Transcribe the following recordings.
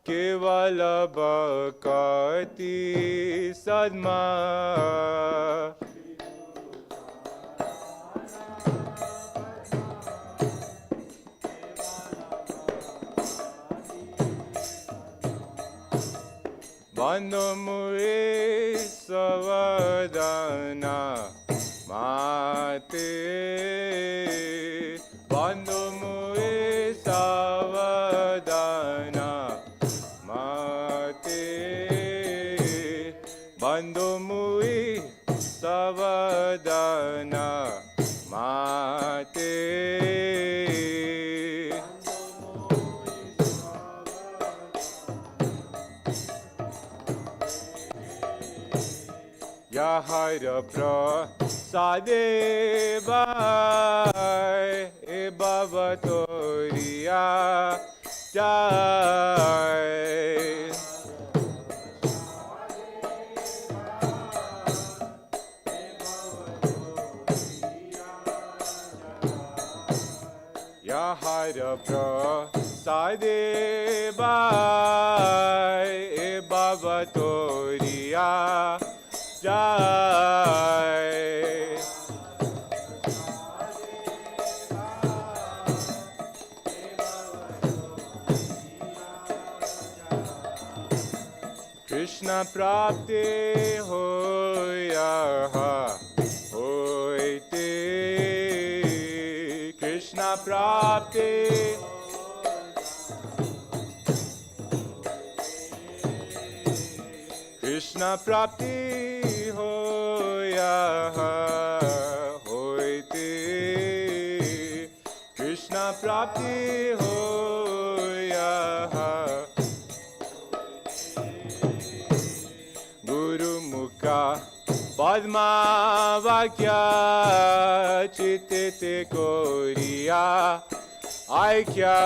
Kevala Bhakti Sadma Bandhu Mui Savadana Mate Bandhu Mui Savadana Mate Bandhu Mui Savadana Mate Hare Prasade Bhai Bhavatoriya Jai Hare Prasade Bhai Bhavatoriya Jai Krishna Prapti Hoya Hoite Krishna Prapti Krishna Prapti Hoya Hoite Krishna Prapti Hoya Guru Mukha Padma Vakya Chittite Koriya Aikya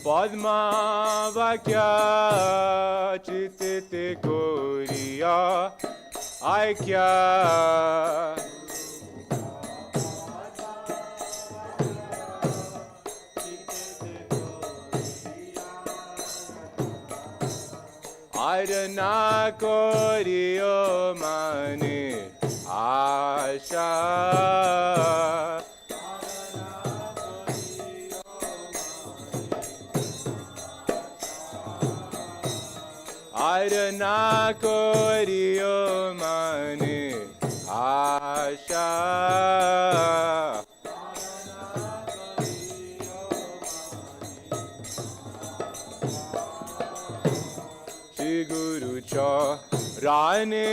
Padma Vakya Chittite Koriya Aikya Arana Koriyo Mane Asha Arana Koriyo Mane Asha Shri Guru Charane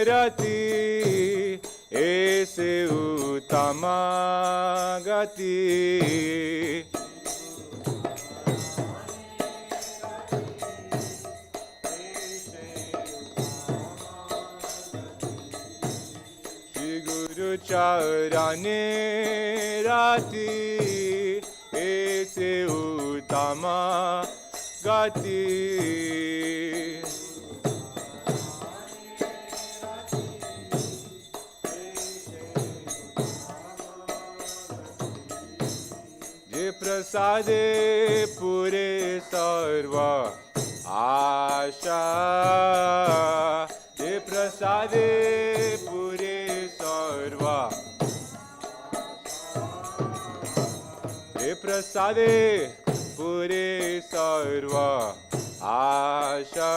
Rati Ese Uttama Gati Charane Rati Ese Uttama Gati Je Prasade Pure Sarva Asha Je Prasade Pure Sarva Je Prasade Pure Sarva Asha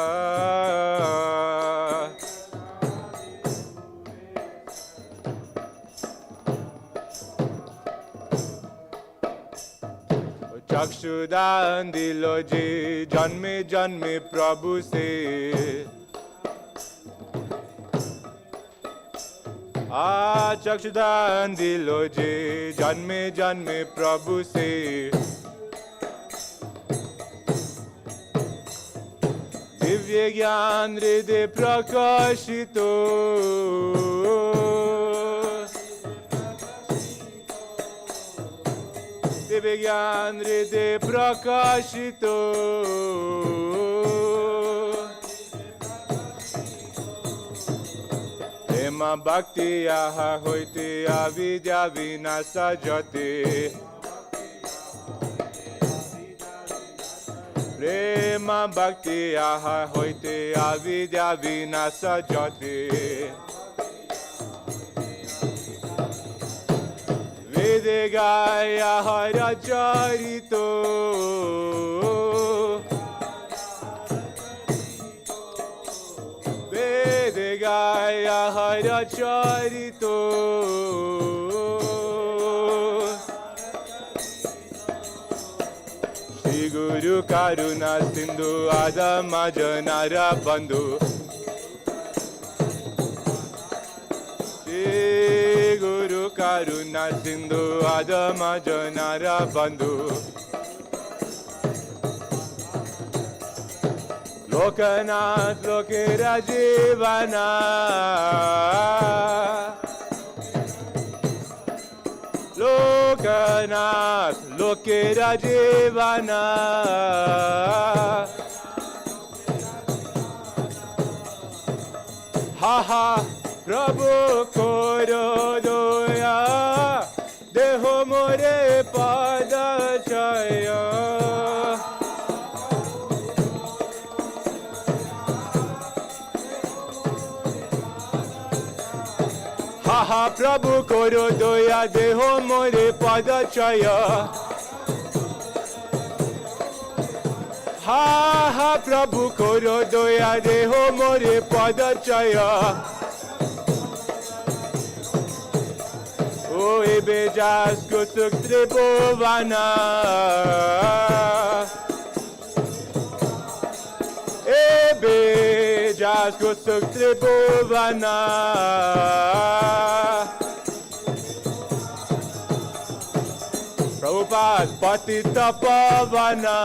चक्षुदान दिलो जी जन्मे जन्मे प्रभु से चक्षुदान दिलो जी जन्मे जन्मे प्रभु से दिव्य ज्ञान हृदय प्रकाशितो दिव्य ज्ञान हृदय प्रकाशितो Prema bhakti aha hoite avidya vinasa jate. Prema bhakti aha hoite avidya vinasa jate. Vedegaya hara charito. Vedegaya hara charito. Shri Guru Karuna Sindhu Adama Janara Bandhu. Shri Guru Karuna Sindhu Adama Janara Bandhu. Lokanath Lokera Jivana. Lokanath Lokera Jivana. Ha ha Prabhu Koro Doya Deho More Pada Chaya. Ha ha Prabhu Koro Doya Deho More Pada Chaya. Ha ha Prabhu Koro Doya Deho More Pada Chaya. O ebe jas kutuk tribhuvana. Ebe jas kutuk tribhuvana. Prabhupada patita pavana.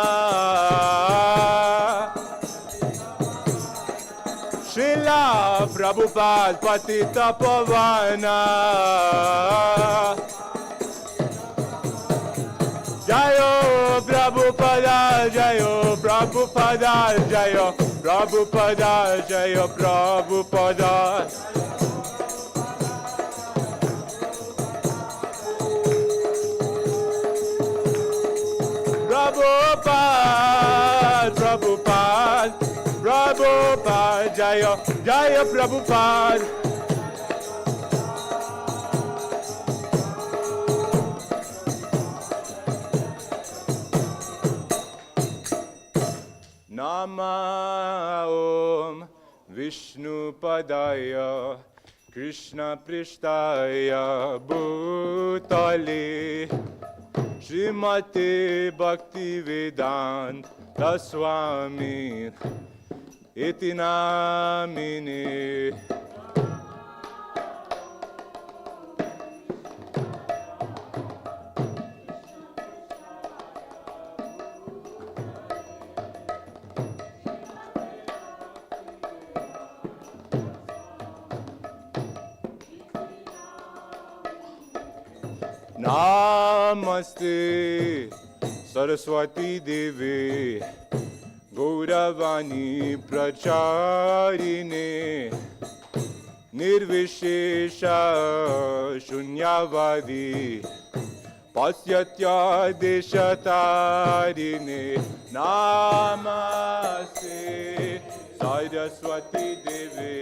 Srila Prabhupada patita pavana. Jayo Prabhupada, Jayo Prabhupada, Jayo Prabhupada, Jayo Prabhupada. Prabhupada, Prabhupada, Prabhupada, Jaya, Jaya Prabhupada. Nama Om Vishnu Padaya Krishna Prishtaya Bhutale Srimate Bhaktivedanta Swami Iti Namine. Namaste Saraswati Devi Gauravani Pracharine Nirvishesha Shunyavadi Pasyatya Deshatarine. Namaste Saraswati Devi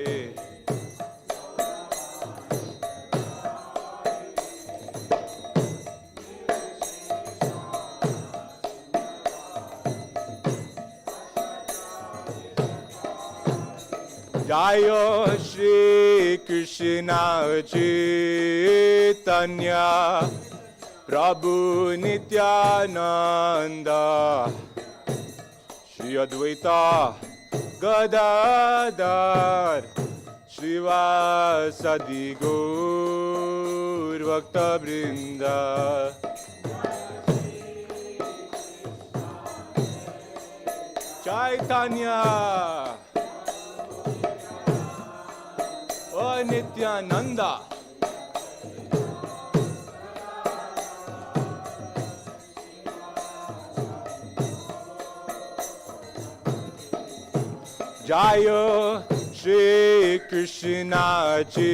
Jaya Shri Krishna Chaitanya Prabhu Nityananda Shri Advaita Gadadhar Srivasadi Gaur Bhakta Vrinda. Chaitanya Lord Nityananda. Jaya Sri Krishna Chaitanya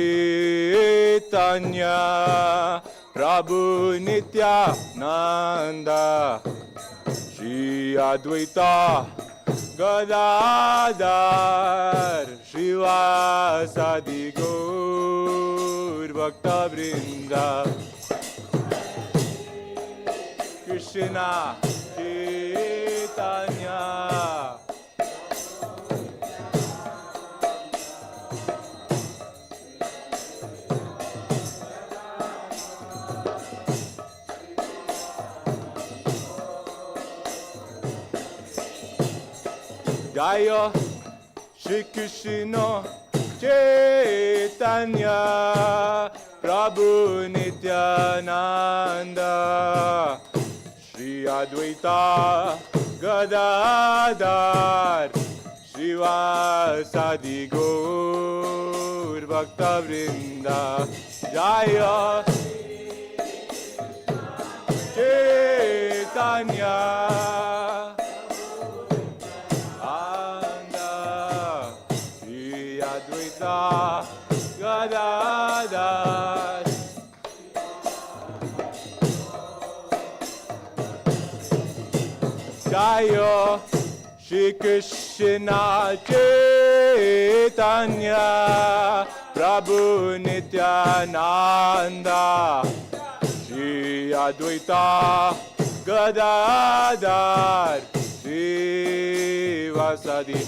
Prabhu Nityananda Shri Advaita Gadadhar Srivasadi Gaur Bhakta Vrinda Krishna Chaitanya Jaya Shri Krishna Chaitanya Prabhu Nityananda Shri Advaita Gadadhar Srivasadi Gaur Bhakta Vrinda Jaya Chaitanya Gadadhar Jaya Shri Krishna Chaitanya Prabhu Nityananda Shri Advaita Gadadhar Srivasadi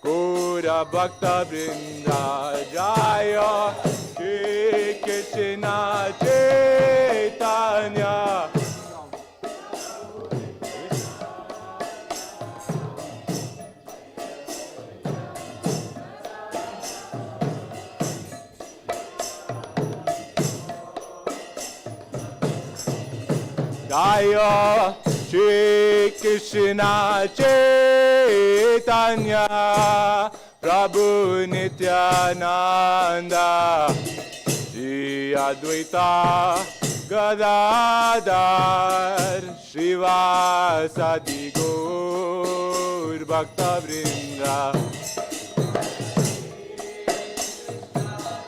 Gaura Bhakta Vrinda Jaya Shri Krishna Chaitanya Jaya Shri Krishna Chaitanya Prabhu Nityananda Shri Advaita Gadadhar Srivasadi Gaur Bhakta Vrinda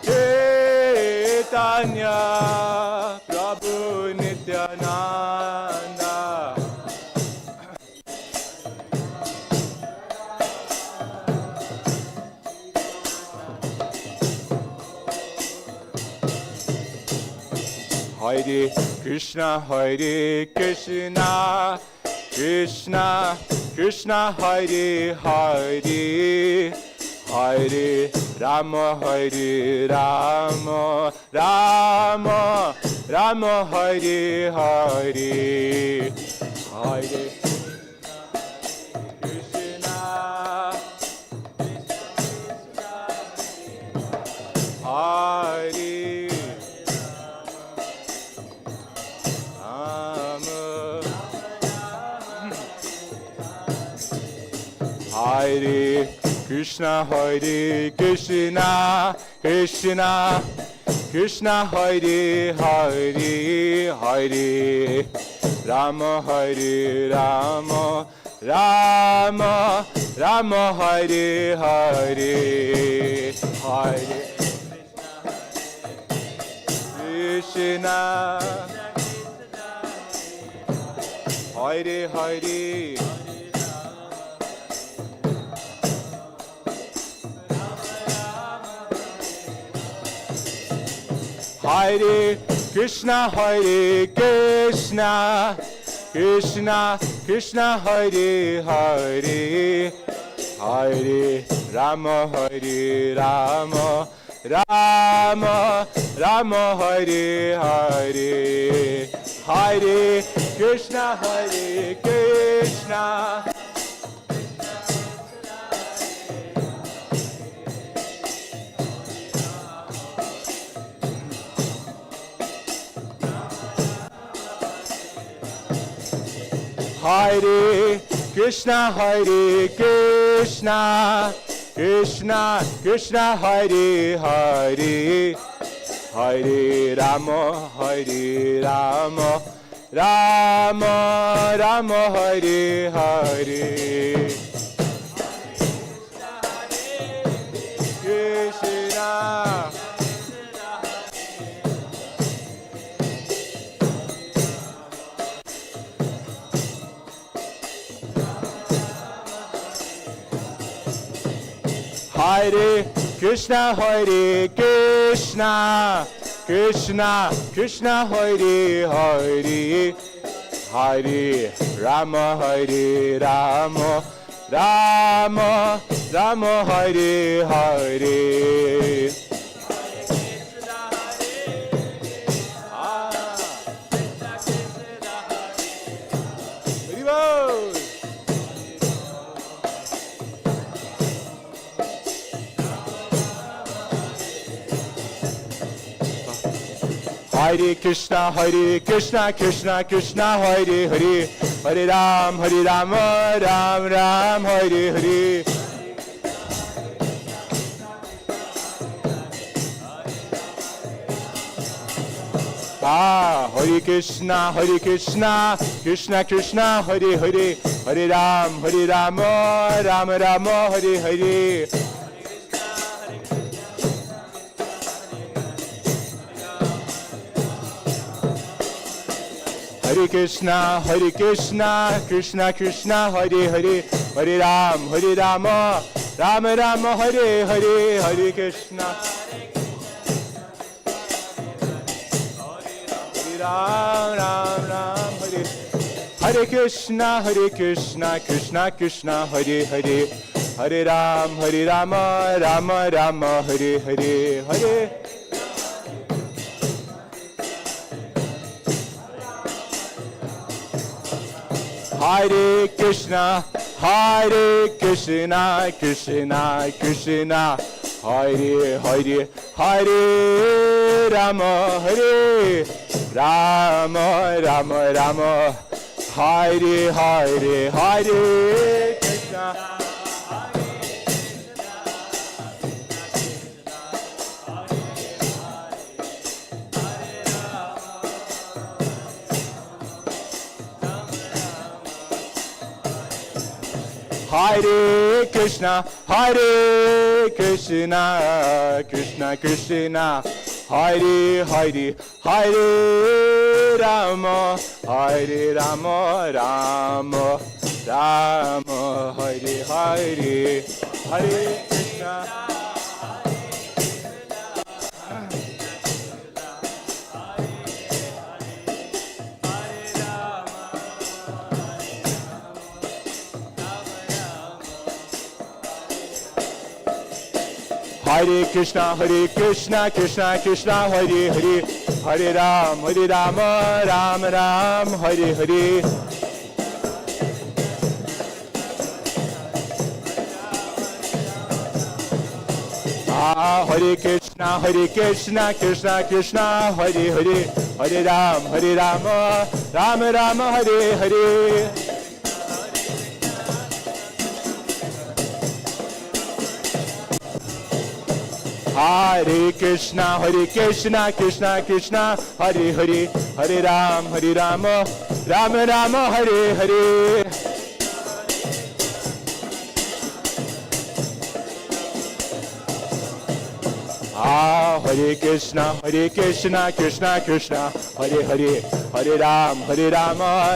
Chaitanya Prabhu Nityananda Hare Krishna Krishna Krishna Hare Hare Hare Rama Rama Rama Hare Hare Hare Krishna Hare Hare Krishna Krishna Krishna Hare Hare Hare Rama Rama Rama Hare Hare Hare Krishna Hare Hare Hare Krishna Krishna Krishna Hare Hare Hare Rama Rama Rama Hare Hare Hare Krishna Hare Krishna Krishna Krishna Hare Hare Hare Rama Rama Rama Hare Hare Hare Krishna, Hare Krishna, Krishna Krishna, Hare Hare, Hare Rama, Hare Rama, Rama Rama, Hare Hare. Hare Krishna, Krishna Krishna, Hare Hare, Hare Rama, Ram Ram, Hare Hare. Hare Krishna, Krishna Krishna, Hare Hare, Hare Rama, Ram Ram, Hare Hare. Hare Krishna, Krishna Krishna, Hare Hare, Hare Rama, Ram Ram, Hare Hare. Hare Krishna, Hare Ram, Ram, Hare. Hare Krishna, Krishna Krishna, Hare Hare, Hare Rama, Rama Rama, Hare Hare. Hare Hare Krishna, Krishna Krishna, Hare Hare, Hare Rama, Hare Rama, Rama Rama, Hare Hare, Hare Krishna. Hare Krishna, Krishna Krishna, Hare Hare, Hare Rama, Rama Rama, Hare Hare, Hare Krishna. Hare Krishna, Krishna Krishna, Hare Hare, Hare Rama, Ram Ram, Hare Hare. Hare Krishna, Krishna Krishna, Hare Hare, Hare Rama, Ram Ram, Hare Hare. Hare Krishna, Krishna Krishna, Hare Hare, Hare Rama, Ram Ram, Hare Hare. Hare Krishna, Krishna Krishna, Hare Hare, Hare Rama,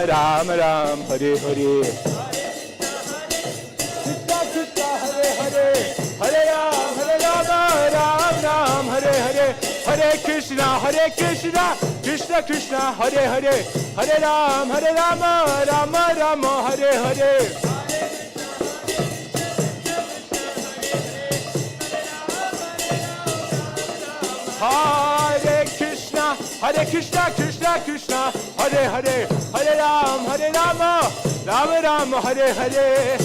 Ram Ram, Hare Hare. Hare Krishna, Krishna Krishna, Hare Hare, Hare Rama, Rama Rama, Hare Hare. Hare Krishna, Krishna Krishna, Hare Hare, Hare Rama, Rama Rama, Hare Hare.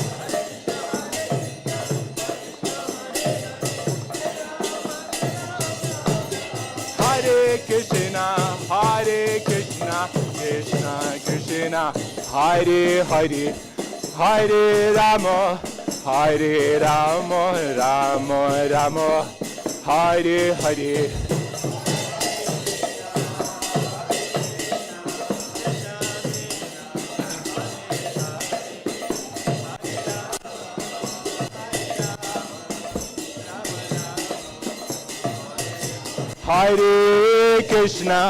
Hare Krishna, Krishna Krishna, Hare Hare, Hare Rama, Rama Rama, Hare Hare.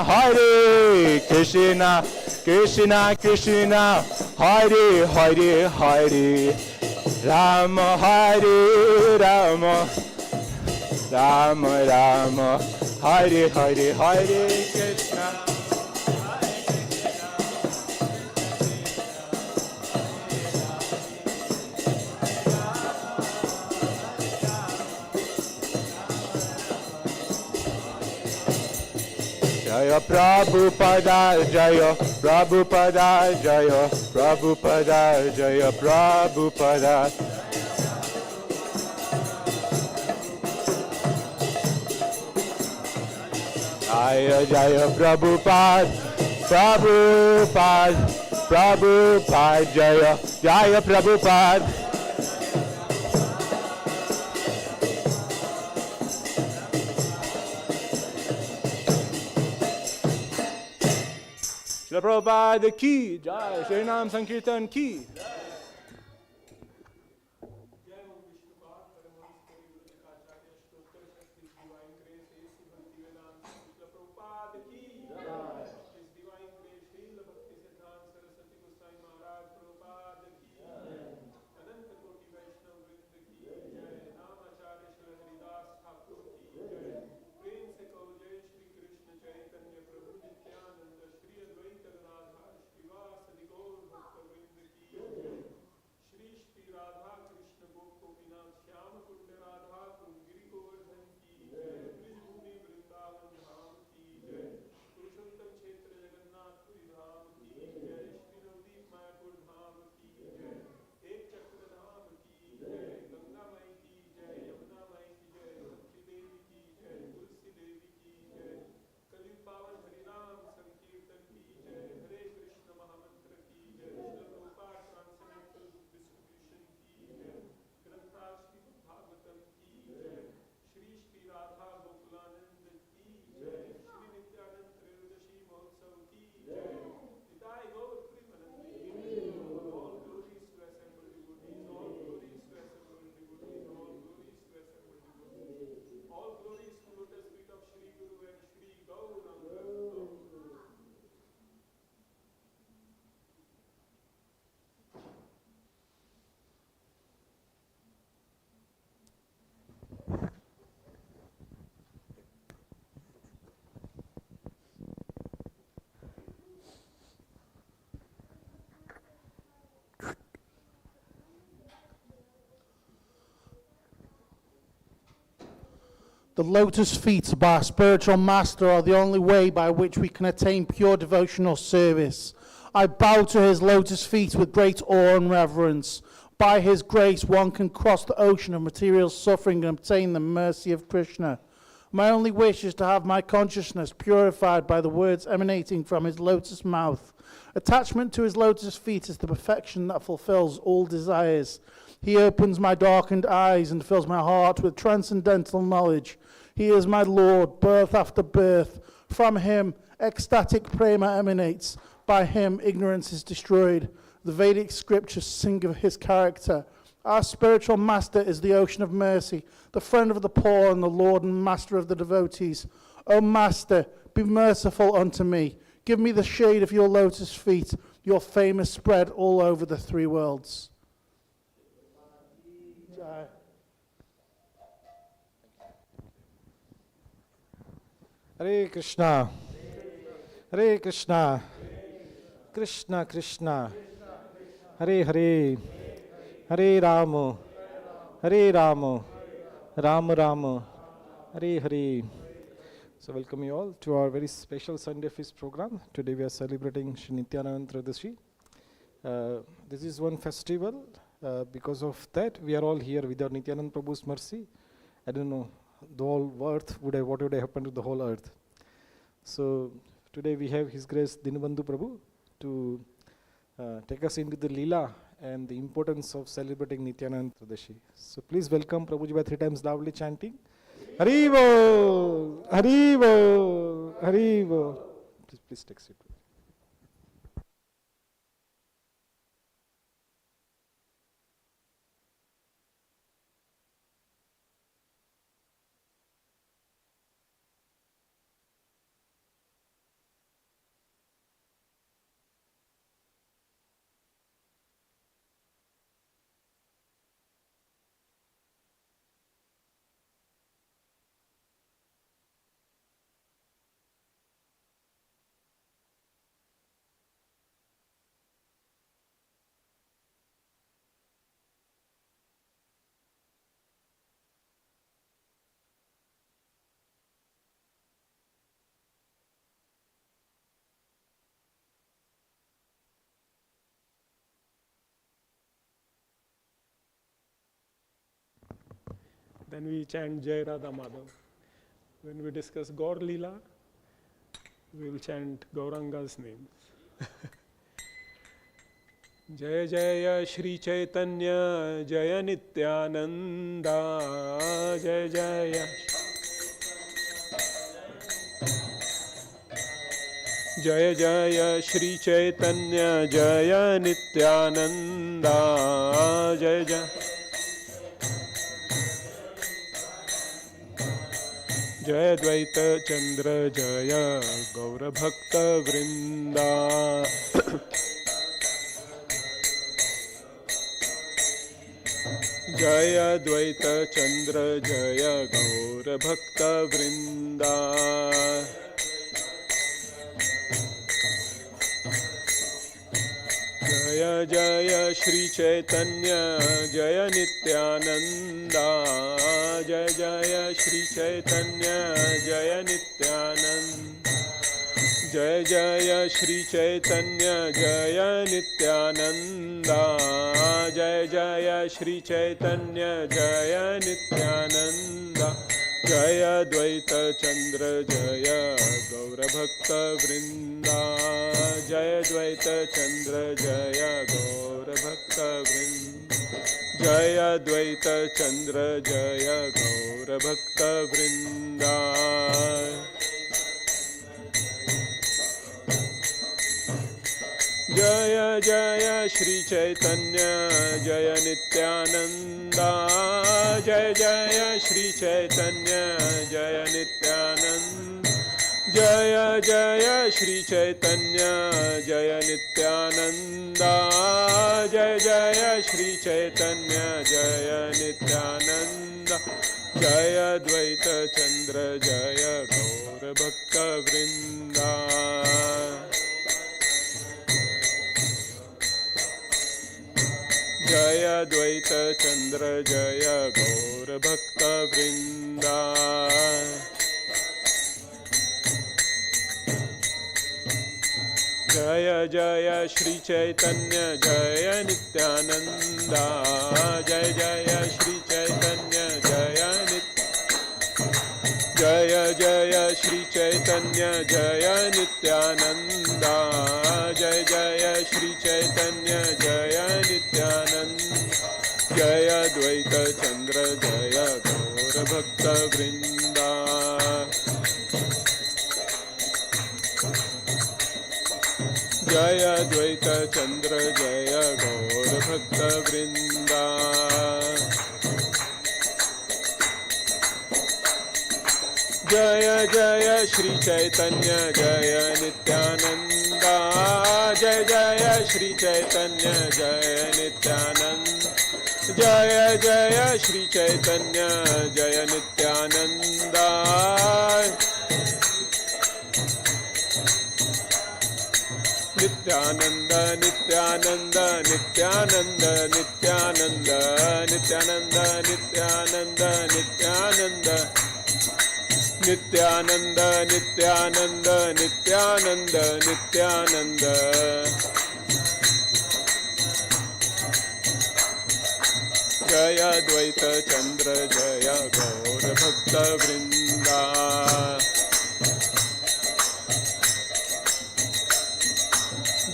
Hare Krishna, Krishna Krishna, Hare Hare, Hare Rama, Hare Rama, Rama Rama, Hare Hare, Hare Krishna. Jaya Prabhupada, Jaya Prabhupada, Jaya Prabhupada, Jaya Prabhupada. Jaya Jaya Prabhupada, Prabhupada, Prabhupada, Jaya Jaya Prabhupada. Srila Prabhupada ki, Jai Shri Nam Sankirtan ki. The lotus feet of our spiritual master are the only way by which we can attain pure devotional service. I bow to his lotus feet with great awe and reverence. By his grace, one can cross the ocean of material suffering and obtain the mercy of Krishna. My only wish is to have my consciousness purified by the words emanating from his lotus mouth. Attachment to his lotus feet is the perfection that fulfills all desires. He opens my darkened eyes and fills my heart with transcendental knowledge. He is my Lord, birth after birth. From him, ecstatic prema emanates. By him, ignorance is destroyed. The Vedic scriptures sing of his character. Our spiritual master is the ocean of mercy, the friend of the poor and the Lord and master of the devotees. O Master, be merciful unto me. Give me the shade of your lotus feet. Your fame is spread all over the three worlds. Hare Krishna, Hare Krishna, Krishna Krishna, Hare Hare, Hare Rama, Hare Rama, Rama Rama, Hare Hare. So welcome you all to our very special Sunday Feast program. Today we are celebrating Sri Nityananda Trayodashi. This is one festival. Because of that, we are all here without Nityananda Prabhu's mercy. I don't know, the whole earth what would have happened to the whole earth. So today we have His Grace Dinabandhu Prabhu to take us into the Leela and the importance of celebrating Nityananda Trayodashi. So please welcome Prabhuji by 3 times loudly chanting Haribo, Haribo, Haribo. Please take seat. Then we chant Jai Radha Madhav. When we discuss Gaur Leela, we will chant Gauranga's names. Jaya Jaya Shri Chaitanya Jaya Nityananda Jaya Jaya Jaya Jaya Shri Chaitanya Jaya Nityananda Jaya Jaya Jaya Dvaita Chandra Jaya Gaura Bhakta Vrinda Jaya Dvaita Chandra Jaya Gaura Bhakta Vrinda Jaya Jaya Shri Chaitanya Jaya Nityananda Jaya Jaya Shri Chaitanya Jaya Nityananda Jaya Jaya Shri Chaitanya Jaya Nityananda Jaya Jaya Shri Chaitanya Jaya Nityananda Jaya Dvaita Chandra Jaya Gaura Bhakta Vrinda Jaya Dvaita Chandra Jaya Gaura Bhakta Vrinda Jaya Dvaita Chandra Jaya Gaura Bhakta Vrinda Jaya Jaya Shri Chaitanya Jaya Nityananda Jaya Jaya Shri Chaitanya Jaya Nityananda Jaya Jaya Shri Chaitanya Jaya Nityananda Jaya Jaya Shri Chaitanya Jaya Nityananda Jaya Dvaita Chandra Jaya Gaura Bhakta Vrinda Jaya Dvaita Chandra Jaya Gaura Bhakta Vrinda Jaya Jaya Shri Chaitanya Jaya Nityananda Jaya Jaya Shri Chaitanya Jaya Jaya Jaya Shri Chaitanya Jaya Nityananda Jaya Jaya Shri Chaitanya Jaya Nityananda Jaya Dvaita Chandra Jaya Gaura Bhakta Vrinda Jaya Dvaita Chandra Jaya Gaura Bhakta Vrinda Jaya Jaya Shri Chaitanya Jaya Nityananda Jaya Jaya Shri Chaitanya Jaya Nityananda Jaya Jaya Shri Chaitanya Jaya Nityananda Nityananda Nityananda Nityananda Nityananda Nityananda Nityananda Nityananda Nityananda Nityananda Nityananda Nityananda Jaya Dvaita Chandra Jaya Gaura Bhakta Vrinda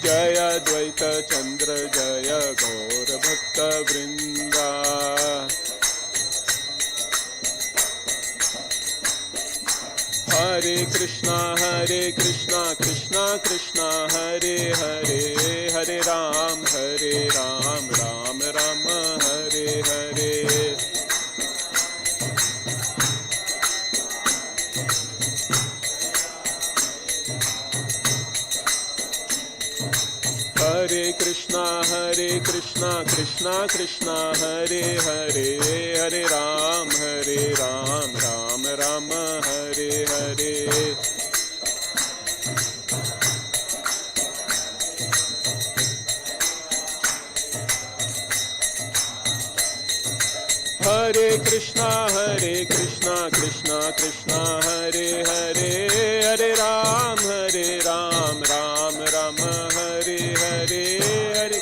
Jaya Dvaita Chandra Jaya Gaura Bhakta Vrinda Hare Krishna Krishna Krishna Hare Hare Hare Ram Ram Ram Hare Hare Hare Krishna Krishna Krishna Hare Hare Hare Ram Ram Ram Hare Hare Hare Krishna Krishna Krishna Hare Hare Hare Ram Ram Ram Hare Hare Hare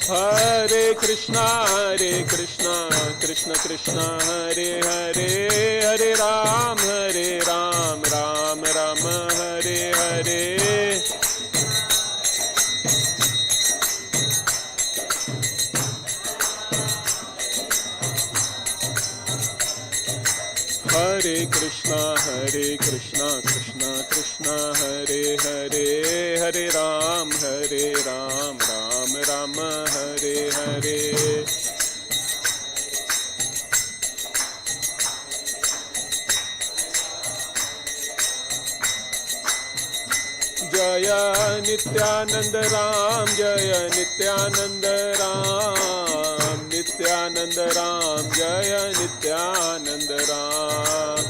Hare Krishna, Krishna Krishna, Hare Hare, Hare Ram, Ram Ram, Hare Hare. Hare Krishna, Krishna Krishna, Hare Hare, Hare Ram, Ram Ram, Hare Hare. Jaya Nityananda Ram, Jaya Nityananda Ram, Nityananda Ram, Jaya Nityananda Ram.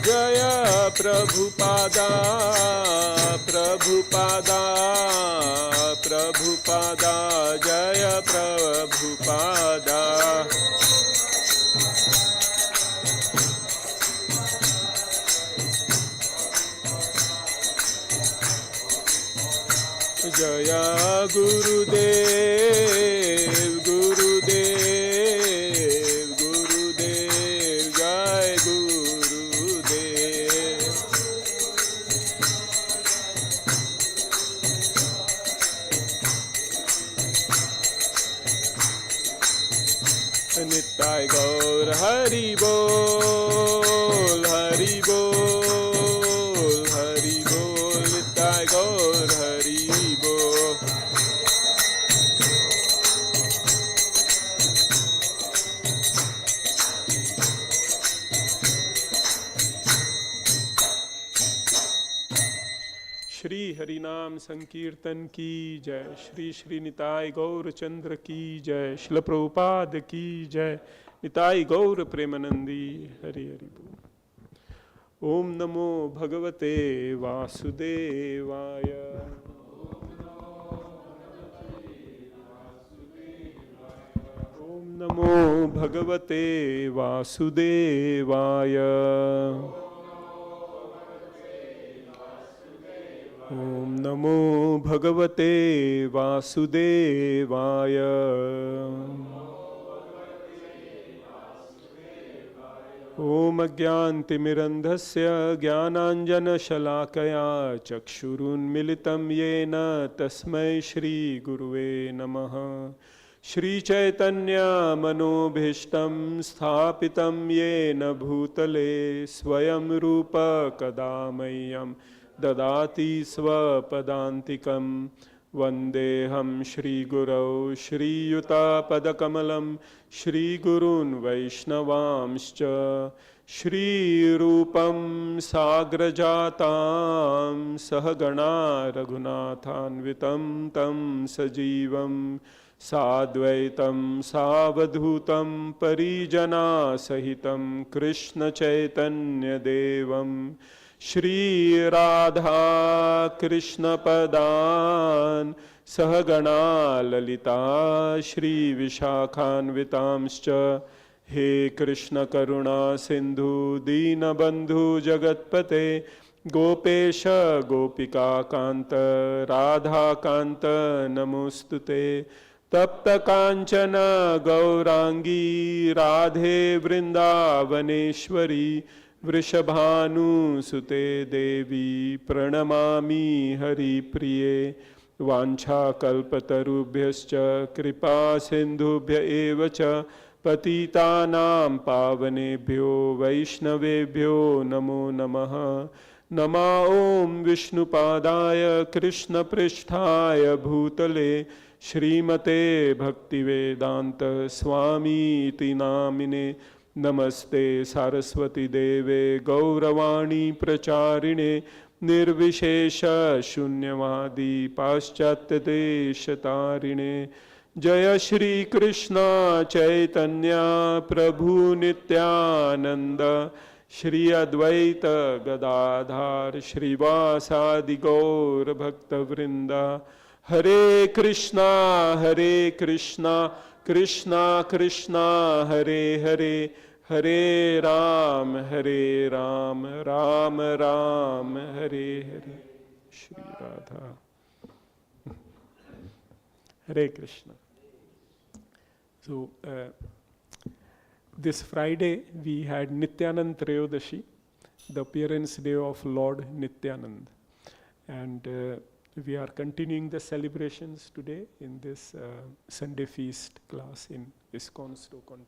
Jaya Prabhupada, Prabhupada, Prabhupada, Jaya Prabhupada. Jaya Gurudev, Gurudev, Gurudev, Jai Gurudev. Nittai Gaur Hari Bol, Hari Bol, Hari Bol, Nittai Gaur Hari Bol. Shri हरिनाम संकीर्तन की जय, श्री श्री निताय गौर चंद्र की जय, श्रील प्रभुपाद की जय, निताय गौर प्रेमानंदी, हरि हरि बोल। ओम नमो भगवते वासुदेवाय। ओम नमो भगवते वासुदेवाय। ओम नमो भगवते वासुदेवाय। ओम अज्ञानतिमिरन्धस्य ज्ञानाञ्जनशलाकया चक्षुरुन्मिलितं येन तस्मै श्रीगुरुवे नमः। श्रीचैतन्यमनोभीष्टं स्थापितं येन भूतले स्वयं रूप कदा मह्यं ददाति स्वपदान्तिकं। वन्देऽहं श्रीगुरौ श्रीयुतापदकमलं श्रीगुरून् वैष्णवांश्च। श्रीरूपं साग्रजातां सहगणा रघुनाथान्वितं तं सजीवं साद्वैतं सावधूतं परिजनासहितं कृष्णचैतन्यदेवं श्री राधा कृष्ण पदान् सहगणा ललिता श्री विशाखान्वितांश्च। हे कृष्ण करुणा सिंधु दीनबंधु जगत्पते गोपेश गोपिका कांत राधा कांत नमोस्तुते। तप्त कांचन गौरांगी राधे वृंदावनेश्वरी वृषभानुसुते देवी प्रणमामि हरिप्रिये। वाञ्छाकल्पतरुभ्यश्च कृपा सिन्धुभ्य एव च पतितानां पावनेभ्यो वैष्णवेभ्यो नमो नमः। नमा ॐ विष्णुपादाय कृष्णपृष्ठाय भूतले श्रीमते भक्तिवेदांत स्वामीति नामिने। नमस्ते सारस्वती देवे गौरवाणी प्रचारिणे निर्विशेष शून्यवादी पाश्चात्य देशतारिणे। जय श्री कृष्ण चैतन्य प्रभु नित्यानंद श्री अद्वैत गदाधार श्रीवासादि गौर भक्तवृंद। हरे Krishna Krishna Krishna Hare Hare Hare Ram, Ram Ram, Hare Hare. Shri Radha. Hare Krishna. So, this Friday we had Nityananda Trayodashi, the appearance day of Lord Nityananda. And we are continuing the celebrations today in this Sunday feast class in ISKCON Stoke.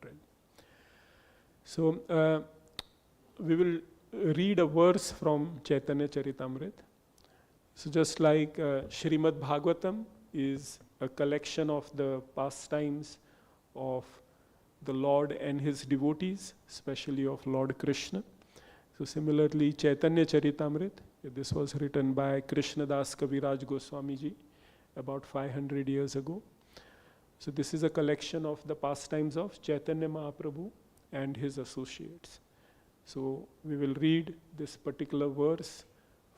So, we will read a verse from Chaitanya Charitamrita. So, just like Srimad Bhagavatam is a collection of the pastimes of the Lord and his devotees, especially of Lord Krishna. So similarly, Chaitanya Charitamrita, this was written by Krishnadas Kaviraj Goswami ji about 500 years ago. So this is a collection of the pastimes of Chaitanya Mahaprabhu and his associates. So we will read this particular verse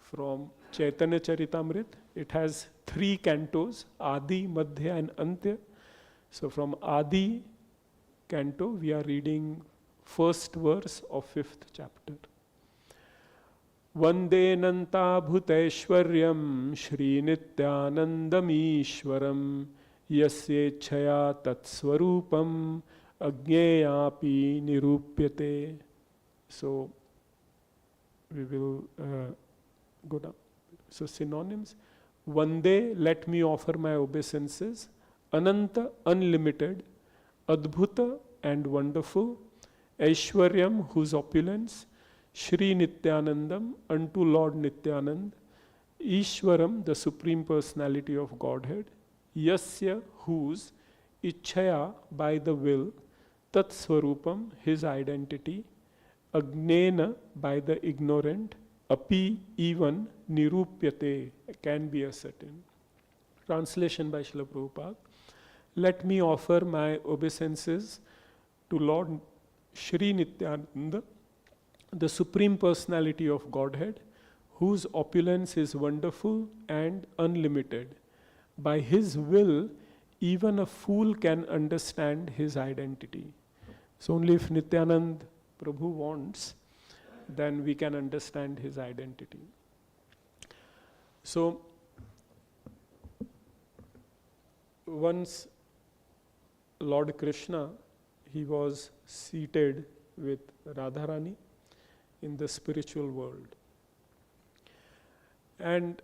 from Chaitanya Charitamrita. It has 3 cantos, Adi, Madhya and Antya. So from Adi canto, we are reading first verse of 5th chapter. Vande Nanta Bhutaishwaryam Sri Nityanandam Ishwaram Yasyechaya Tatswarupam Agneyapi Nirupyate. So we will go down. So synonyms. Vande, let me offer my obeisances. Ananta, unlimited. Adbhuta, and wonderful. Aishwaryam, whose opulence. Sri Nityanandam, unto Lord Nityananda. Ishwaram, the Supreme Personality of Godhead. Yasya, whose. Ichhaya, by the will. Tat Swarupam, his identity. Agnena, by the ignorant. Api, even. Nirupyate, can be ascertained. Translation by Srila Prabhupada. Let me offer my obeisances to Lord Sri Nityananda, the Supreme Personality of Godhead, whose opulence is wonderful and unlimited. By his will, even a fool can understand his identity. So only if Nityananda Prabhu wants, then we can understand his identity. So, once Lord Krishna, he was seated with Radharani in the spiritual world. And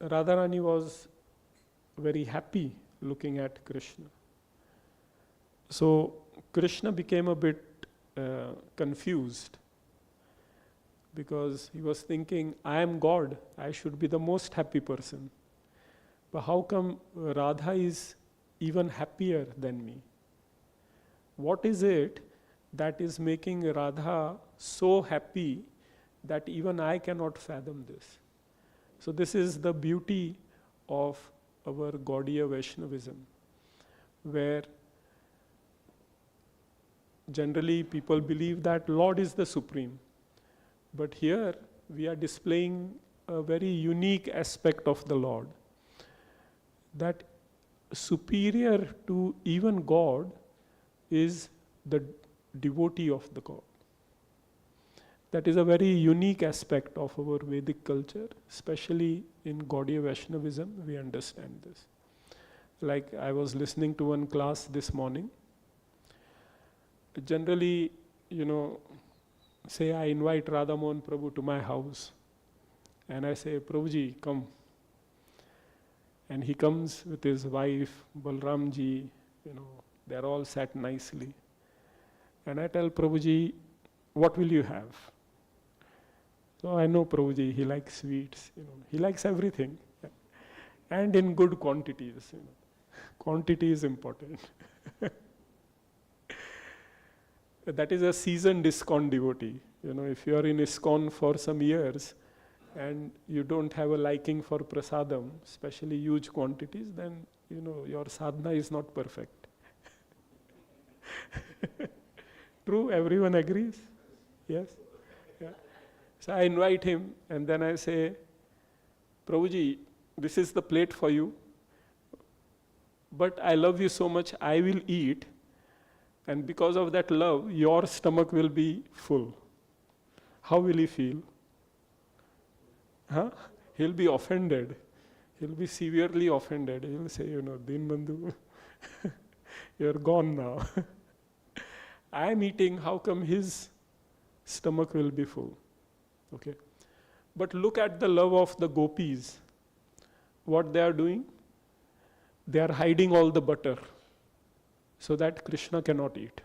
Radharani was very happy looking at Krishna. So Krishna became a bit confused, because he was thinking, I am God, I should be the most happy person. But how come Radha is even happier than me? What is it that is making Radha so happy that even I cannot fathom this? So this is the beauty of our Gaudiya Vaishnavism, where generally people believe that Lord is the Supreme. But here we are displaying a very unique aspect of the Lord, that superior to even God is the devotee of the God. That is a very unique aspect of our Vedic culture, especially in Gaudiya Vaishnavism, we understand this. Like I was listening to one class this morning. Generally, say I invite Radhamohan Prabhu to my house, and I say, Prabhuji, come. And he comes with his wife, Balaramji, they're all sat nicely. And I tell Prabhuji, what will you have? So I know Prabhuji, he likes sweets, he likes everything. And in good quantities, Quantity is important. That is a seasoned ISKCON devotee. If you are in ISKCON for some years and you don't have a liking for prasadam, especially huge quantities, then your sadhana is not perfect. True, everyone agrees? Yes? Yeah. So I invite him and then I say, Prabhuji, this is the plate for you, but I love you so much, I will eat. and because of that love, your stomach will be full. How will he feel? Huh? He'll be offended. He'll be severely offended. He'll say, Dinabandhu, you're gone now. I'm eating, how come his stomach will be full? Okay. But look at the love of the gopis. What they are doing? They are hiding all the butter so that Krishna cannot eat.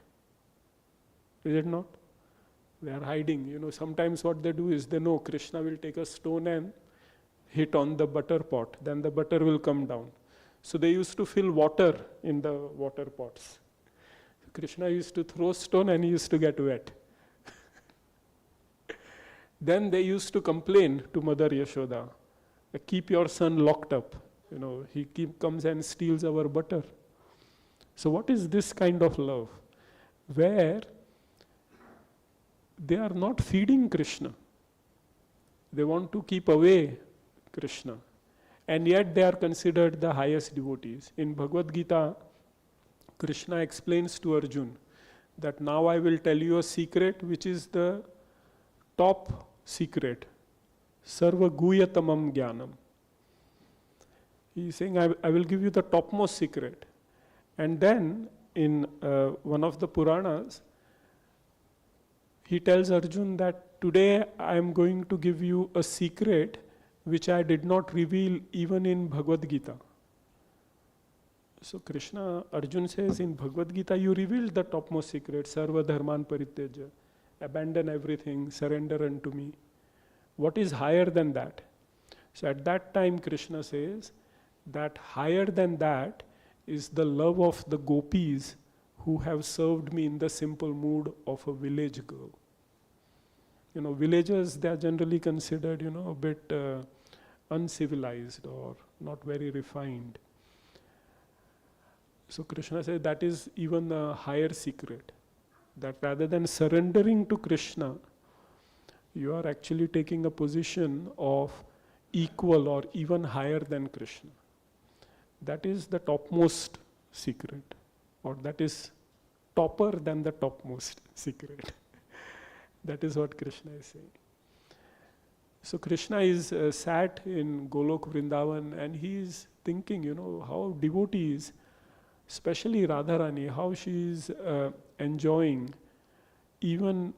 Is it not? They are hiding. Sometimes what they do is they know Krishna will take a stone and hit on the butter pot. Then the butter will come down. So they used to fill water in the water pots. Krishna used to throw stone and he used to get wet. Then they used to complain to Mother Yashoda, keep your son locked up. He comes and steals our butter. So what is this kind of love? Where they are not feeding Krishna. They want to keep away Krishna. And yet they are considered the highest devotees. In Bhagavad Gita, Krishna explains to Arjuna that now I will tell you a secret which is the top secret. Sarva guyatamam jnanam. He is saying, I will give you the topmost secret. And then in one of the Puranas, he tells Arjuna that today I am going to give you a secret which I did not reveal even in Bhagavad Gita. So Arjuna says, in Bhagavad Gita you revealed the topmost secret, Sarva Dharman Parityaja, abandon everything, surrender unto me. What is higher than that? So at that time Krishna says that higher than that is the love of the gopis who have served me in the simple mood of a village girl. Villagers, they are generally considered, a bit uncivilized or not very refined. So Krishna says that is even a higher secret. That rather than surrendering to Krishna, you are actually taking a position of equal or even higher than Krishna. That is the topmost secret, or that is topper than the topmost secret. That is what Krishna is saying. So Krishna is sat in Golok Vrindavan and he is thinking, how devotees, especially Radharani, how she is enjoying even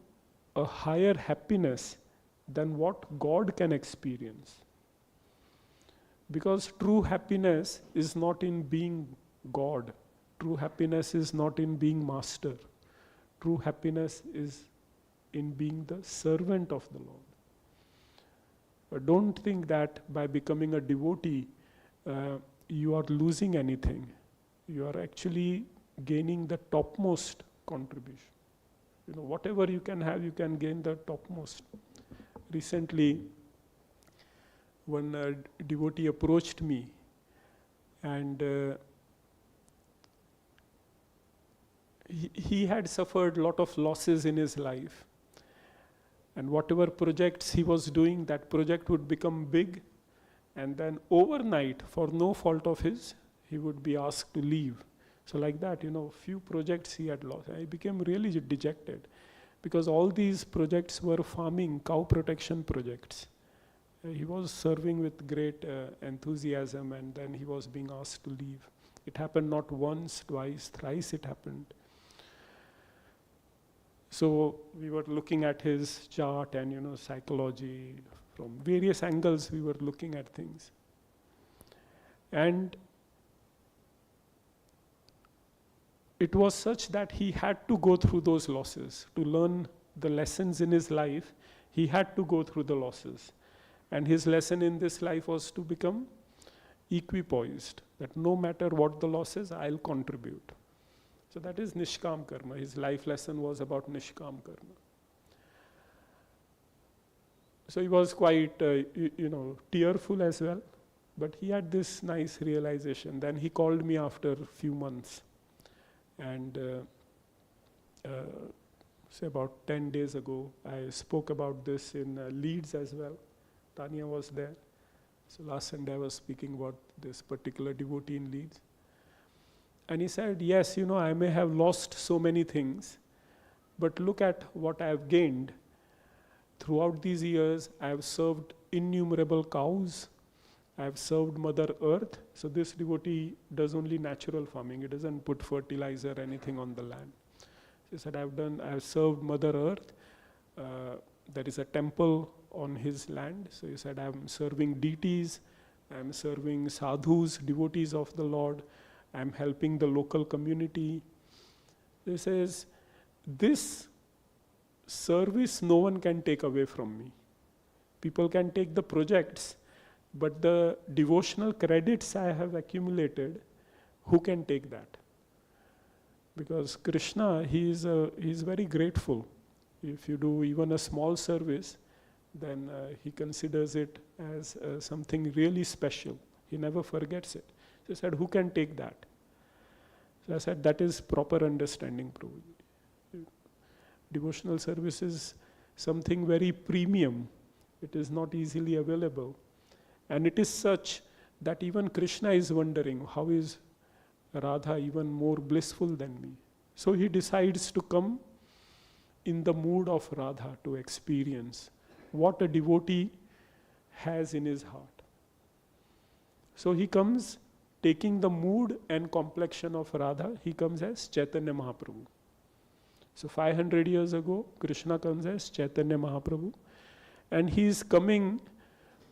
a higher happiness than what God can experience. Because true happiness is not in being God. True happiness is not in being master. True happiness is in being the servant of the Lord. But don't think that by becoming a devotee, you are losing anything. You are actually gaining the topmost contribution. Whatever you can have, you can gain the topmost. Recently, one devotee approached me and he had suffered a lot of losses in his life. And whatever projects he was doing, that project would become big, and then overnight, for no fault of his, he would be asked to leave. So like that, few projects he had lost. I became really dejected because all these projects were farming, cow protection projects. He was serving with great enthusiasm, and then he was being asked to leave. It happened not once, twice, thrice it happened. So we were looking at his chart and psychology from various angles. We were looking at things, and it was such that he had to go through those losses to learn the lessons in his life. He had to go through the losses, and his lesson in this life was to become equipoised. That no matter what the losses, I'll contribute. So that is Nishkam Karma. His life lesson was about Nishkam Karma. So he was quite, tearful as well. But he had this nice realization. Then he called me after a few months. And say about 10 days ago, I spoke about this in Leeds as well. Tanya was there. So last Sunday I was speaking about this particular devotee in Leeds. And he said, yes, I may have lost so many things, but look at what I have gained. Throughout these years, I have served innumerable cows. I have served Mother Earth. So this devotee does only natural farming. He doesn't put fertilizer or anything on the land. He said, I have served Mother Earth. There is a temple on his land. So he said, I am serving deities. I am serving sadhus, devotees of the Lord. I am helping the local community. He says, this service no one can take away from me. People can take the projects, but the devotional credits I have accumulated, who can take that? Because Krishna, he is very grateful. If you do even a small service, then he considers it as something really special. He never forgets it. So I said, who can take that? So I said, that is proper understanding, Prabhuji. Devotional service is something very premium. It is not easily available. And it is such that even Krishna is wondering, how is Radha even more blissful than me? So he decides to come in the mood of Radha to experience what a devotee has in his heart. So he comes taking the mood and complexion of Radha. He comes as Chaitanya Mahaprabhu. So 500 years ago, Krishna comes as Chaitanya Mahaprabhu, and he is coming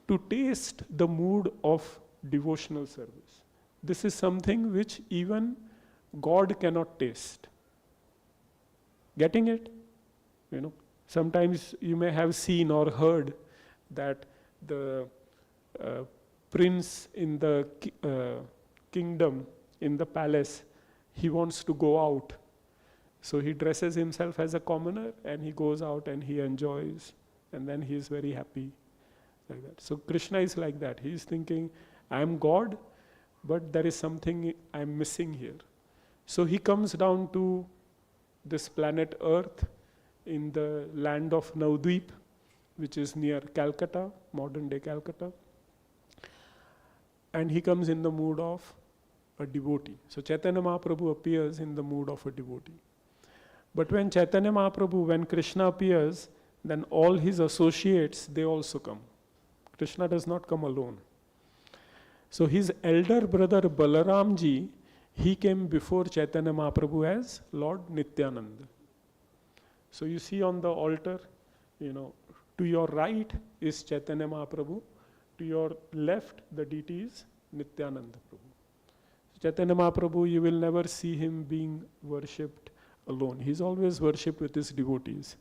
to taste the mood of devotional service. This is something which even God cannot taste. Getting it? Sometimes you may have seen or heard that the prince in the kingdom, in the palace, he wants to go out. So he dresses himself as a commoner and he goes out and he enjoys, and then he is very happy. Like that. So Krishna is like that. He is thinking, I am God, but there is something I am missing here. So he comes down to this planet Earth in the land of Navadvip, which is near Calcutta, modern day Calcutta. And he comes in the mood of a devotee. So Chaitanya Mahaprabhu appears in the mood of a devotee. But when Chaitanya Mahaprabhu, when Krishna appears, then all his associates, they also come. Krishna does not come alone. So his elder brother Balaram ji, he came before Chaitanya Mahaprabhu as Lord Nityananda. So you see on the altar, to your right is Chaitanya Mahaprabhu, to your left the deity is Nityananda Prabhu. Chaitanya Mahaprabhu, you will never see him being worshipped alone. He's always worshipped with his devotees.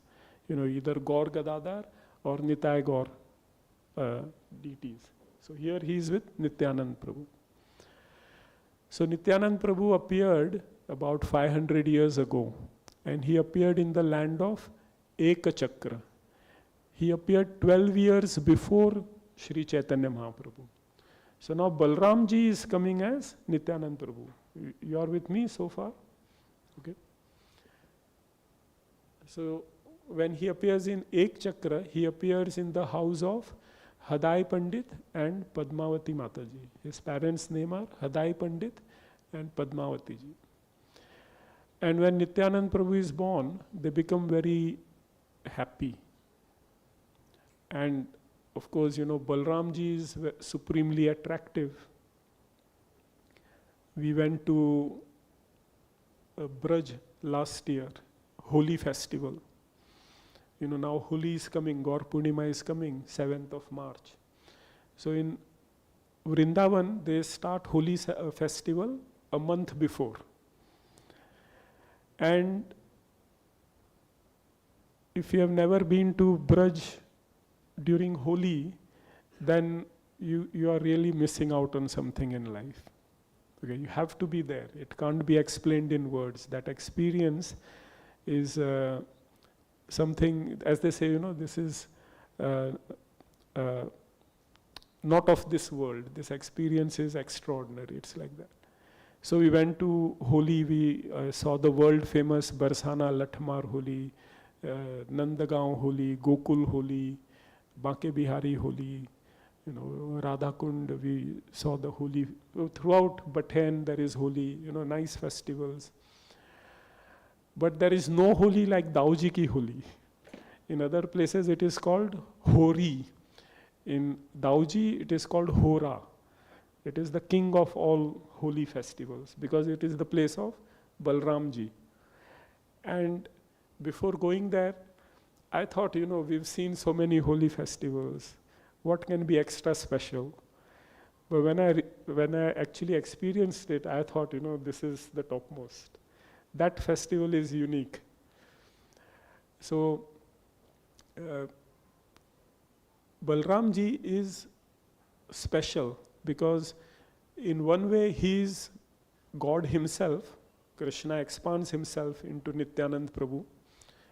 Either Gaur Gadadhar or Nitai Gaur deities. So here he is with Nityananda Prabhu. So Nityananda Prabhu appeared about 500 years ago, and he appeared in the land of Ekachakra. He appeared 12 years before Sri Chaitanya Mahaprabhu. So now Balram ji is coming as Nityananda Prabhu. You are with me so far? Okay. So when he appears in Ek Chakra, he appears in the house of Hadai Pandit and Padmavati Mataji. His parents' name are Hadai Pandit and Padmavati ji. And when Nityananda Prabhu is born, they become very happy. And of course, Balram ji is supremely attractive. We went to Braj last year, Holi festival. Now Holi is coming, Gaur Purnima is coming, 7th of March. So in Vrindavan, they start Holi festival a month before. And if you have never been to Braj during Holi, then you are really missing out on something in life. Okay, you have to be there. It can't be explained in words. That experience is something, as they say, this is not of this world. This experience is extraordinary. It's like that. So we went to Holi. We saw the world famous Barsana Lathmar Holi, Nandagaon Holi, Gokul Holi, Banke Bihari Holi, Radha Kund, we saw the Holi. Throughout Bhaten there is Holi, nice festivals. But there is no Holi like Dauji ki Holi. In other places it is called Hori. In Dauji it is called Hora. It is the king of all holy festivals because it is the place of Balramji. And before going there, I thought, we've seen so many holy festivals. What can be extra special? But when I actually experienced it, I thought, this is the topmost. That festival is unique. So, Balramji is special because in one way he is God himself. Krishna expands himself into Nityananda Prabhu,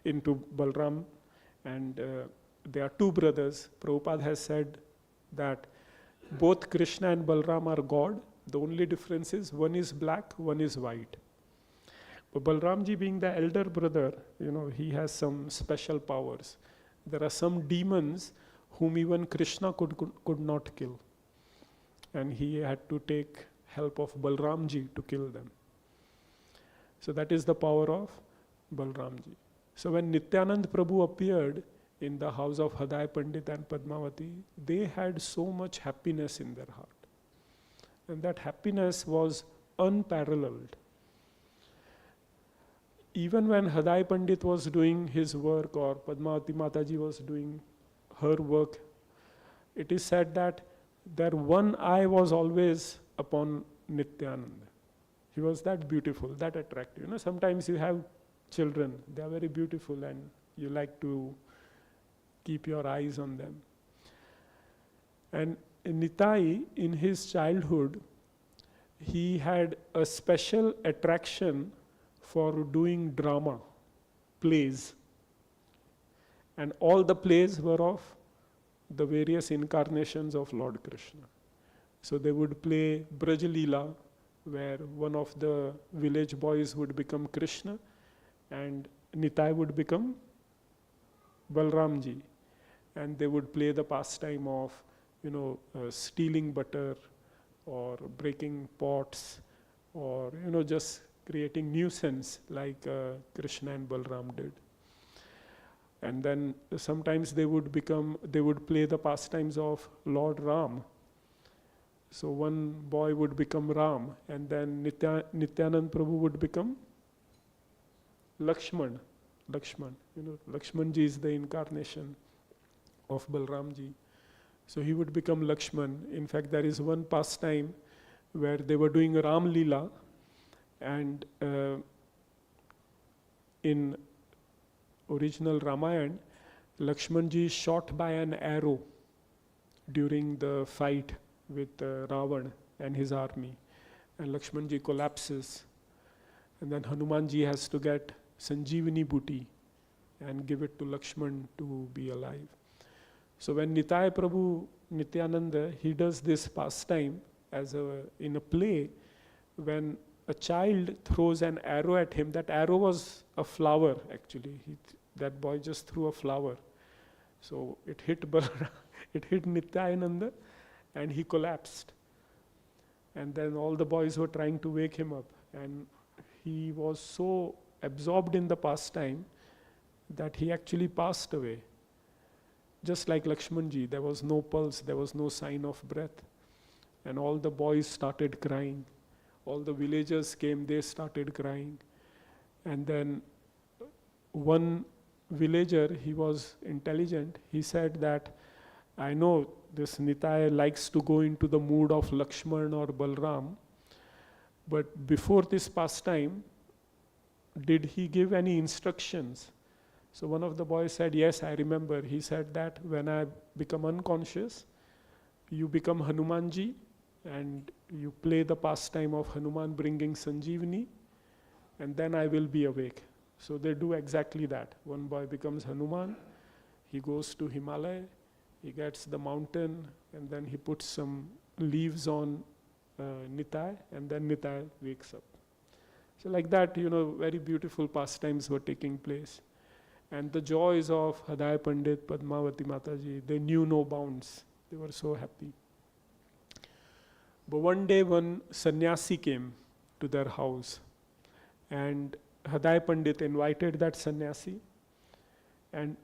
into Balram, and there are two brothers. Prabhupada has said that both Krishna and Balram are God. The only difference is one is black, one is white. But Balramji being the elder brother, he has some special powers. There are some demons whom even Krishna could not kill. And he had to take help of Balramji to kill them. So that is the power of Balramji. So when Nityananda Prabhu appeared in the house of Hadai Pandit and Padmavati, they had so much happiness in their heart. And that happiness was unparalleled. Even when Hadai Pandit was doing his work or Padmavati Mataji was doing her work, it is said that their one eye was always upon Nityananda. He was that beautiful, that attractive. Sometimes you have children, they are very beautiful and you like to keep your eyes on them. And Nitai, in his childhood, he had a special attraction for doing drama, plays. And all the plays were of the various incarnations of Lord Krishna. So they would play Braj Leela, where one of the village boys would become Krishna and Nitai would become Balramji. And they would play the pastime of, stealing butter or breaking pots or, just creating nuisance like Krishna and Balram did. And then sometimes they would play the pastimes of Lord Ram. So one boy would become Ram and then Nityananda Prabhu would become Lakshman. Lakshmanji is the incarnation of Balramji. So he would become Lakshman. In fact, there is one pastime where they were doing Ram Leela and in original Ramayana, Lakshmanji is shot by an arrow during the fight with Ravan and his army. And Lakshmanji collapses. And then Hanumanji has to get Sanjeevani Booty and give it to Lakshman to be alive. So when Nitai Prabhu Nityananda, he does this pastime in a play, when a child throws an arrow at him, that arrow was a flower actually. That boy just threw a flower. So it hit Nityananda and he collapsed. And then all the boys were trying to wake him up. And he was so absorbed in the pastime that he actually passed away. Just like Lakshmanji, there was no pulse, there was no sign of breath. And all the boys started crying. All the villagers came, they started crying. And then one villager, he was intelligent, he said that, I know this Nitai likes to go into the mood of Lakshman or Balram, but before this pastime, did he give any instructions? So one of the boys said, yes, I remember. He said that when I become unconscious, you become Hanumanji and you play the pastime of Hanuman bringing Sanjeevani, and then I will be awake. So they do exactly that. One boy becomes Hanuman, he goes to Himalaya, he gets the mountain, and then he puts some leaves on Nitai, and then Nitai wakes up. So like that, very beautiful pastimes were taking place. And the joys of Hadai Pandit, Padmavati Mataji, they knew no bounds. They were so happy. But one day one sannyasi came to their house, and Hriday Pandit invited that sannyasi, and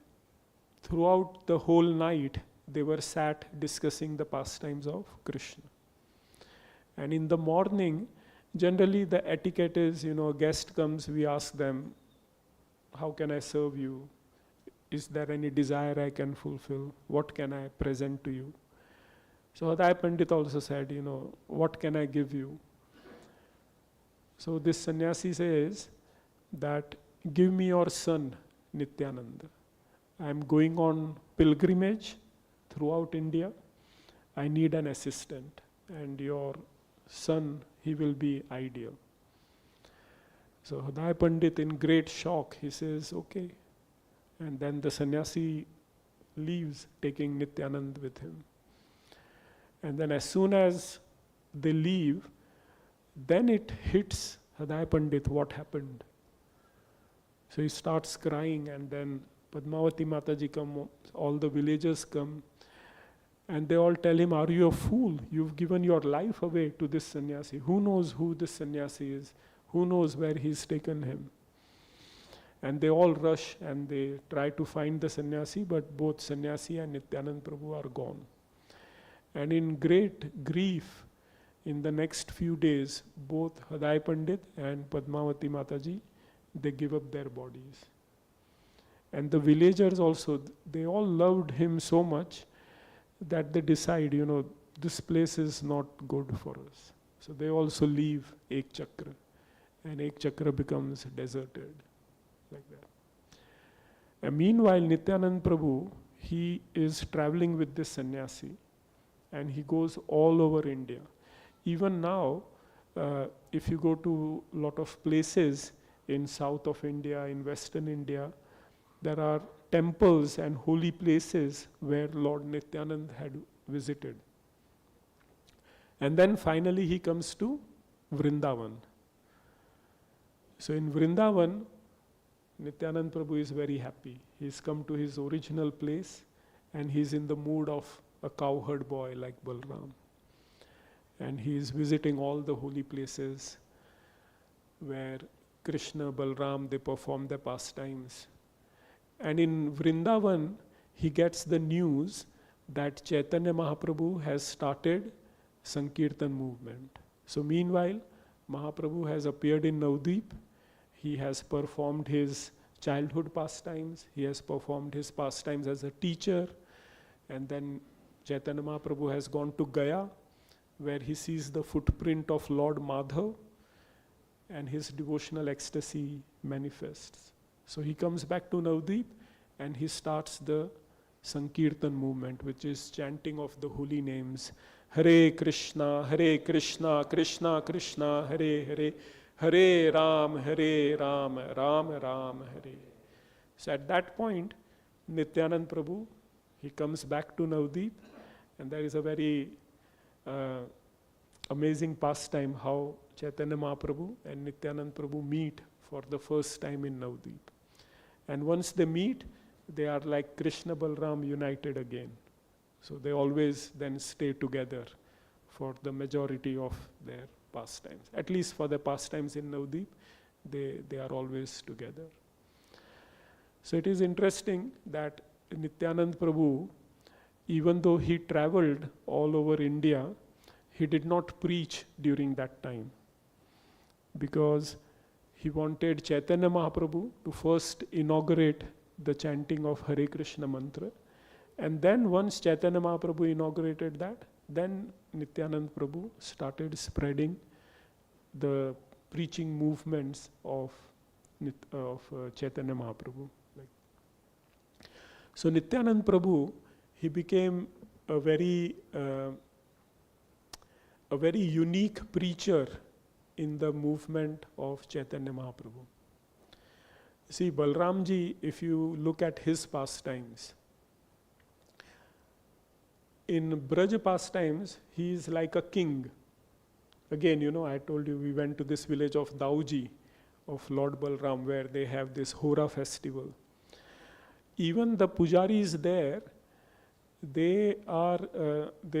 throughout the whole night they were sat discussing the pastimes of Krishna. And in the morning, generally the etiquette is, a guest comes, we ask them, how can I serve you? Is there any desire I can fulfill? What can I present to you? So Hriday Pandit also said, what can I give you? So this sannyasi says that, give me your son, Nityananda. I am going on pilgrimage throughout India. I need an assistant, and your son, he will be ideal. So Hriday Pandit, in great shock, he says, okay. And then the sannyasi leaves, taking Nityananda with him. And then as soon as they leave, then it hits Hriday Pandit what happened. So he starts crying, and then Padmavati Mataji come, all the villagers come, and they all tell him, are you a fool? You've given your life away to this sannyasi. Who knows who this sannyasi is? Who knows where he's taken him? And they all rush and they try to find the sannyasi, but both sannyasi and Nityananda Prabhu are gone. And in great grief, in the next few days, both Hriday Pandit and Padmavati Mataji, they give up their bodies. And the villagers also, they all loved him so much that they decide, this place is not good for us. So they also leave Ekchakra, and Ekchakra becomes deserted, like that. And meanwhile, Nityananda Prabhu, he is traveling with this sannyasi, and he goes all over India. Even now, if you go to a lot of places in south of India, in western India, there are temples and holy places where Lord Nityananda had visited. And then finally he comes to Vrindavan. So in Vrindavan, Nityananda Prabhu is very happy. He's come to his original place, and he's in the mood of a cowherd boy like Balaram. And he is visiting all the holy places where Krishna, Balaram, they perform their pastimes. And in Vrindavan, he gets the news that Chaitanya Mahaprabhu has started Sankirtan movement. So meanwhile, Mahaprabhu has appeared in Navdeep. He has performed his childhood pastimes. He has performed his pastimes as a teacher. And then Chaitanya Mahaprabhu has gone to Gaya, where he sees the footprint of Lord Madhav, and his devotional ecstasy manifests. So he comes back to Navdeep, and he starts the Sankirtan movement, which is chanting of the holy names. Hare Krishna, Krishna Krishna, Hare Hare, Hare Ram, Ram Ram, Hare. So at that point, Nityananda Prabhu, he comes back to Navdeep, and there is a very amazing pastime how Chaitanya Mahaprabhu and Nityananda Prabhu meet for the first time in Navdeep. And once they meet, they are like Krishna Balaram united again. So they always then stay together for the majority of their pastimes. At least for the pastimes in Navdeep, they are always together. So it is interesting that Nityananda Prabhu, even though he traveled all over India, he did not preach during that time, because he wanted Chaitanya Mahaprabhu to first inaugurate the chanting of Hare Krishna mantra, and then once Chaitanya Mahaprabhu inaugurated that, then Nityananda Prabhu started spreading the preaching movements of Chaitanya Mahaprabhu. So Nityananda Prabhu, he became a very unique preacher in the movement of Chaitanya Mahaprabhu. See, Balaramji, if you look at his pastimes, in Braj pastimes, he is like a king. Again, I told you we went to this village of Dauji, of Lord Balaram, where they have this Hora festival. Even the pujaris there, they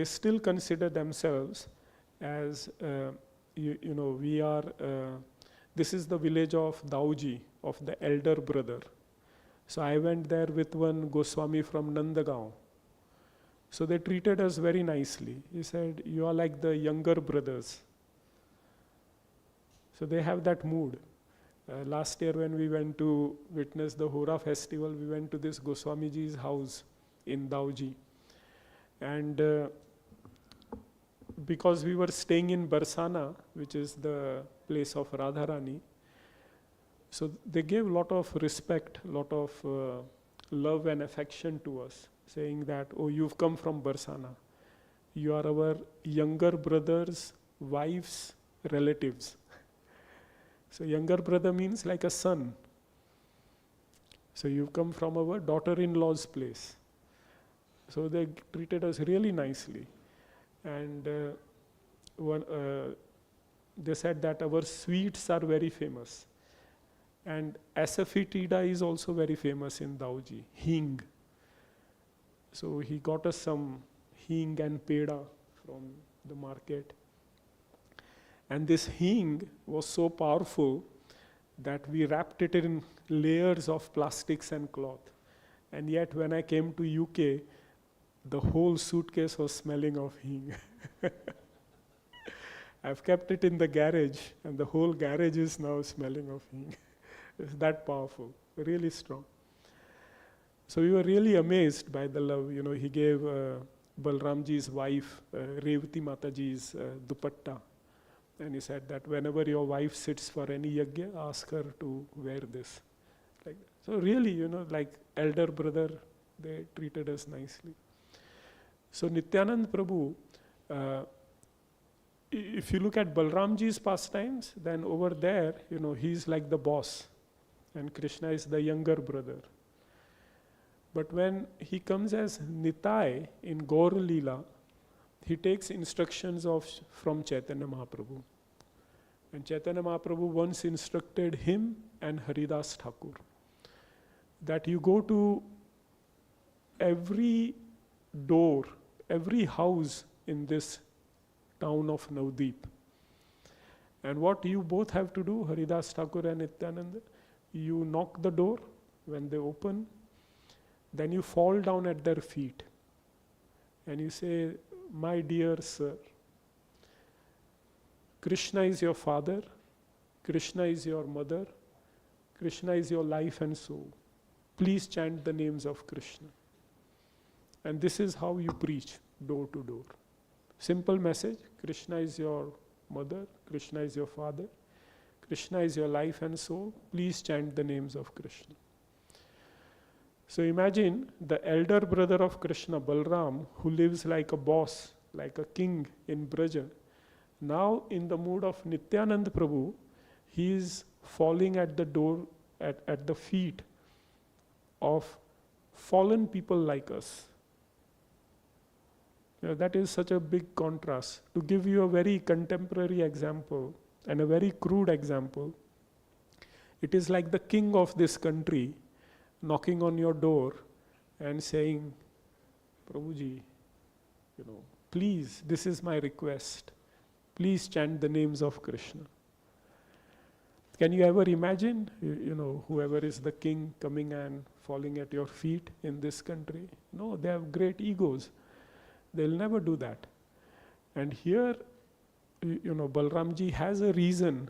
still consider themselves as, we are, this is the village of Dauji, of the elder brother. So I went there with one Goswami from Nandagaon. So they treated us very nicely. He said, you are like the younger brothers. So they have that mood. Last year when we went to witness the Hora festival, we went to this Goswamiji's house in Dauji. And because we were staying in Barsana, which is the place of Radharani, so they gave a lot of respect, a lot of love and affection to us, saying that, oh, you've come from Barsana. You are our younger brother's wife's relatives. So younger brother means like a son. So you've come from our daughter-in-law's place. So they treated us really nicely. And they said that our sweets are very famous. And asafoetida is also very famous in Dauji, hing. So he got us some hing and peda from the market. And this hing was so powerful that we wrapped it in layers of plastics and cloth. And yet when I came to UK, the whole suitcase was smelling of hing. I've kept it in the garage, and the whole garage is now smelling of hing. It's that powerful, really strong. So we were really amazed by the love. He gave Balramji's wife, Revati Mataji's dupatta. And he said that whenever your wife sits for any yajna, ask her to wear this. Like that. So really, like elder brother, they treated us nicely. So Nityananda Prabhu, if you look at Balramji's pastimes, then over there, he's like the boss. And Krishna is the younger brother. But when he comes as Nitai in Gaur Leela, he takes instructions from Chaitanya Mahaprabhu. And Chaitanya Mahaprabhu once instructed him and Haridas Thakur that you go to every door, every house in this town of Navdeep. And what you both have to do, Haridas Thakur and Nityananda, you knock the door. When they open, then you fall down at their feet and you say, my dear sir, Krishna is your father, Krishna is your mother, Krishna is your life and soul. Please chant the names of Krishna. And this is how you preach door to door. Simple message, Krishna is your mother, Krishna is your father, Krishna is your life and soul. Please chant the names of Krishna. So imagine the elder brother of Krishna, Balaram, who lives like a boss, like a king in Braja. Now in the mood of Nityananda Prabhu, he is falling at the door, at the feet of fallen people like us. That is such a big contrast. To give you a very contemporary example and a very crude example, it is like the king of this country knocking on your door and saying, Prabhuji, please, this is my request. Please chant the names of Krishna. Can you ever imagine, whoever is the king coming and falling at your feet in this country? No, they have great egos. They'll never do that. And here, Balramji has a reason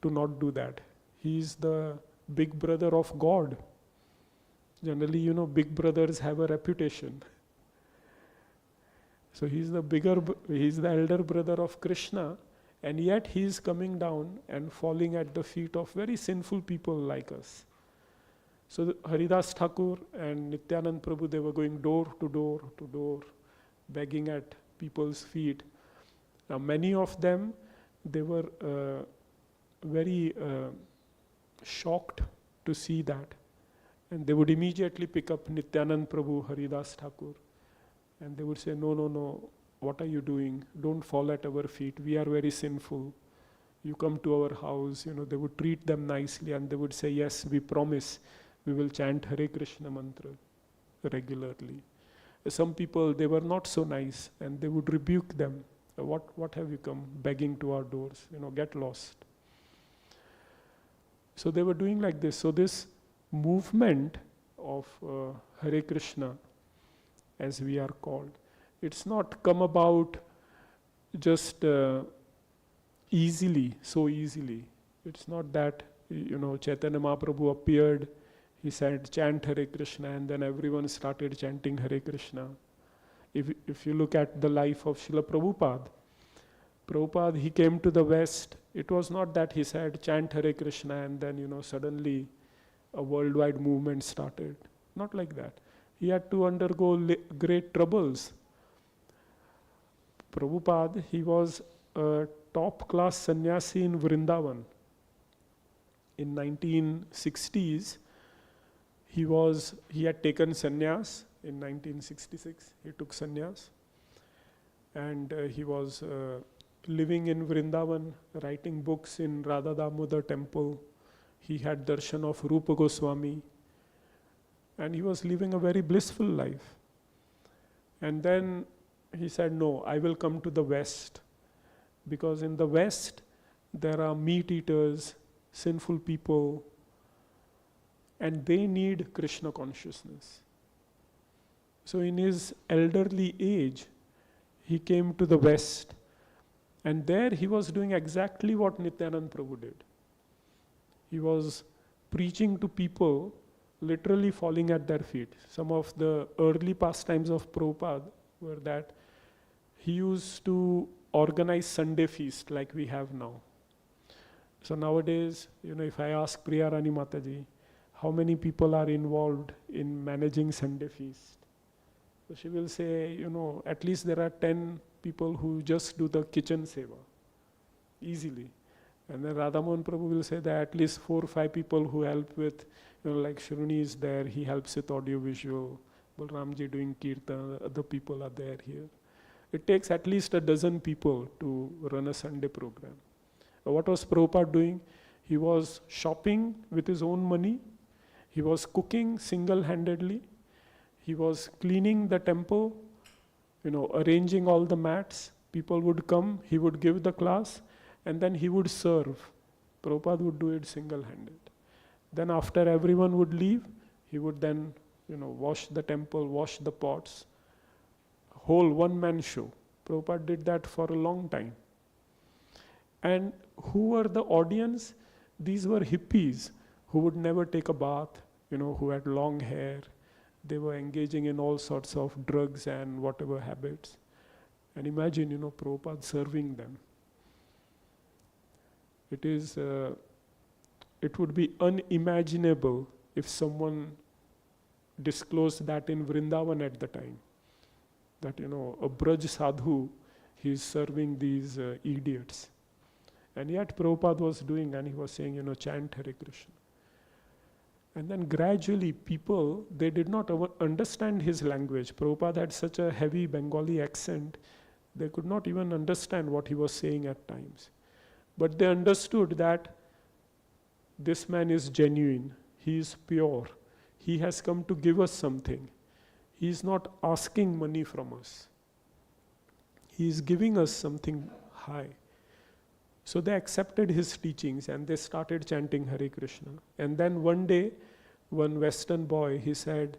to not do that. He is the big brother of God. Generally, big brothers have a reputation. So he's the elder brother of Krishna, and yet he is coming down and falling at the feet of very sinful people like us. So Haridas Thakur and Nityanand Prabhu, they were going door to door to door, begging at people's feet. Now many of them, they were very shocked to see that. And they would immediately pick up Nityanand Prabhu, Haridas Thakur. And they would say, no, what are you doing? Don't fall at our feet. We are very sinful. You come to our house. They would treat them nicely and they would say, yes, we promise we will chant Hare Krishna mantra regularly. some people, they were not so nice and they would rebuke them. What have you come begging to our doors? Get lost. So they were doing like this. So this movement of Hare Krishna, as we are called, it's not come about just easily, so easily. It's not that, Chaitanya Mahaprabhu appeared, he said, chant Hare Krishna, and then everyone started chanting Hare Krishna. If you look at the life of Srila Prabhupada, he came to the West. It was not that he said, chant Hare Krishna, and then, suddenly a worldwide movement started. Not like that. He had to undergo great troubles. Prabhupada, he was a top-class sannyasi in Vrindavan. In 1960s, he had taken sannyas. In 1966, he took sannyas. And he was living in Vrindavan, writing books in Radha Damodar temple. He had darshan of Rupa Goswami. And he was living a very blissful life. And then he said, no, I will come to the West. Because in the West, there are meat eaters, sinful people, and they need Krishna consciousness. So in his elderly age, he came to the West. And there he was doing exactly what Nityananda Prabhu did. He was preaching to people, literally falling at their feet. Some of the early pastimes of Prabhupada were that he used to organize Sunday feast like we have now. So nowadays, if I ask Priya Rani Mataji, how many people are involved in managing Sunday feast? So she will say, at least there are 10 people who just do the kitchen seva, easily. And then Radhamohan Prabhu will say that at least 4 or 5 people who help with, like Shruni is there, he helps with audio visual, Balramji doing kirtan, other people are there here. It takes at least a dozen people to run a Sunday program. What was Prabhupada doing? He was shopping with his own money. He was cooking single-handedly. He was cleaning the temple, arranging all the mats. People would come, he would give the class, and then he would serve. Prabhupada would do it single-handed. Then after everyone would leave, he would then, wash the temple, wash the pots. Whole one-man show. Prabhupada did that for a long time. And who were the audience? These were hippies who would never take a bath, who had long hair. They were engaging in all sorts of drugs and whatever habits. And imagine, Prabhupada serving them. It would be unimaginable if someone disclosed that in Vrindavan at the time. That, a Braj Sadhu, he's serving these idiots. And yet Prabhupada was doing, and he was saying, chant Hare Krishna. And then gradually people, they did not understand his language. Prabhupada had such a heavy Bengali accent, they could not even understand what he was saying at times. But they understood that this man is genuine, he is pure, he has come to give us something. He is not asking money from us. He is giving us something high. So they accepted his teachings and they started chanting Hare Krishna. And then one day, one Western boy, he said,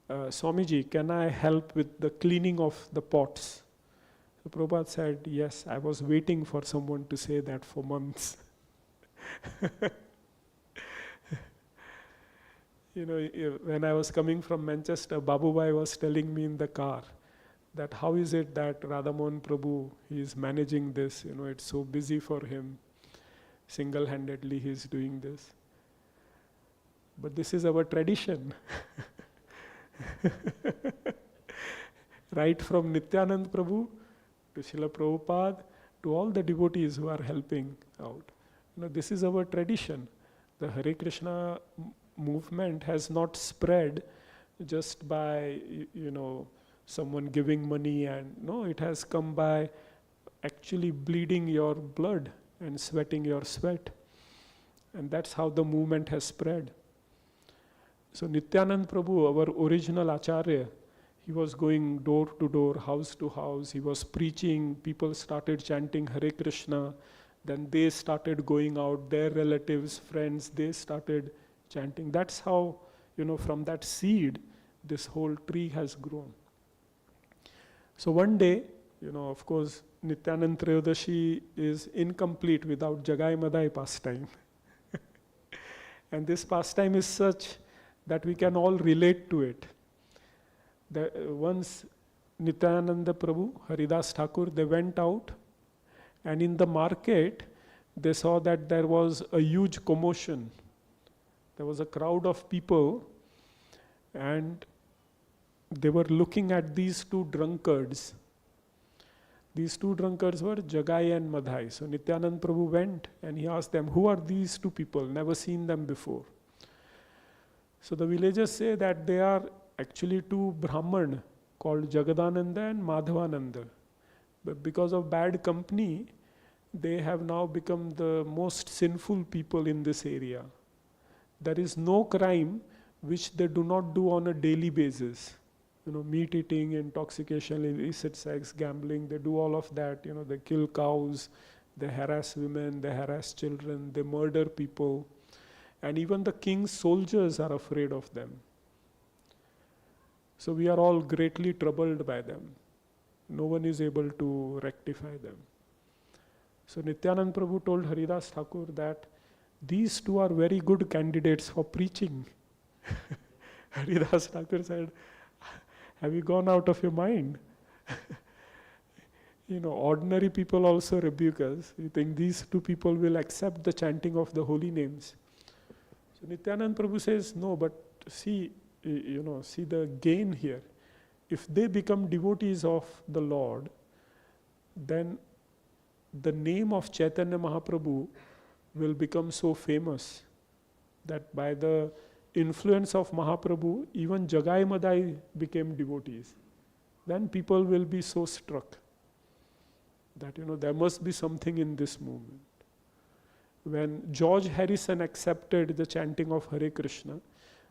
Swamiji, can I help with the cleaning of the pots? So Prabhupada said, yes, I was waiting for someone to say that for months. When I was coming from Manchester, Babu Bhai was telling me in the car that how is it that Radhamohan Prabhu, he is managing this, it's so busy for him. Single-handedly he is doing this. But this is our tradition. Right from Nityananda Prabhu to Srila Prabhupada to all the devotees who are helping out. This is our tradition. The Hare Krishna movement has not spread just by, someone giving money, and no, it has come by actually bleeding your blood and sweating your sweat. And that's how the movement has spread. So Nityananda Prabhu, our original Acharya, He was going door to door, house to house. He was preaching. People started chanting Hare Krishna. Then they started going out, their relatives, friends, they started chanting. That's how, from that seed, this whole tree has grown. So one day, of course, Nityananda Trayodashi is incomplete without Jagai Madai pastime. And this pastime is such that we can all relate to it. Once Nityananda Prabhu, Haridas Thakur, they went out, and in the market, they saw that there was a huge commotion. There was a crowd of people, and they were looking at these two drunkards. These two drunkards were Jagai and Madhai. So Nityananda Prabhu went and he asked them, who are these two people? Never seen them before. So the villagers say that they are actually two Brahman called Jagadananda and Madhavananda. But because of bad company, they have now become the most sinful people in this area. There is no crime which they do not do on a daily basis. Meat eating, intoxication, illicit sex, gambling, they do all of that. They kill cows, they harass women, they harass children, they murder people. And even the king's soldiers are afraid of them. So we are all greatly troubled by them. No one is able to rectify them. So Nityananda Prabhu told Haridas Thakur that these two are very good candidates for preaching. Haridas Thakur said, have you gone out of your mind? Ordinary people also rebuke us. You think these two people will accept the chanting of the holy names? So Nityananda Prabhu says, no, but see the gain here. If they become devotees of the Lord, then the name of Chaitanya Mahaprabhu will become so famous that by the influence of Mahaprabhu, even Jagai Madai became devotees. Then people will be so struck that there must be something in this movement. When George Harrison accepted the chanting of Hare Krishna,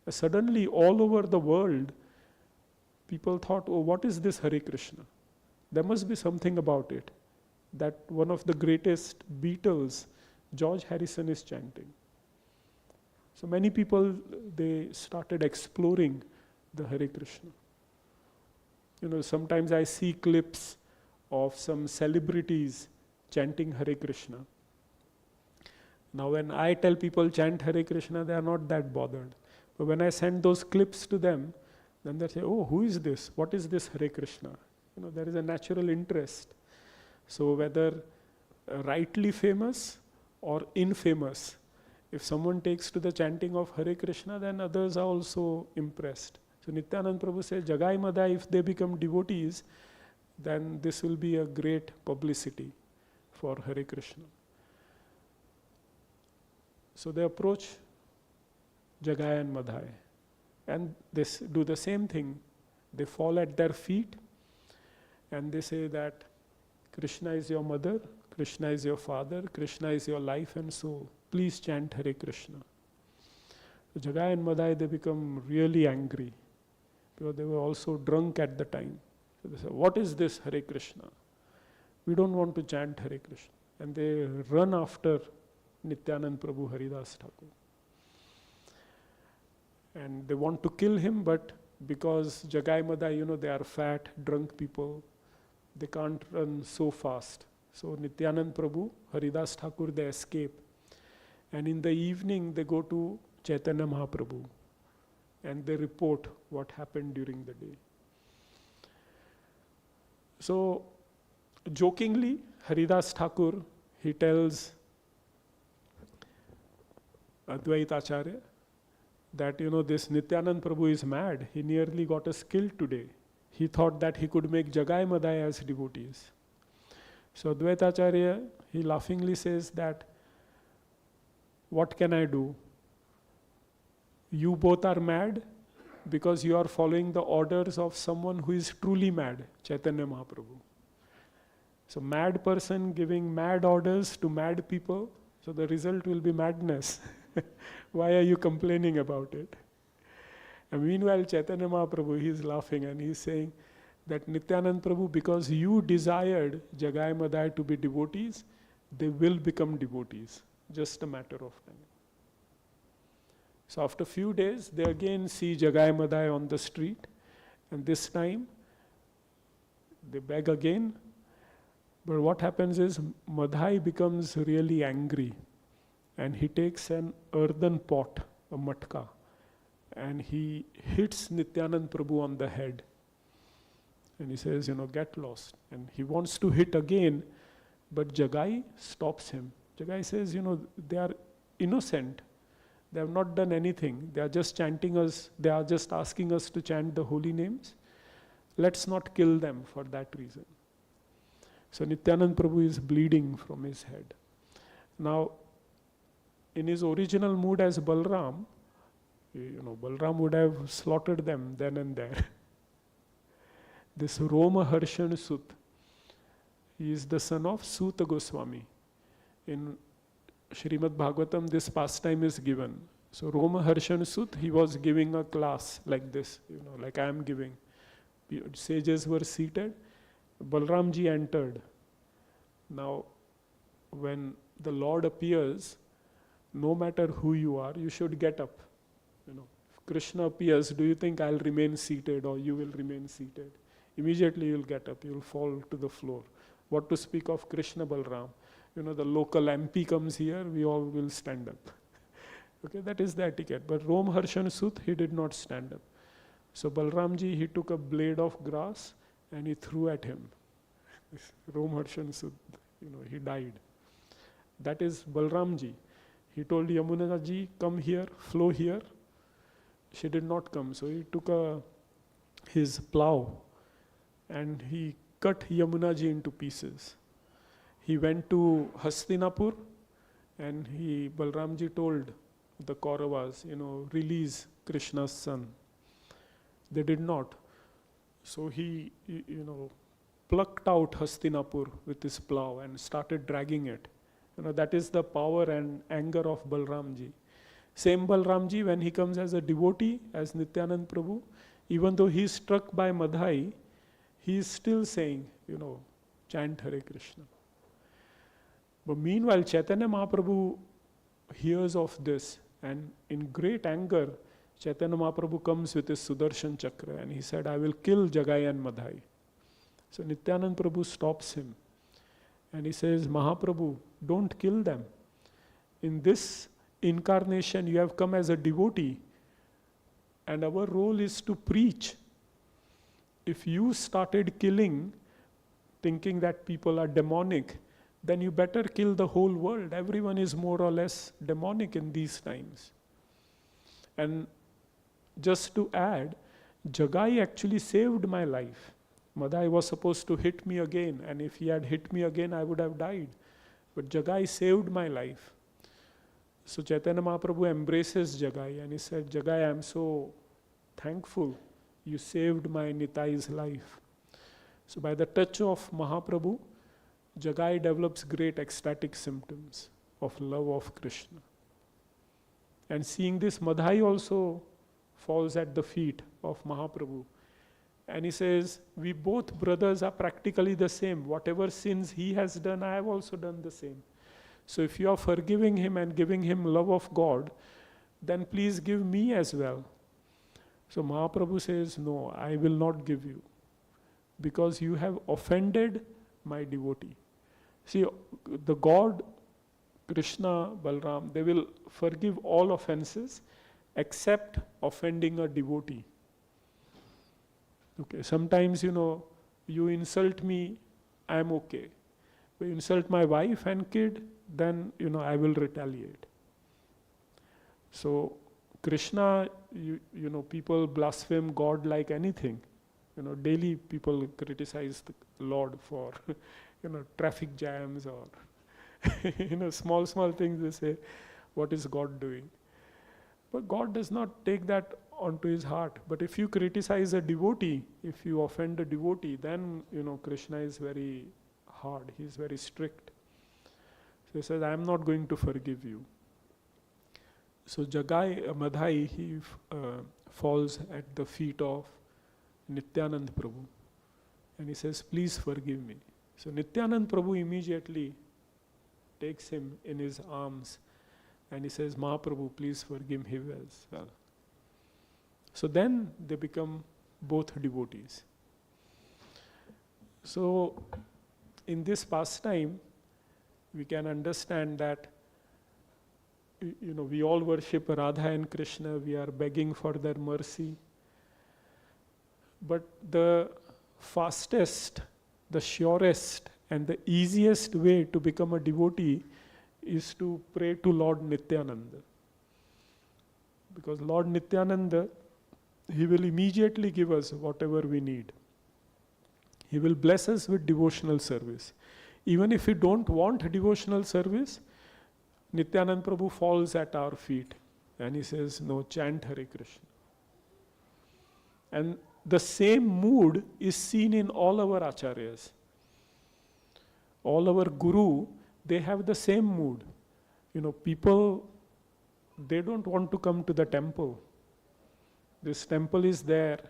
suddenly all over the world, people thought, oh, what is this Hare Krishna? There must be something about it. That one of the greatest Beatles, George Harrison, is chanting. So many people, they started exploring the Hare Krishna. Sometimes I see clips of some celebrities chanting Hare Krishna. Now when I tell people chant Hare Krishna, they are not that bothered. But when I send those clips to them, then they say, oh, who is this? What is this Hare Krishna? There is a natural interest. So whether rightly famous or infamous, if someone takes to the chanting of Hare Krishna, then others are also impressed. So Nityananda Prabhu says, Jagai Madai, if they become devotees, then this will be a great publicity for Hare Krishna. So they approach Jagai and Madhai, and they do the same thing. They fall at their feet and they say that Krishna is your mother, Krishna is your father, Krishna is your life and soul. Please chant Hare Krishna. So Jagai and Madhai, they become really angry because they were also drunk at the time. So they say, what is this Hare Krishna? We don't want to chant Hare Krishna. And they run after Nityananda Prabhu, Haridas Thakur. And they want to kill him, but because Jagai Madhai, they are fat, drunk people, they can't run so fast. So Nityananda Prabhu, Haridas Thakur, they escape. And in the evening, they go to Chaitanya Mahaprabhu and they report what happened during the day. So, jokingly, Haridas Thakur, he tells Advaita Acharya that, this Nityananda Prabhu is mad. He nearly got us killed today. He thought that he could make Jagai Madhai as devotees. So Advaita Acharya, he laughingly says that, what can I do? You both are mad because you are following the orders of someone who is truly mad, Chaitanya Mahaprabhu. So mad person giving mad orders to mad people, so the result will be madness. Why are you complaining about it? And meanwhile, Chaitanya Mahaprabhu, he is laughing and he is saying that Nityanand Prabhu, because you desired Jagai Madhai to be devotees, they will become devotees. Just a matter of time. So after a few days, they again see Jagai Madhai on the street, and this time they beg again. But what happens is Madhai becomes really angry, and he takes an earthen pot, a matka, and he hits Nityanand Prabhu on the head. And he says, get lost. And he wants to hit again, but Jagai stops him. Jagai says, they are innocent. They have not done anything. They are just chanting us, they are just asking us to chant the holy names. Let's not kill them for that reason. So Nityanand Prabhu is bleeding from his head. Now, in his original mood as Balaram, Balaram would have slaughtered them then and there. This Roma Harshan Sut, he is the son of Suta Goswami. In Srimad Bhagavatam, this pastime is given. So Roma Harshan Sut, he was giving a class like this, like I am giving. Sages were seated. Balaramji entered. Now, when the Lord appears, no matter who you are, you should get up. If Krishna appears, do you think I'll remain seated or you will remain seated? Immediately you'll get up, you'll fall to the floor. What to speak of Krishna Balaram? The local MP comes here, we all will stand up. Okay, that is the etiquette. But Rom Harshan Sut, he did not stand up. So Balaramji, he took a blade of grass and he threw at him. Rom Harshan Sut, he died. That is Balaramji. He told Yamuna ji, come here, flow here. She did not come. So he took his plow and he cut Yamuna ji into pieces. He went to Hastinapur and Balaramji told the Kauravas, release Krishna's son. They did not. So he, plucked out Hastinapur with his plow and started dragging it. That is the power and anger of Balaramji. Same Balaramji, when he comes as a devotee, as Nityanand Prabhu, even though he is struck by Madhai, he is still saying, chant Hare Krishna. But meanwhile, Chaitanya Mahaprabhu hears of this, and in great anger, Chaitanya Mahaprabhu comes with his Sudarshan Chakra and he said, I will kill Jagai and Madhai. So Nityanand Prabhu stops him and he says, Mahaprabhu, don't kill them. In this incarnation, you have come as a devotee and our role is to preach. If you started killing, thinking that people are demonic, then you better kill the whole world. Everyone is more or less demonic in these times. And just to add, Jagai actually saved my life. Madhai was supposed to hit me again, and if he had hit me again, I would have died. But Jagai saved my life. So Chaitanya Mahaprabhu embraces Jagai and he said, Jagai, I am so thankful you saved my Nitai's life. So by the touch of Mahaprabhu, Jagai develops great ecstatic symptoms of love of Krishna. And seeing this, Madhai also falls at the feet of Mahaprabhu. And he says, we both brothers are practically the same. Whatever sins he has done, I have also done the same. So if you are forgiving him and giving him love of God, then please give me as well. So Mahaprabhu says, no, I will not give you, because you have offended my devotee. See, the God, Krishna, Balaram, they will forgive all offenses except offending a devotee. Okay, sometimes, you insult me, I am okay. If you insult my wife and kid, then, I will retaliate. So, Krishna, people blaspheme God like anything. Daily people criticize the Lord for, traffic jams or, small things they say, what is God doing? But God does not take that onto his heart. But if you criticize a devotee, if you offend a devotee, then, Krishna is very hard, he is very strict. So he says, I am not going to forgive you. So Jagai Madhai, he falls at the feet of Nityananda Prabhu and he says, please forgive me. So Nityananda Prabhu immediately takes him in his arms and he says, Mahaprabhu, please forgive him as well. So then they become both devotees. So in this pastime, we can understand that we all worship Radha and Krishna, we are begging for their mercy. But the fastest, the surest, and the easiest way to become a devotee is to pray to Lord Nityananda. Because Lord Nityananda, he will immediately give us whatever we need. He will bless us with devotional service. Even if we don't want devotional service, Nityananda Prabhu falls at our feet and he says, no, chant Hare Krishna. And the same mood is seen in all our acharyas. All our guru, they have the same mood. People, they don't want to come to the temple. This temple is there,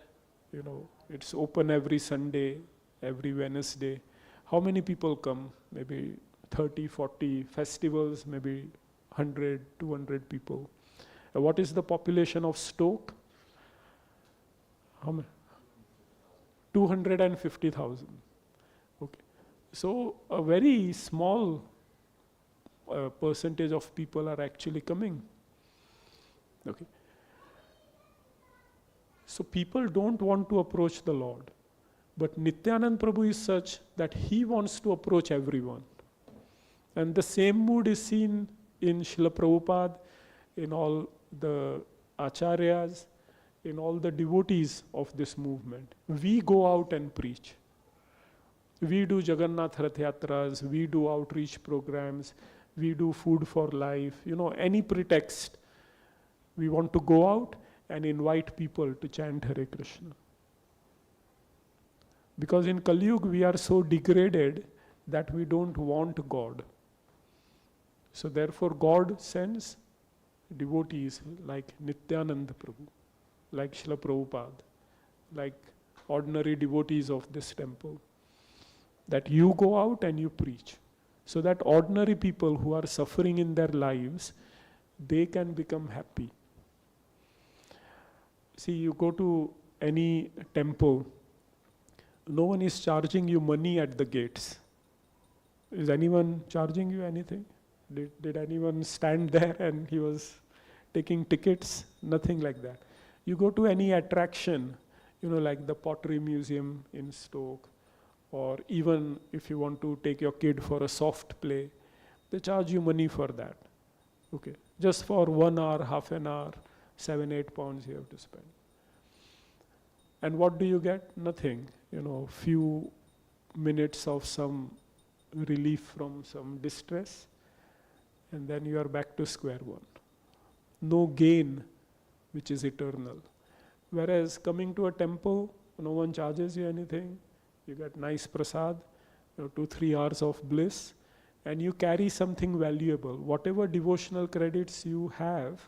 it's open every Sunday, every Wednesday. How many people come? Maybe 30, 40 festivals, maybe 100, 200 people. What is the population of Stoke? How many? 250,000. Okay. So a very small percentage of people are actually coming. Okay. So people don't want to approach the Lord. But Nityananda Prabhu is such that he wants to approach everyone. And the same mood is seen in Srila Prabhupada, in all the acharyas, in all the devotees of this movement. We go out and preach. We do Jagannath Rath Yatras, we do outreach programs, we do food for life, any pretext. We want to go out and invite people to chant Hare Krishna. Because in Kali Yuga we are so degraded that we don't want God. So therefore God sends devotees like Nityananda Prabhu, like Srila Prabhupada, like ordinary devotees of this temple. That you go out and you preach. So that ordinary people who are suffering in their lives, they can become happy. See, you go to any temple, no one is charging you money at the gates. Is anyone charging you anything? Did anyone stand there and he was taking tickets? Nothing like that. You go to any attraction, like the Pottery Museum in Stoke, or even if you want to take your kid for a soft play, they charge you money for that. Okay, just for 1 hour, half an hour, 7-8 pounds you have to spend. And what do you get? Nothing. Few minutes of some relief from some distress, and then you are back to square one. No gain, which is eternal. Whereas coming to a temple, no one charges you anything. You get nice prasad, 2-3 hours of bliss, and you carry something valuable. Whatever devotional credits you have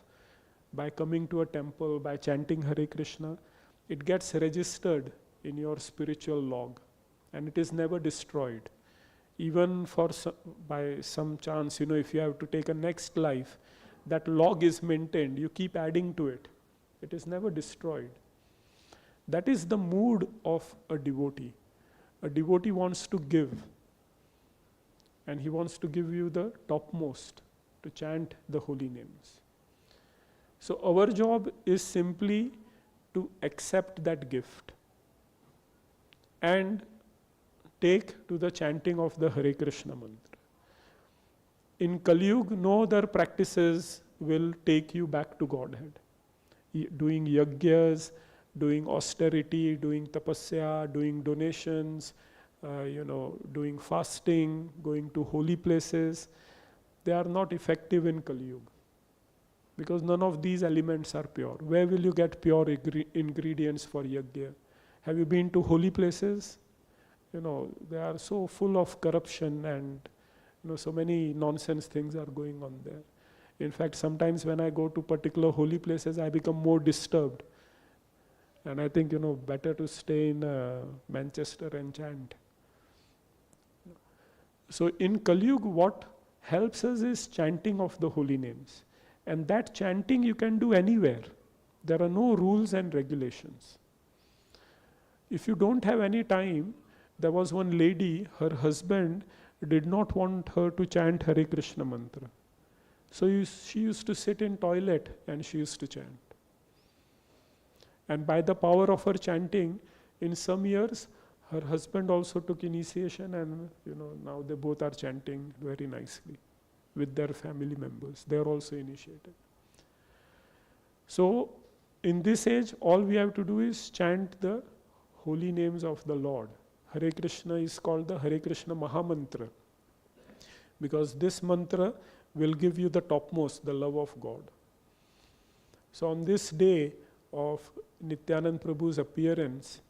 by coming to a temple, by chanting Hare Krishna, it gets registered in your spiritual log, and it is never destroyed. Even by some chance, if you have to take a next life, that log is maintained. You keep adding to it. It is never destroyed. That is the mood of a devotee. A devotee wants to give, and he wants to give you the topmost, to chant the holy names. So our job is simply to accept that gift and take to the chanting of the Hare Krishna mantra. In Kali Yuga, no other practices will take you back to Godhead. Doing yagyas, doing austerity, doing tapasya, doing donations, doing fasting, going to holy places, they are not effective in Kali Yuga. Because none of these elements are pure. Where will you get pure ingredients for yajna? Have you been to holy places? They are so full of corruption and so many nonsense things are going on there. In fact, sometimes when I go to particular holy places, I become more disturbed. And I think, better to stay in Manchester and chant. So in Kali Yuga, what helps us is chanting of the holy names. And that chanting you can do anywhere. There are no rules and regulations. If you don't have any time, there was one lady, her husband did not want her to chant Hare Krishna mantra. So she used to sit in toilet and she used to chant. And by the power of her chanting, in some years, her husband also took initiation, and now they both are chanting very nicely with their family members. They are also initiated. So in this age, all we have to do is chant the holy names of the Lord. Hare Krishna is called the Hare Krishna Mahamantra, because this mantra will give you the topmost, the love of God. So on this day of Nityananda Prabhu's appearance,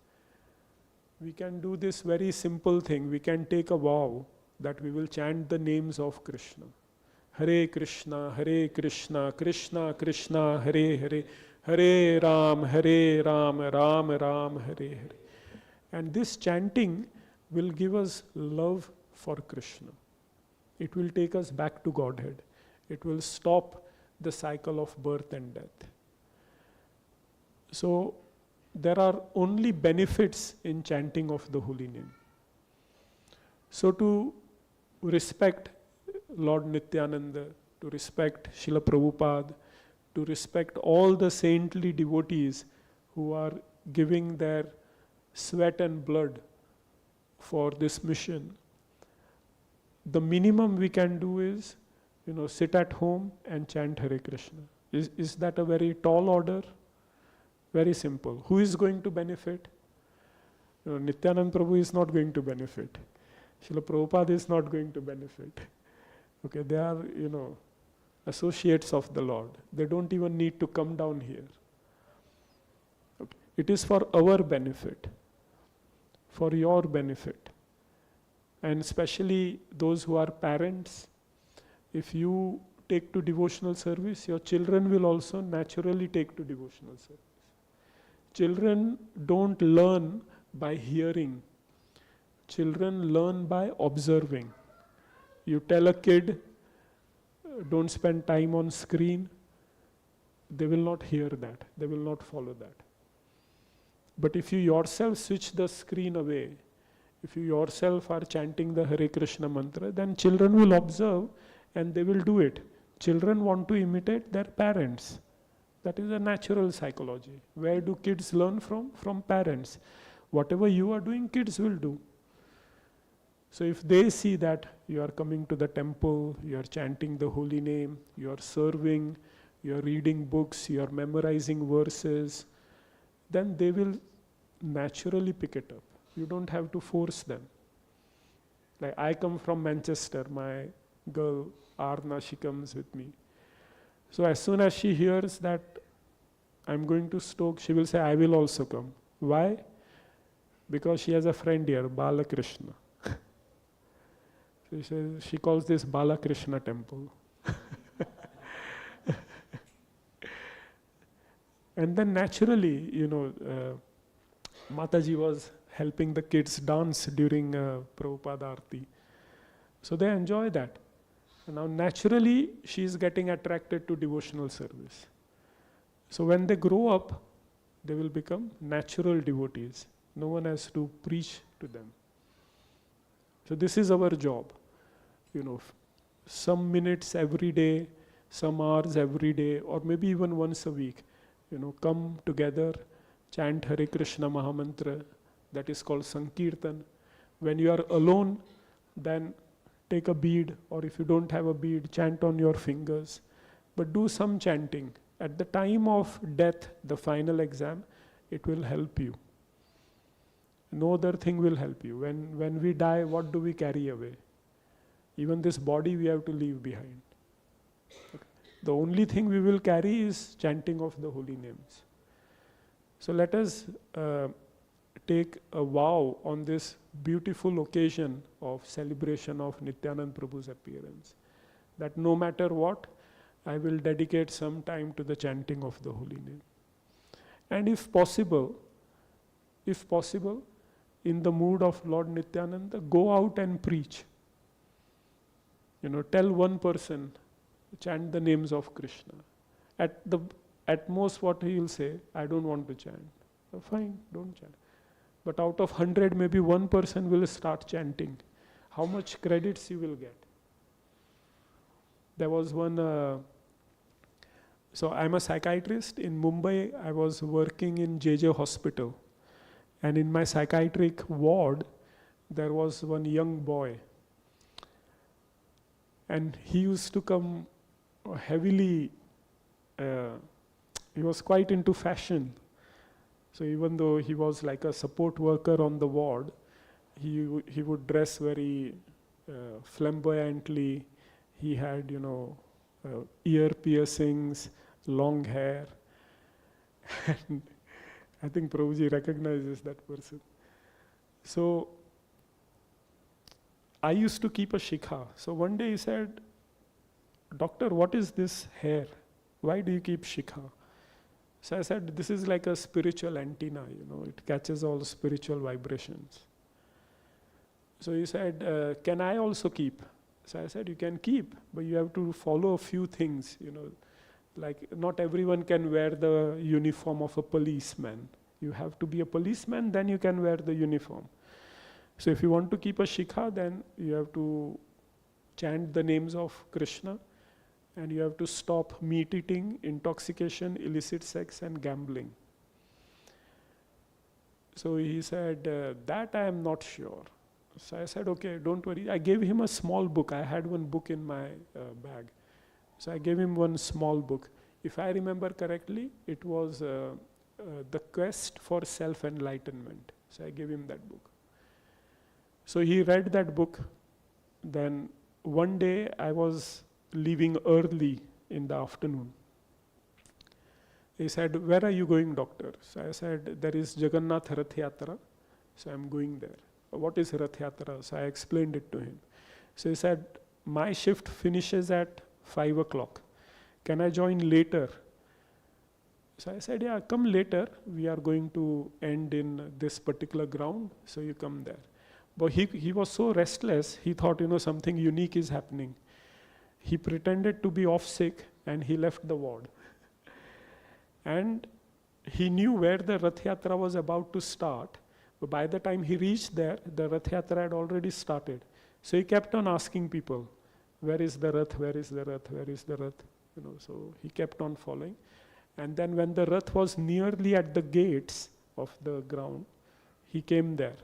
we can do this very simple thing. We can take a vow that we will chant the names of Krishna. Hare Krishna, Krishna Krishna, Hare Hare, Hare Ram, Ram Ram, Hare Hare. And this chanting will give us love for Krishna. It will take us back to Godhead. It will stop the cycle of birth and death. So there are only benefits in chanting of the holy name. So to respect Lord Nityananda, to respect Srila Prabhupada, to respect all the saintly devotees who are giving their sweat and blood for this mission, the minimum we can do is, sit at home and chant Hare Krishna. Is that a very tall order? Very simple. Who is going to benefit? Nityananda Prabhu is not going to benefit. Srila Prabhupada is not going to benefit. Okay, they are, associates of the Lord. They don't even need to come down here. Okay. It is for our benefit, for your benefit. And especially those who are parents, if you take to devotional service, your children will also naturally take to devotional service. Children don't learn by hearing. Children learn by observing. You tell a kid, don't spend time on screen, they will not hear that. They will not follow that. But if you yourself switch the screen away, if you yourself are chanting the Hare Krishna mantra, then children will observe and they will do it. Children want to imitate their parents. That is a natural psychology. Where do kids learn from? From parents. Whatever you are doing, kids will do. So if they see that you are coming to the temple, you are chanting the holy name, you are serving, you are reading books, you are memorizing verses, then they will naturally pick it up. You don't have to force them. Like I come from Manchester, my girl Arna, she comes with me. So as soon as she hears that I'm going to Stoke, she will say, I will also come. Why? Because she has a friend here, Balakrishna. So she says, she calls this Balakrishna temple. And then naturally, Mataji was helping the kids dance during Prabhupada Aarti. So they enjoy that. And now naturally, she is getting attracted to devotional service. So when they grow up, they will become natural devotees. No one has to preach to them. So this is our job. Some minutes every day, some hours every day, or maybe even once a week. Come together, chant Hare Krishna Mahamantra, that is called Sankirtan. When you are alone, then take a bead, or if you don't have a bead, chant on your fingers. But do some chanting. At the time of death, the final exam, it will help you. No other thing will help you. When we die, what do we carry away? Even this body we have to leave behind. Okay. The only thing we will carry is chanting of the holy names. So let us take a vow on this beautiful occasion of celebration of Nityananda Prabhu's appearance, that no matter what, I will dedicate some time to the chanting of the holy name. And if possible, in the mood of Lord Nityananda, go out and preach. Tell one person, chant the names of Krishna. At most what he will say, I don't want to chant. Fine, don't chant. But out of 100, maybe one person will start chanting. How much credits you will get? There was one, so I'm a psychiatrist. In Mumbai, I was working in JJ Hospital. And in my psychiatric ward, there was one young boy. And he used to come heavily, he was quite into fashion. So even though he was like a support worker on the ward, he would dress very flamboyantly. He had, ear piercings, long hair. And I think Prabhuji recognizes that person. So I used to keep a shikha. So one day he said, Doctor, what is this hair? Why do you keep shikha? So I said, this is like a spiritual antenna, it catches all spiritual vibrations. So he said, can I also keep? So I said, you can keep, but you have to follow a few things, like not everyone can wear the uniform of a policeman. You have to be a policeman, then you can wear the uniform. So if you want to keep a shikha, then you have to chant the names of Krishna, and you have to stop meat eating, intoxication, illicit sex, and gambling. So he said, that I am not sure. So I said, okay, don't worry. I gave him a small book. I had one book in my bag. So I gave him one small book. If I remember correctly, it was The Quest for Self-Enlightenment. So I gave him that book. So he read that book. Then one day I was leaving early in the afternoon. He said, where are you going, doctor? So I said, there is Jagannath Rath Yatra, so I'm going there. What is Rath Yatra? So I explained it to him. So he said, my shift finishes at 5 o'clock. Can I join later? So I said, yeah, come later. We are going to end in this particular ground, so you come there. But he was so restless, he thought, something unique is happening. He pretended to be off sick and he left the ward. And he knew where the Rath Yatra was about to start. But by the time he reached there, the Rath Yatra had already started. So he kept on asking people, where is the Rath, where is the Rath, where is the Rath? So he kept on following. And then when the Rath was nearly at the gates of the ground, he came there.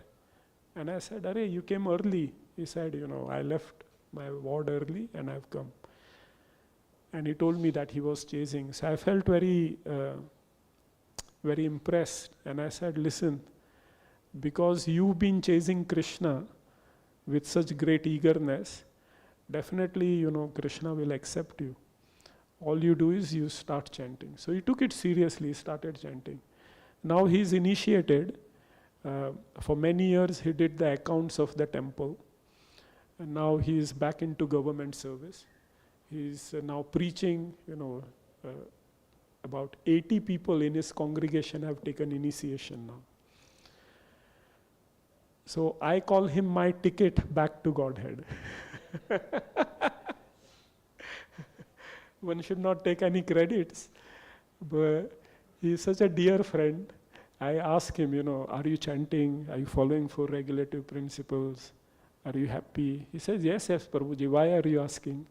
And I said, Are, you came early. He said, I left my ward early and I've come. And he told me that he was chasing. So I felt very, very impressed. And I said, listen, because you've been chasing Krishna with such great eagerness, definitely, Krishna will accept you. All you do is you start chanting. So he took it seriously, he started chanting. Now he's initiated. For many years he did the accounts of the temple. And now he is back into government service. He's now preaching, about 80 people in his congregation have taken initiation now. So I call him my ticket back to Godhead. One should not take any credits, but he is such a dear friend. I ask him, are you chanting? Are you following 4 regulative principles? Are you happy? He says, yes, Prabhuji. Why are you asking?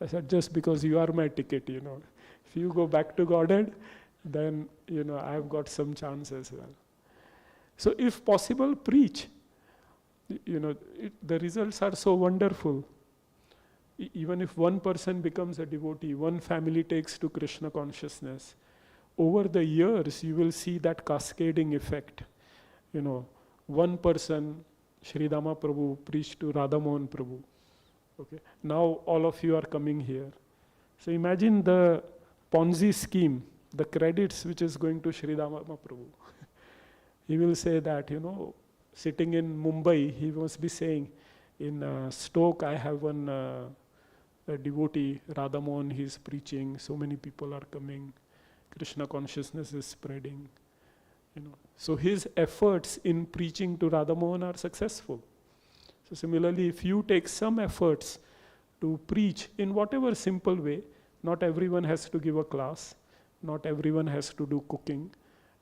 I said, just because you are my ticket, If you go back to Godhead, then, I've got some chance as well. So if possible, preach. The results are so wonderful. Even if one person becomes a devotee, one family takes to Krishna consciousness, over the years you will see that cascading effect. One person, Sri Dama Prabhu, preached to Radha Mohan Prabhu. Okay. Now all of you are coming here. So imagine the Ponzi scheme, the credits which is going to Sri Dama Prabhu. He will say that, sitting in Mumbai, he must be saying, in Stoke I have one a devotee, Radhamon, he is preaching, so many people are coming, Krishna consciousness is spreading. So his efforts in preaching to Radhamon are successful. So similarly, if you take some efforts to preach in whatever simple way, not everyone has to give a class, not everyone has to do cooking.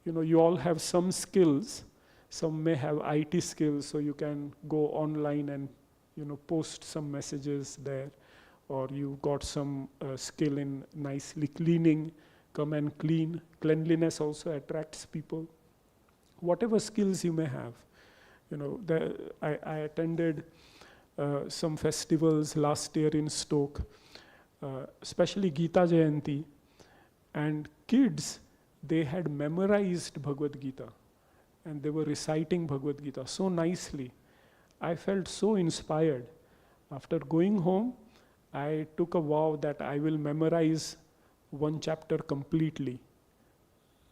You all have some skills. Some may have IT skills, so you can go online and post some messages there, or you got some skill in nicely cleaning, come and clean. Cleanliness also attracts people. Whatever skills you may have. I attended some festivals last year in Stoke, especially Gita Jayanti, and kids, they had memorized Bhagavad Gita and they were reciting Bhagavad Gita so nicely. I felt so inspired. After going home, I took a vow that I will memorize one chapter completely.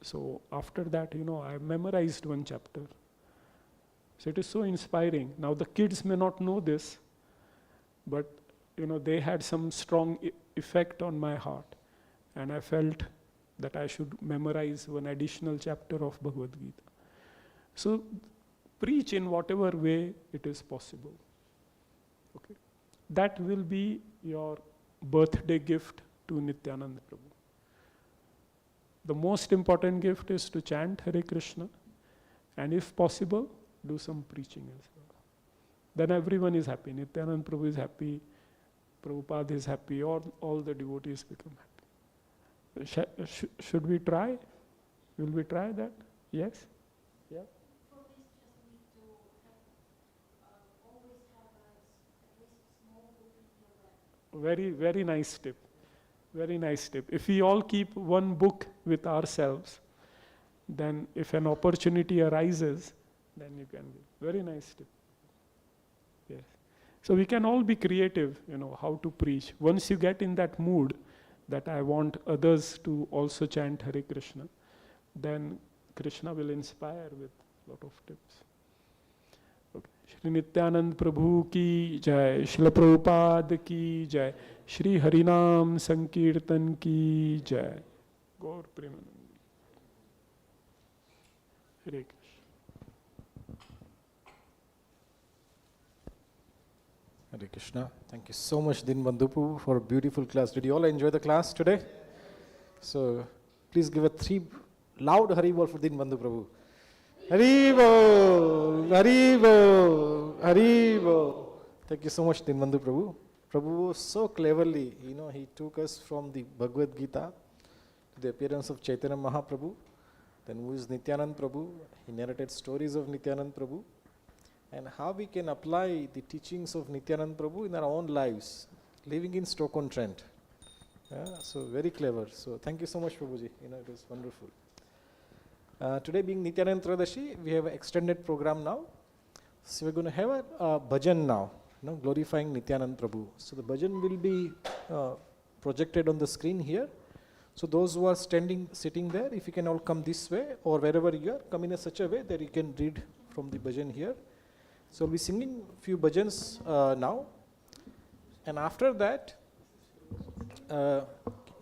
So after that, I memorized one chapter. So it is so inspiring. Now the kids may not know this, but they had some strong effect on my heart. And I felt that I should memorize one additional chapter of Bhagavad Gita. So preach in whatever way it is possible. Okay, that will be your birthday gift to Nityananda Prabhu. The most important gift is to chant Hare Krishna, and if possible, do some preaching as well. Then everyone is happy. Nityananda Prabhu is happy, Prabhupada is happy, all the devotees become happy. Should we try? Will we try that? Yes? Yeah? Very, very nice tip. Very nice tip. If we all keep one book with ourselves, then if an opportunity arises, then you can give. Very nice tip. Yes. So we can all be creative, how to preach. Once you get in that mood that I want others to also chant Hare Krishna, then Krishna will inspire with a lot of tips. Okay. Sri Nityananda Prabhu ki jai, Srila Prabhupada ki jai, Shri Harinam Sankirtan ki jai. Gaur Premanandi. Hare Krishna. Hare Krishna. Thank you so much, Dinabandhu, for a beautiful class. Did you all enjoy the class today? So please give a 3 loud Haribol for Dinabandhu Prabhu. Haribol, Haribol, Haribol. Thank you so much, Dinabandhu Prabhu. Prabhu so cleverly, he took us from the Bhagavad Gita to the appearance of Chaitanya Mahaprabhu. Then who is Nityananda Prabhu? He narrated stories of Nityananda Prabhu, and how we can apply the teachings of Nityananda Prabhu in our own lives, living in Stoke-on-Trent. So very clever. So thank you so much, Prabhuji. It was wonderful. Today being Nityananda Trayodashi, we have an extended program now. So we're going to have a bhajan now, glorifying Nityananda Prabhu. So the bhajan will be projected on the screen here. So those who are sitting there, if you can all come this way or wherever you are, come in such a way that you can read from the bhajan here. So we'll be singing a few bhajans now. And after that,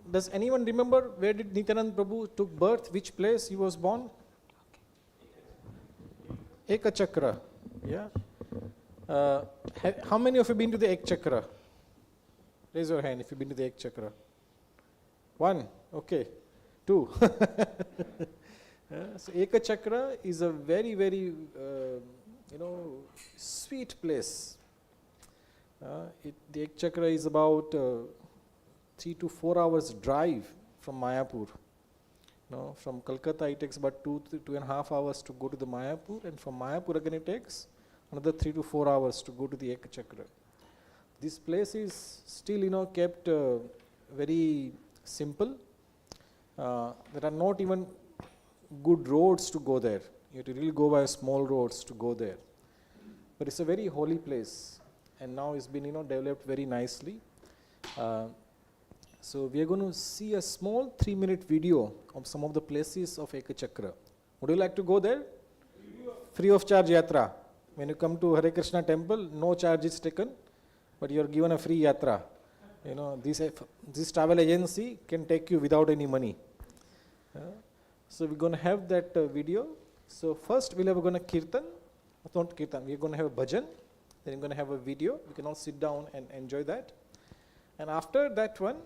does anyone remember where did Nityananda Prabhu took birth, which place he was born? Ekachakra. Yeah. How many of you been to the Ekachakra? Raise your hand if you've been to the Ekachakra. 1, okay. 2. So Ekachakra is a very, very sweet place. The Ekachakra is about 3 to 4 hours drive from Mayapur. From Calcutta it takes about 2.5 hours to go to the Mayapur, and from Mayapur again it takes another 3 to 4 hours to go to the Ekachakra. This place is still kept very simple. There are not even good roads to go there. You have to really go by small roads to go there. But it's a very holy place, and now it's been developed very nicely. So we are going to see a small 3-minute video of some of the places of Ekachakra. Would you like to go there? Free of charge yatra. When you come to Hare Krishna temple, no charge is taken, but you are given a free yatra. This travel agency can take you without any money. So we're going to have that video. So first we're going to kirtan, not kirtan, we're going to have a bhajan, then we're going to have a video. You can all sit down and enjoy that. And after that one,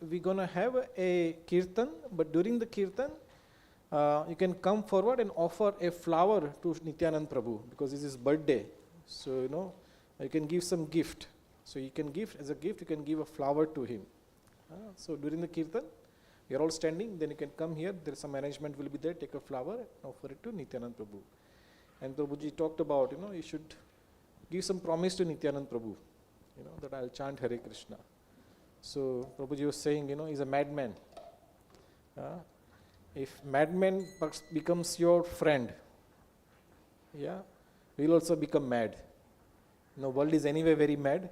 we're going to have a kirtan, but during the kirtan, you can come forward and offer a flower to Nityananda Prabhu because it's his birthday. So, you can give some gift. So you can give, as a gift, you can give a flower to him. So during the kirtan, we are all standing, then you can come here, there is some arrangement will be there, take a flower and offer it to Nityananda Prabhu. And Prabhuji talked about, you should give some promise to Nityananda Prabhu, that I'll chant Hare Krishna. So Prabhuji was saying, he's a madman. If madman becomes your friend, we'll also become mad. World is anyway very mad.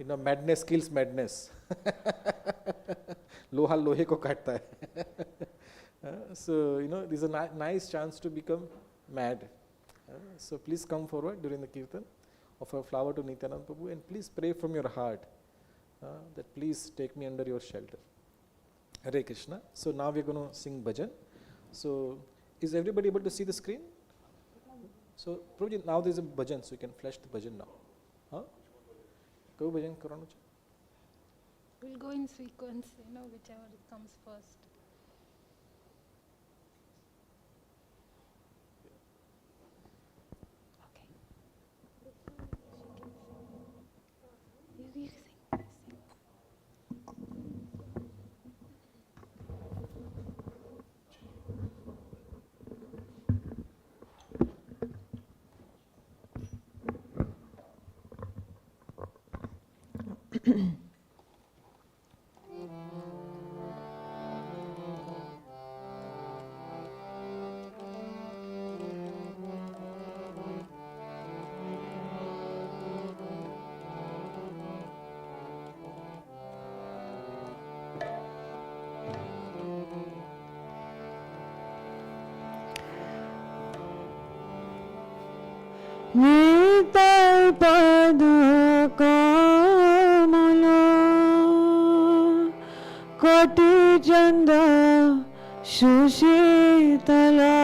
Madness kills madness. Loha lohe ko katta hai. So, this is a nice chance to become mad. So please come forward during the kirtan, offer a flower to Nityananda Prabhu, and please pray from your heart that please take me under your shelter. Hare Krishna. So now we're going to sing bhajan. So is everybody able to see the screen? So Prabhuji, now there's a bhajan, so you can flash the bhajan now. Go bhajan karano cha. We'll go in sequence, whichever comes first. Okay. You sing. Nitai pada kamala koti chanda sushitala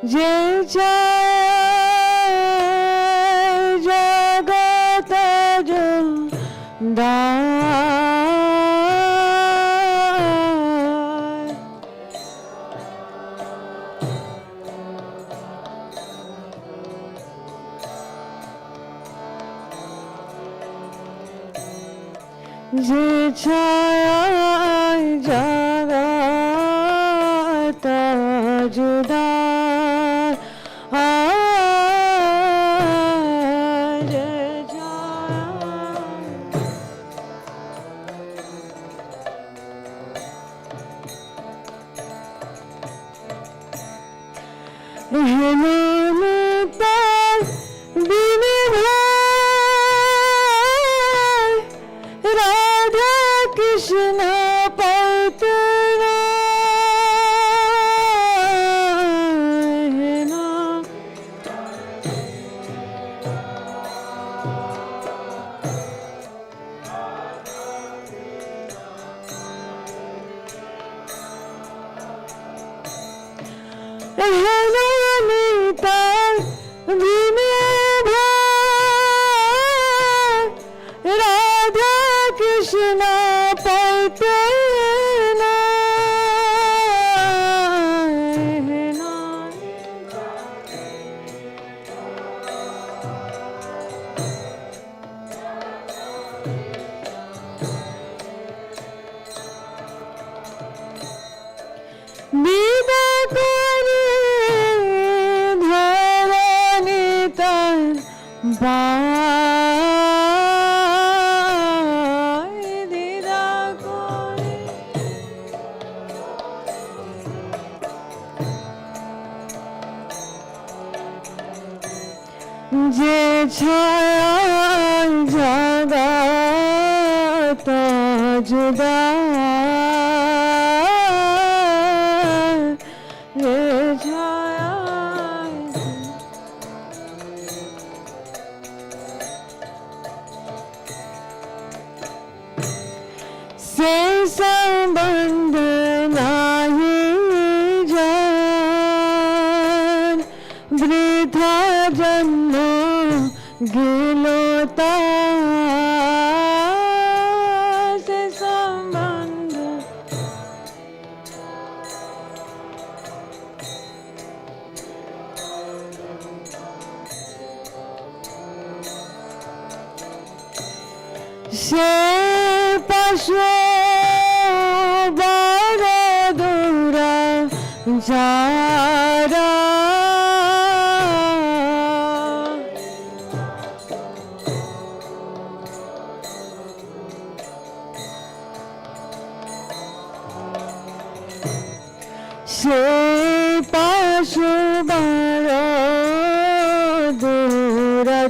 jai jai Je chaya jagata juda je chaya jagata जुदा रे छाया से संबंध नाही जान वृथा जन्म गेलोता से संबंध से पशु बड़ दूरा जारा से पशु बड़ दूरा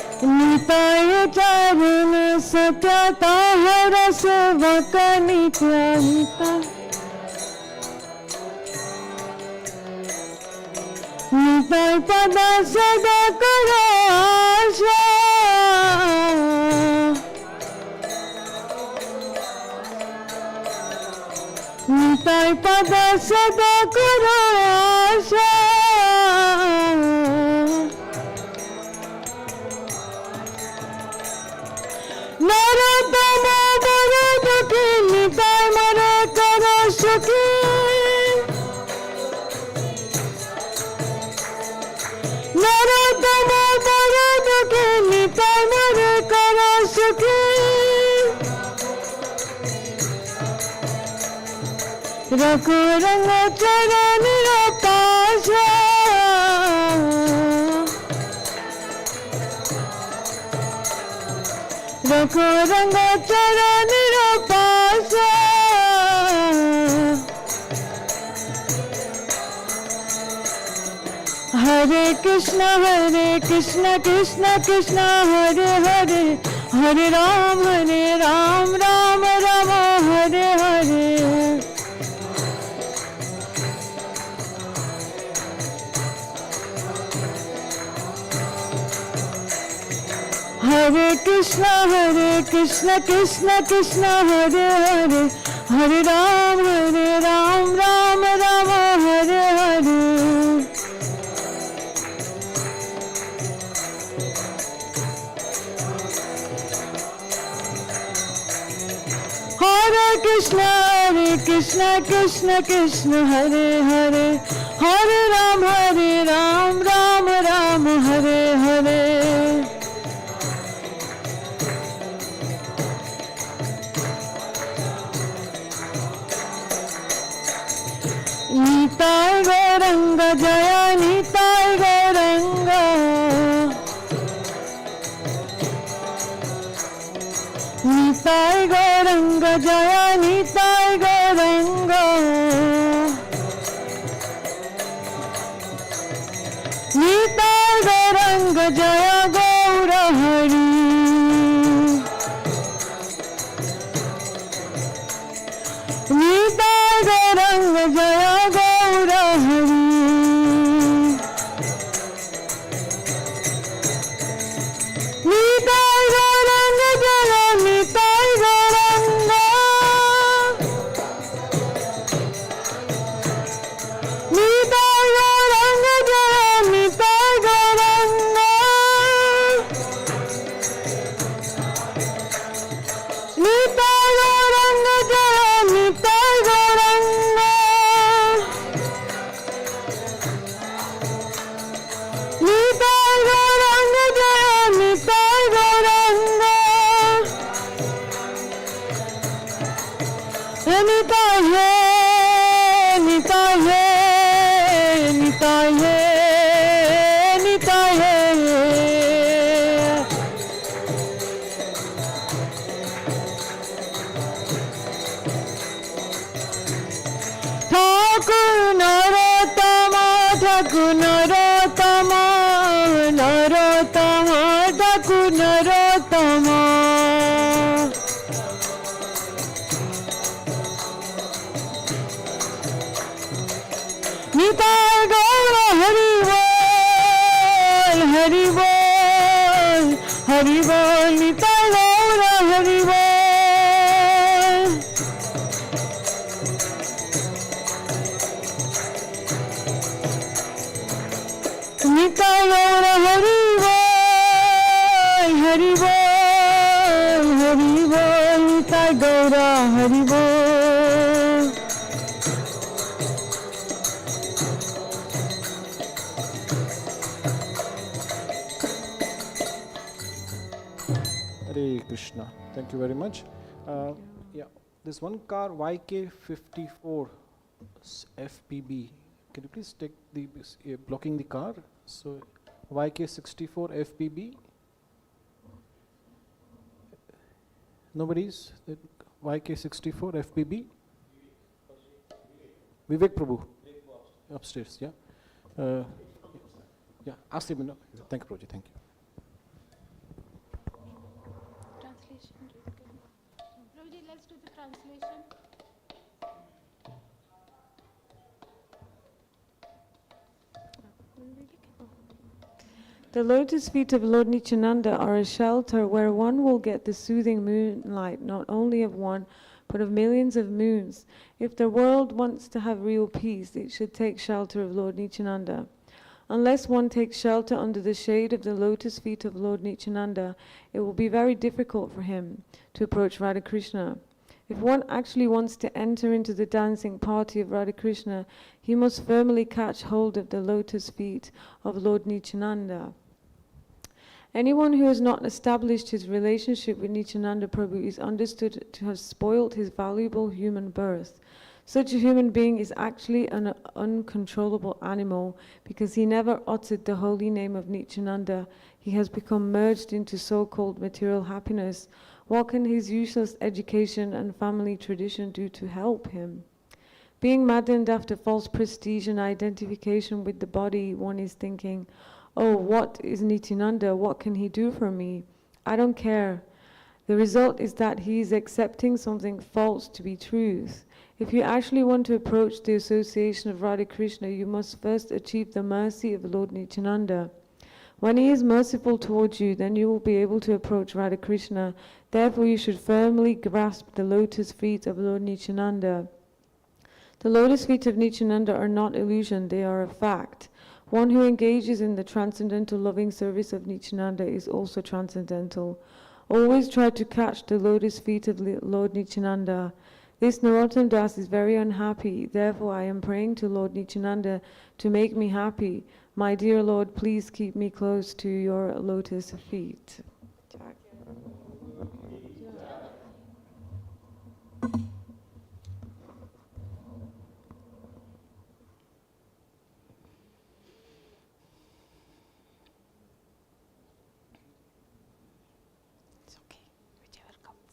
निताय चारण सत्यता हरस वक नित्याहिता निताय पद सदा करो आशा निताय पद सदा करो आशा नरोत्तम बड़ो दुखी निताय मरे करो सुखी नरोत्तम बड़ो दुखी निताय मरे करो सुखी रघु रंग चरण पाशा रघु रंग चरण पाशा हरे कृष्ण कृष्ण कृष्ण हरे हरे हरे राम राम राम हरे हरे हरे कृष्ण कृष्ण कृष्ण हरे हरे हरे राम राम राम हरे हरे हरे कृष्ण कृष्ण कृष्ण हरे हरे हरे राम राम राम हरे हरे निताय गौरंग जय निताय गौरंग निताय गौरंग जय निताय गौरंग निताय गौरंग जय गौर हरि निताय गौरंग जय गौर हरि निताय गौरंग जय निताय गौरंग निताय गौरंग जय निताय गौरंग निताय गौरंग जय निताय गौरंग निताय गौरंग जय निताय गौरंग निताय है निताय है निताय है निताय है ठाकुर नरोत्तम ठाकुर नरोत्तम नरोत्तम ठाकुर नरोत्तम निताय गौर हरि बोल हरि बोल हरि बोल निताय गौर हरि बोल निताय गौर हरि बोल हरि बोल हरि बोल निताय गौर हरि बोल Hare Krishna. Thank you very much. Yeah, this one car YK54 FPB. Can you please take the blocking the car? So YK64 FPB. Nobody's YK64 FPB. Vivek Prabhu. Upstairs. Yeah. Yeah. Ask him. No. Thank you, Prabhuji. Thank you. Translation. Prabhuji, let's do the translation. Will we be The lotus feet of Lord Nityananda are a shelter where one will get the soothing moonlight, not only of one, but of millions of moons. If the world wants to have real peace, it should take shelter of Lord Nityananda. Unless one takes shelter under the shade of the lotus feet of Lord Nityananda, it will be very difficult for him to approach Radha Krishna. If one actually wants to enter into the dancing party of Radha Krishna, he must firmly catch hold of the lotus feet of Lord Nityananda. Anyone who has not established his relationship with Nityananda Prabhu is understood to have spoilt his valuable human birth. Such a human being is actually an uncontrollable animal because he never uttered the holy name of Nityananda. He has become merged into so-called material happiness. What can his useless education and family tradition do to help him? Being maddened after false prestige and identification with the body, one is thinking, oh, what is Nityananda? What can he do for me? I don't care. The result is that he is accepting something false to be truth. If you actually want to approach the association of Radha Krishna, you must first achieve the mercy of Lord Nityananda. When he is merciful towards you, then you will be able to approach Radha Krishna. Therefore, you should firmly grasp the lotus feet of Lord Nityananda. The lotus feet of Nityananda are not illusion, they are a fact. One who engages in the transcendental loving service of Nityananda is also transcendental. Always try to catch the lotus feet of Lord Nityananda. This Narottam Das is very unhappy. Therefore, I am praying to Lord Nityananda to make me happy. My dear Lord, please keep me close to your lotus feet. It's okay, whichever comes.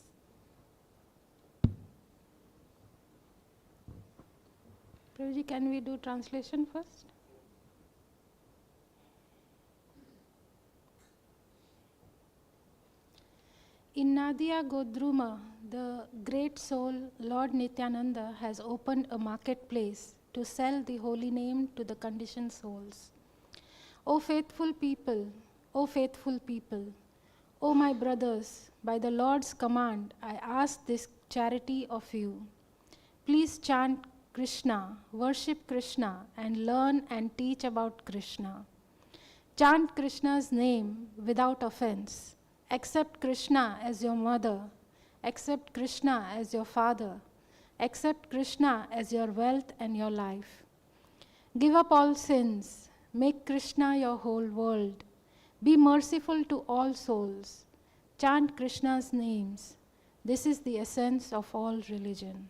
Prabhuji, can we do translation first? In Nadia Godruma, the great soul Lord Nityananda has opened a marketplace to sell the holy name to the conditioned souls. O faithful people, O faithful people, O my brothers, by the Lord's command, I ask this charity of you. Please chant Krishna, worship Krishna, and learn and teach about Krishna. Chant Krishna's name without offense. Accept Krishna as your mother. Accept Krishna as your father. Accept Krishna as your wealth and your life. Give up all sins. Make Krishna your whole world. Be merciful to all souls. Chant Krishna's names. This is the essence of all religion.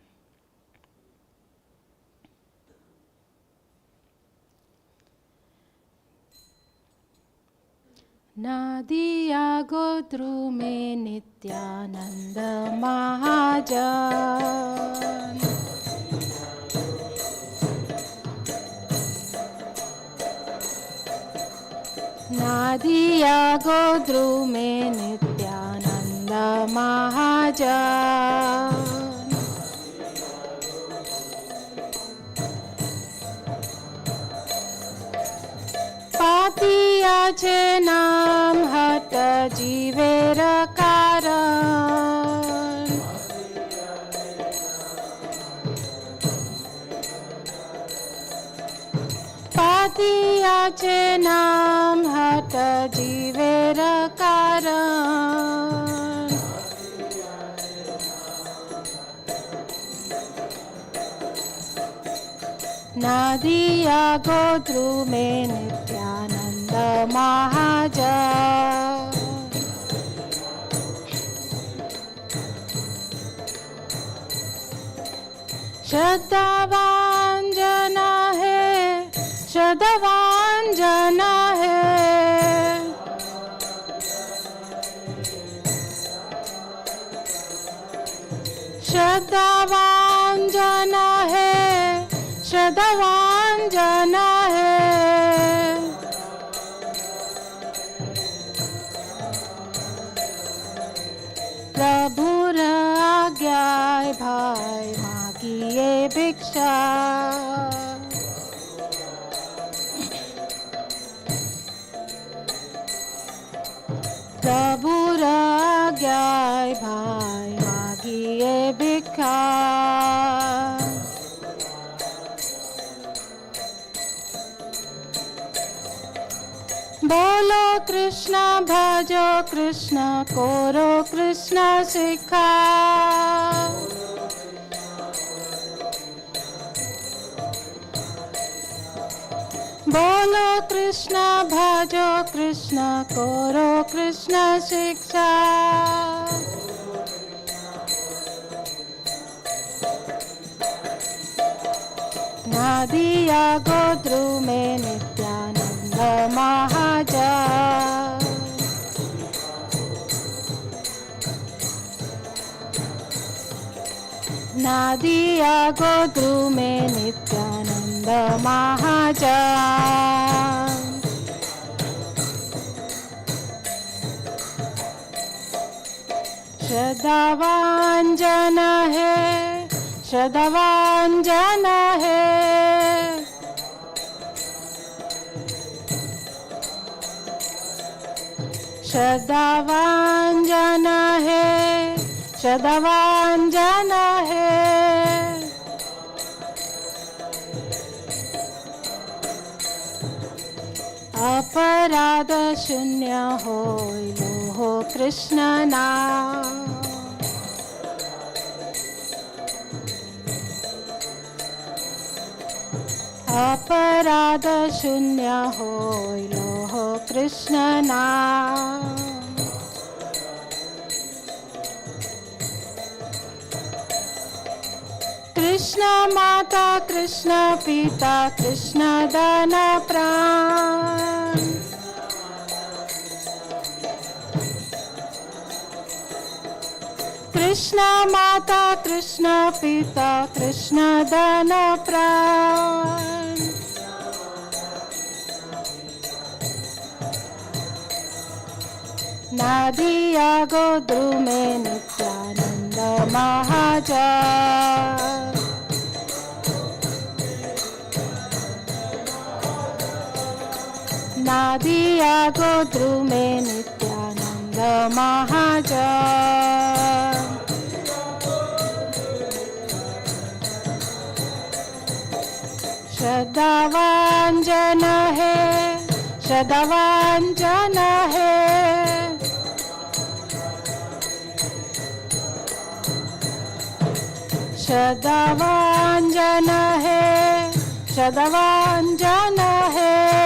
Nadiya Godru me Nityananda Mahajan. Nadiya Godru me Nityananda Mahajan. Patiya che naam hata jivera karan. Patiya che naam hata jivera karan. Nadiya Godru me Nityananda Mahajan. Shraddhavan jana hai, Shraddhavan jana hai. Shraddhavan jana hai, Shraddhavan jana hai. Prabhur आज्ञाय भाई मांगिए भिक्षा. सबुर आज्ञाय भाई मागिए भिक्षा बोलो कृष्ण भजो कृष्ण करो कृष्ण शिक्षा बोलो कृष्ण भजो कृष्ण करो कृष्ण शिक्षा नदिया गोद्रु में नित्यानंद महाजन नदिया गोद्रु में नित्यानंद महाजन श्रद्धावान जन है श्रद्धावान जन है श्रद्धावान जन है श्रद्धावान जन है अपराध शून्य होय लोहो कृष्ण नाम अपराध शून्य होय लोहो कृष्ण नाम कृष्ण माता कृष्ण पिता कृष्ण दान प्राण कृष्ण माता कृष्ण पिता कृष्ण दान प्राण नदिया गोद्रु में नित्यानंद महाजन नदिया गोद्रु में नित्यानंद महाजन श्रद्धावान जन है श्रद्धावान जन है श्रद्धावान जन है श्रद्धावान जन है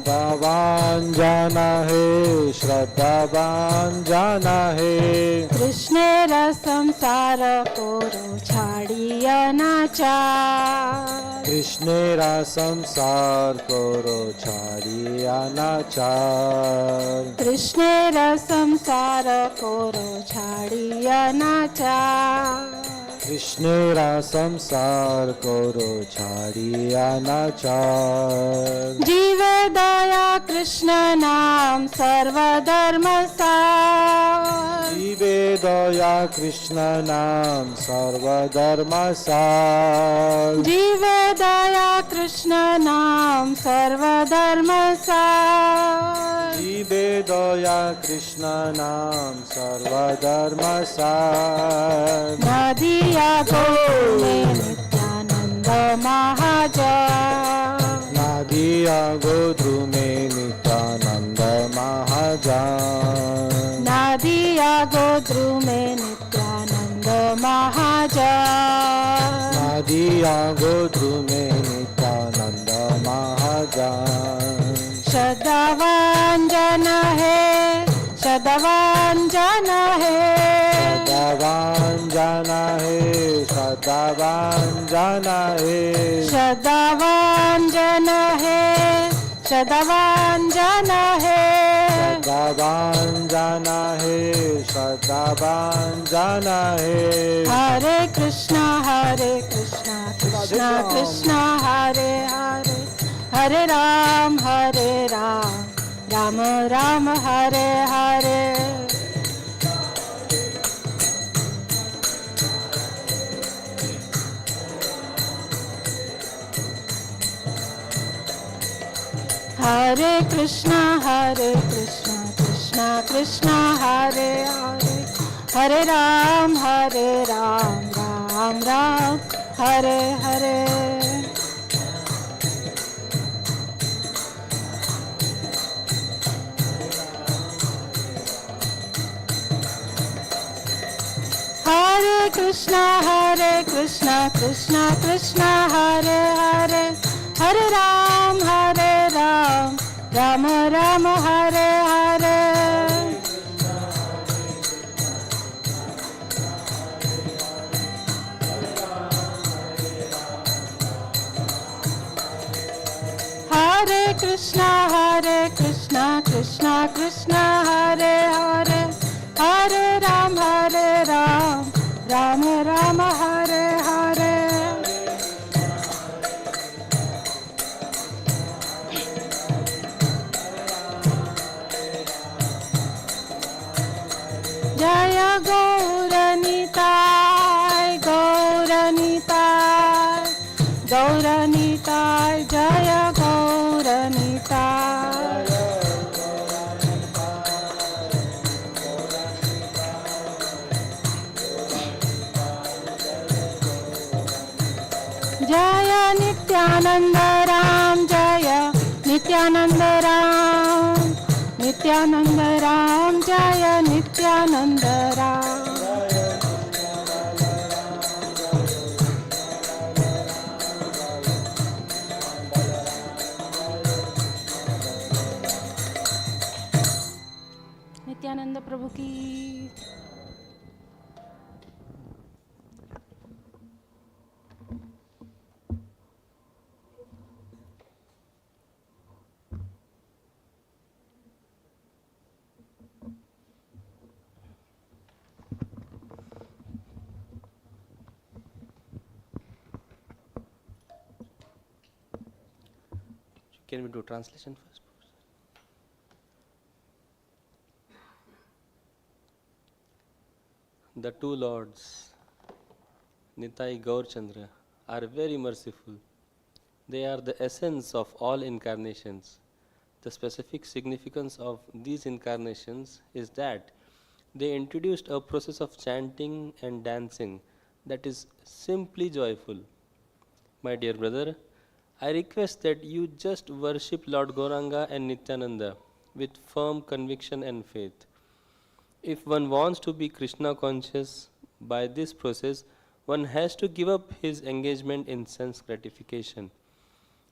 श्रद्धावान जाना है श्रद्धावान जाना है कृष्णेर संसार कोरो छाड़िया नाचार कृष्णेरा संसार करो छाड़िया नाचार कृष्णेर संसार कोरो छाड़िया नाचार कृष्णेरा संसार करो छाड़िया नाचार जीवे दया कृष्ण नाम सर्वधर्म सार जीवे दया कृष्ण नाम सर्वधर्म सार जीवे दया कृष्ण नाम सर्वधर्म सार जीवे दया कृष्ण नाम सर्वधर्म सार नदिया गोद्रु में नित्यानंद महाजन नदिया गोद्रु में नित्यानंद महाजन नदिया गोद्रु में नित्यानंद महाजन नदिया गोद्रु में नित्यानंद महाजन श्रद्धावान जन है श्रद्धावान जन है श्रद्धावान जाना है श्रद्धावान जाना है श्रद्धावान जन है श्रद्धावान जन है श्रद्धावान जाना है श्रद्धावान जाना है हरे Krishna Krishna Krishna Hare Hare Hare Ram Ram Ram Hare Hare Hare Krishna Krishna Krishna Krishna Hare Hare, Hare Ram, Ram Ram, Hare Hare. Hare Krishna Krishna Krishna Hare Hare, Hare Ram, Ram Ram, Hare Hare. Hare Krishna Krishna Krishna Hare Hare, Hare Ram, Ram Ram, Hare Hare. Jaya Gauranitai, Gauranitai, Gauranitai, Jaya Gauranitai. Jaya Nityananda Ram, Jaya Nityananda Ram, Nityananda Ram, Jaya Nityananda Ram. Nityananda Prabhu ki. Can we do translation first? The two lords, Nitai Gaurchandra, are very merciful. They are the essence of all incarnations. The specific significance of these incarnations is that they introduced a process of chanting and dancing that is simply joyful. My dear brother, I request that you just worship Lord Gauranga and Nityananda with firm conviction and faith. If one wants to be Krishna conscious by this process, one has to give up his engagement in sense gratification.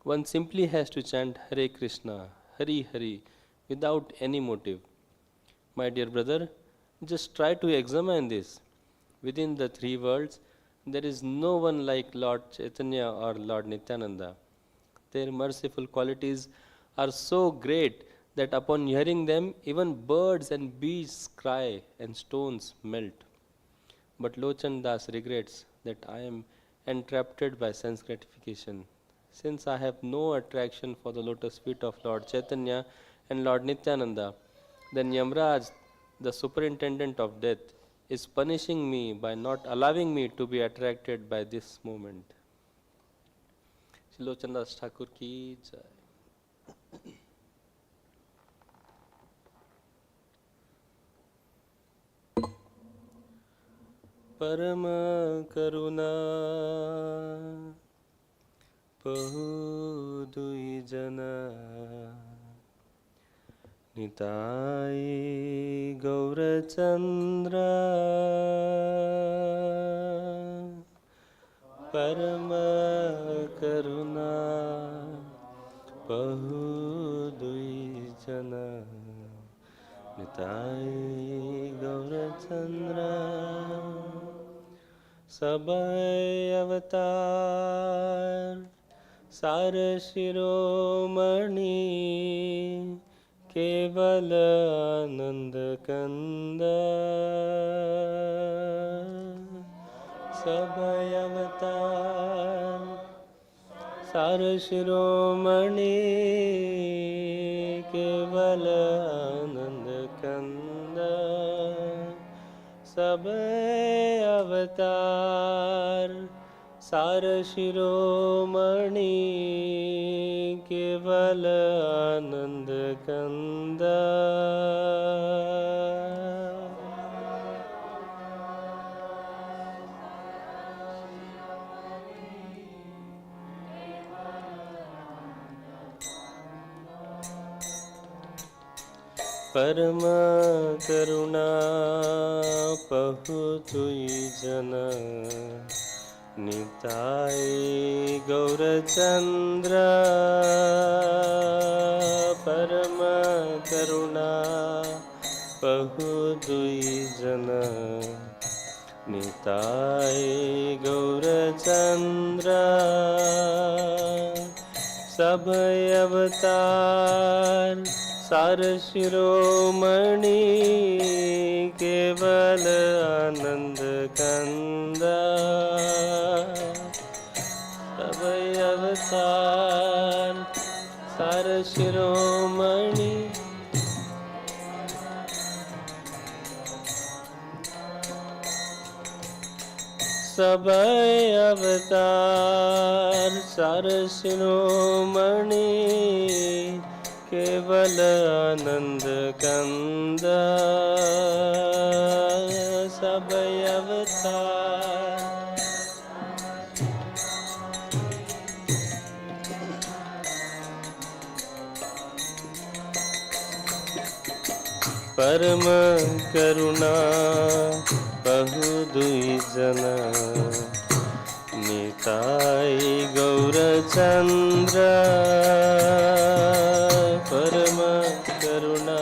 One simply has to chant Hare Krishna, Hari Hari without any motive. My dear brother, just try to examine this. Within the three worlds, there is no one like Lord Chaitanya or Lord Nityananda. Their merciful qualities are so great that upon hearing them, even birds and beasts cry and stones melt. But Lochan Das regrets that I am entrapped by sense gratification. Since I have no attraction for the lotus feet of Lord Chaitanya and Lord Nityananda, then Yamraj, the superintendent of death, is punishing me by not allowing me to be attracted by this moment. Lochan Das Thakur ki jai. Parama karuna pahu dui jana Nitai Gaurachandra Parama karuna pahu dui jana Nitai Gaurachandra Sabai avatar Sar Shiromani Kevala Ananda Kanda Sabai avatar Sar Shiromani Kevala Ananda Kanda Sabai avatar सार शिरोमणि केवल आनंद कंद परम करुणा पहु तुई जन निताय गौरचंद्र परम करुणा पहु तुई जन निताय गौरचंद्र सब अवतार सार शिरोमणि केवल आनंद कंद सब अवतार सार शिरोमणि सब अवतार सार शिरोमणि केवल आनंद कंद सब अवतार परम करुणा बहु दुई जन निताय गौरचंद्र परम करुणा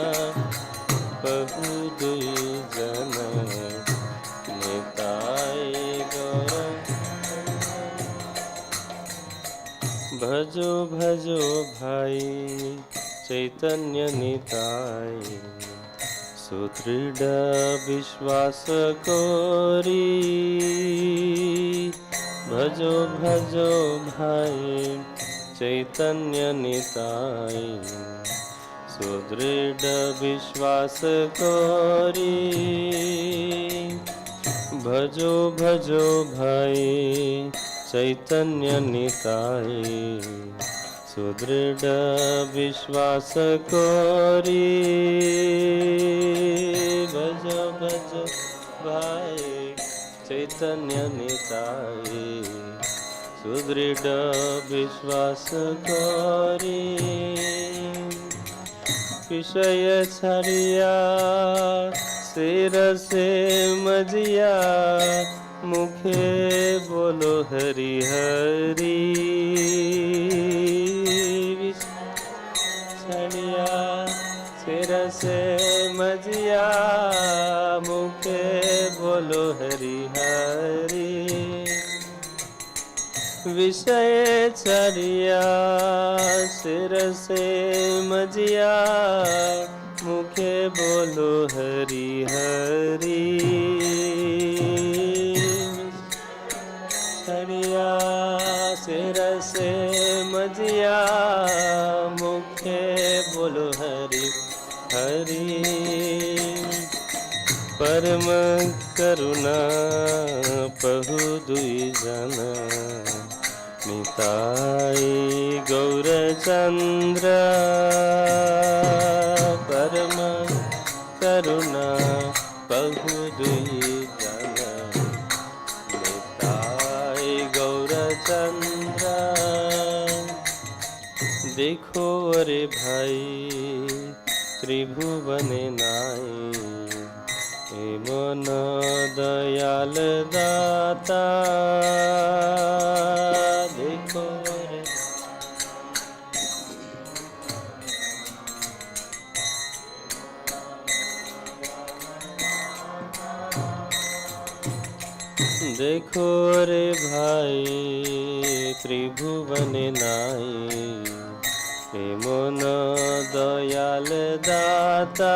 बहु दुई जन निताय गौर भजो भजो भाई चैतन्य निताय सुदृढ़ विश्वास कोरी भजो भजो भाई चैतन्य निताय सुदृढ़ विश्वास कोरी भजो भजो भाई चैतन्य निताय सुदृढ़ विश्वास कोरी भजो भजो भाई चैतन्य निताय सुदृढ़ विश्वास कोरी विषय छड़िया सिर से मजिया मुखे बोलो हरि हरि छड़िया सिर से मजिया मुखे बोलो हरि हरि विषय छड़िया सिर से मजिया मुखे बोलो हरि हरि छड़िया सिर से मजिया मुखे बोलो हरि हरि परम करुणा पहु दुई जन निताय गौरचंद्र परम करुणा पहु दुई जन निताय गौरचंद्र देखो रे भाई त्रिभुवन नाई मन दयाल दाता देखो रे देखो रे भाई त्रिभुवन नाई मन दयाल दाता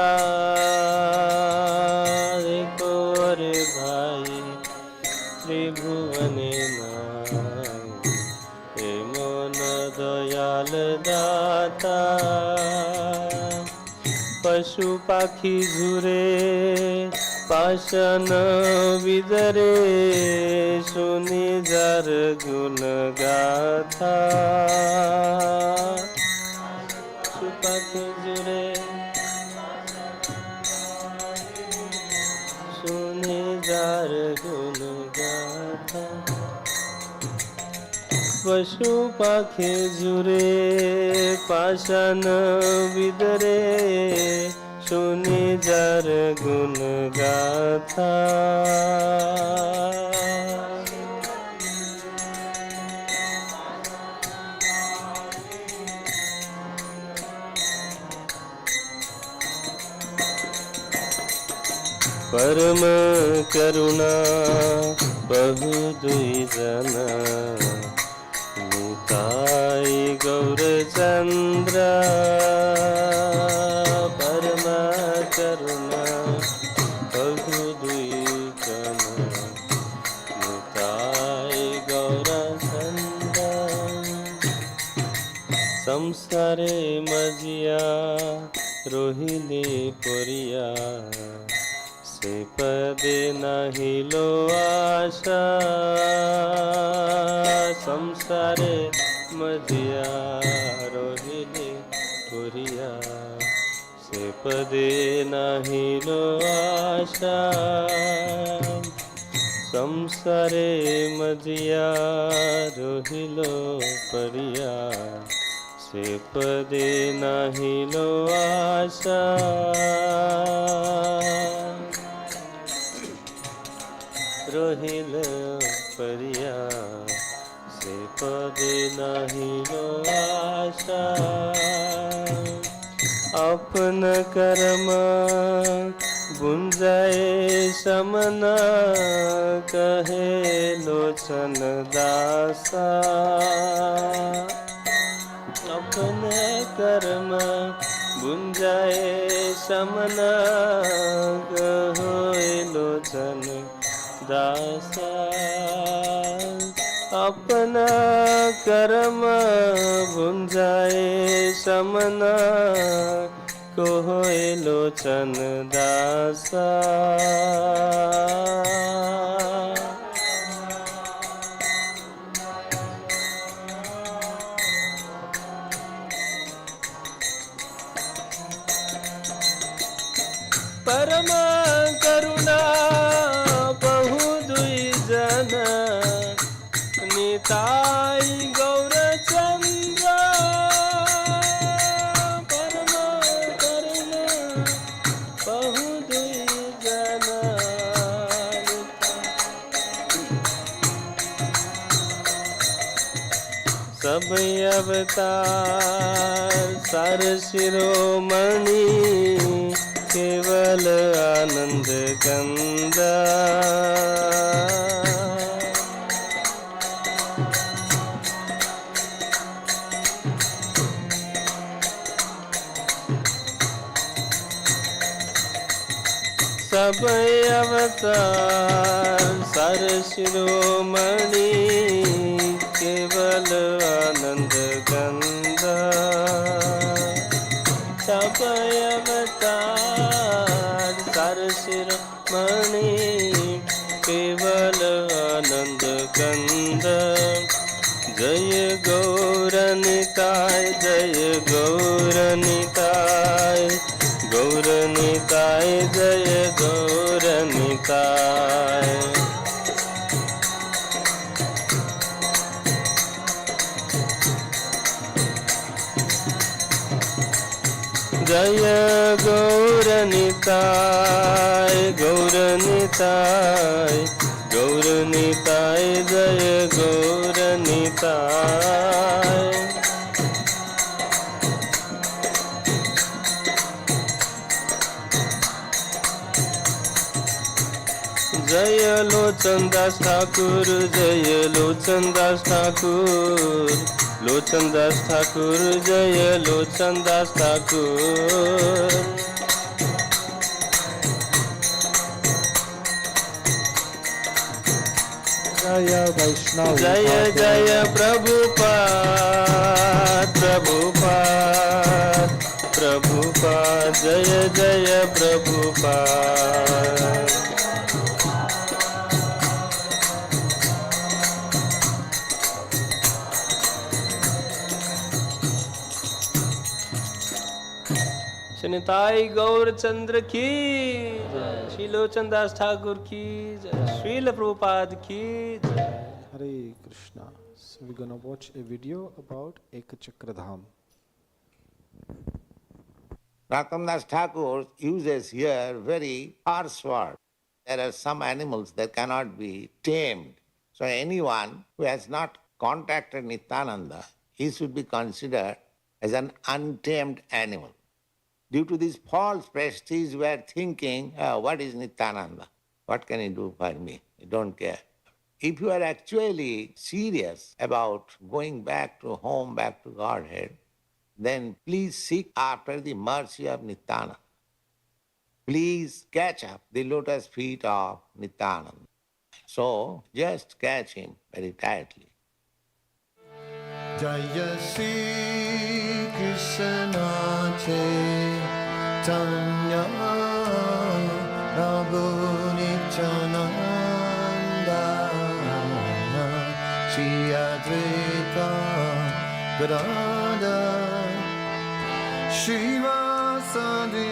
देखो रे भाई त्रिभुवन नाई मन दयाल दाता पशु पाखी झुरे पाषाण विदरे सुनि जार गुण गाथा सुपाखे जुरे सुनि जार गुण गाथा पशु पाखे जुरे पाषाण विदरे सुनि जार गुण गाथा परम करुणा बहु द्विजन निताई गौर चंद्र परम करुणा बहु द्विजन निताई गौर चंद्र संसारे मजिया रोहिली पुरिया से पदे नाही लो आशा संसारे मजिया रोहिली पुरिया से पदे नाही लो आशा संसारे मजिया रोहिलो परिया से पदे नाही लो आशा रोहिल परिया से पदे नाही लो आशा अपन कर्म बुंजाए समना कहे लोचन दासा अपन कर्म बुंजाए समना कहे लोचन दासा अपना कर्म भुंजाए समना को होए लोचन दासा परम करुणा बहु द्विजन निताई गौर चंद्र परम करुणा बहु द्विजन सब अवतार सार शिरोमणि केवल आनंद कंदा सब अवतार सार शिरोमणि केवल आनंद कंदा सब अवतार सार शिरोमणि केवल आनंद कंद जय गौर निताय जय गौर निताय गौर निताय जय गौर निताय जय गौर निताय गौर निताय गौर निताय जय गौर निताय जय लोचन दास ठाकुर जय लोचन दास ठाकुर लोचन दास ठाकुर जय लोचन दास ठाकुर जय वैष्णव जय जय प्रभुपाद प्रभुपाद प्रभुपाद जय जय Prabhupada Nitai Gaur Chandra ki jai, Sri Lochan Das Thakur ki jai, Srila Prabhupada ki jai. Hare Krishna. So we're gonna watch a video about Ekachakradham. Narottam Thakur uses here very harsh word. There are some animals that cannot be tamed. So anyone who has not contacted Nityananda, he should be considered as an untamed animal. Due to this false prestige, we are thinking, oh, what is Nityananda? What can he do for me? I don't care. If you are actually serious about going back to home, back to Godhead, then please seek after the mercy of Nityananda. Please catch up the lotus feet of Nityananda. So just catch him very tightly. Jaya Sri Krishna Chaitanya Prabhu Nityananda Shri Advaita Gadadhar Srivasadi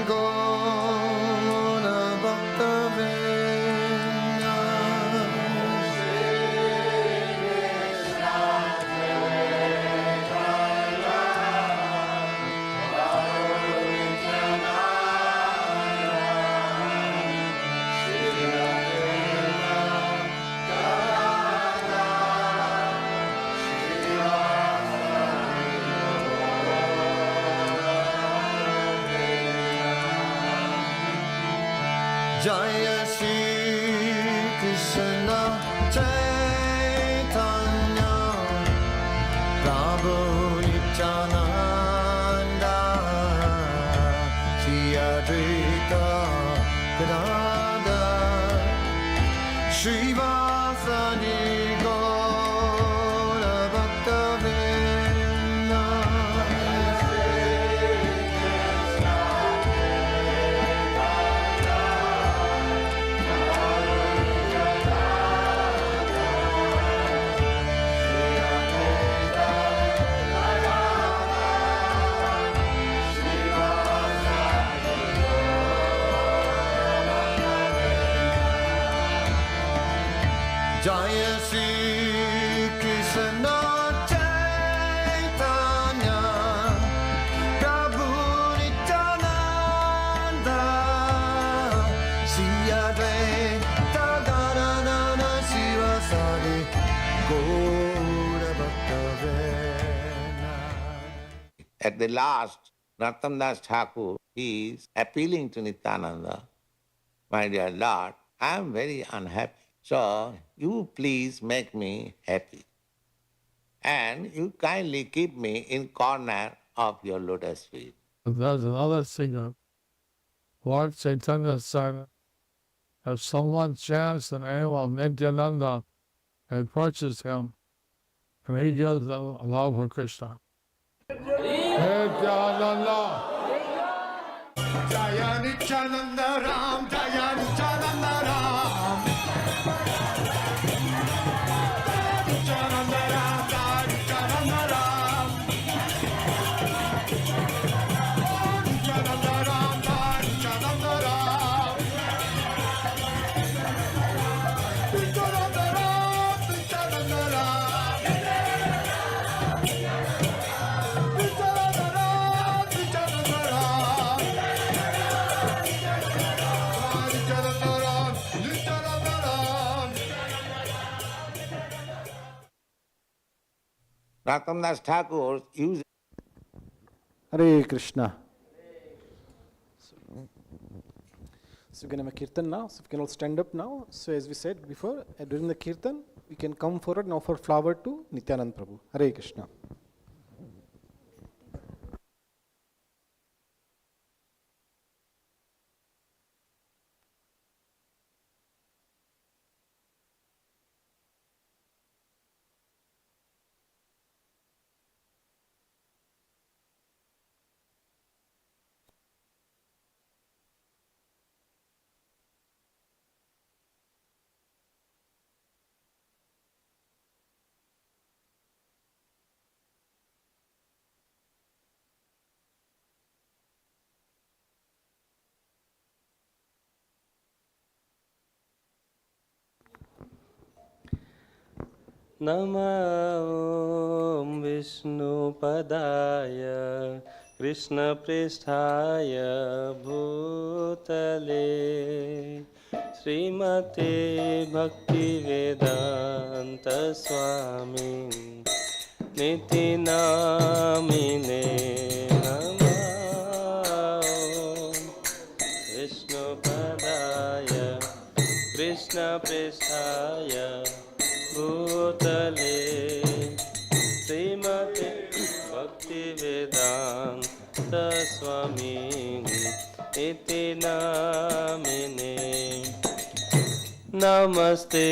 Gaura Bhaktavrinda Jaya Shri Krishna Chaitanya Prabhu Nityananda Shri Advaita Gadadhar Srivasadi Gaura Bhaktavrinda Jaya Shri Krishna Chaitanya Prabhu Nityananda Shri Advaita Gadadhar Srivasadi Gaura Bhaktavrinda. At the last, Narottam Thakur is appealing to Nityananda, my dear Lord, I am very unhappy. So you please make me happy. And you kindly keep me in corner of your lotus feet. There's another singer, Lord Chaitanya said, if someone chants the name of Nityananda and approaches him, and he gives them love for Krishna. Nityananda! Jaya Nityananda Ram, Jaya Nityananda Ram. Nityananda Ram, Jaya Nityananda Ram. Nityananda Ram, Jaya Nityananda Ram. Nityananda Ram, Nityananda Ram. Nityananda Ram, Nityananda Ram. Narottam Thakur uses Hare Krishna. So we're going to have a kirtan now. So we can all stand up now. So as we said before, during the kirtan, we can come forward and offer flower to Nityananda Prabhu. Hare Krishna. Nama Om Vishnupadaya Krishna Pristhaya Bhutale Srimate Bhakti Vedanta Swami Niti Namine Nama Om Vishnupadaya Krishna Pristhaya Bhutale Srimate Bhakti Vedanta Swami Iti Namine Namaste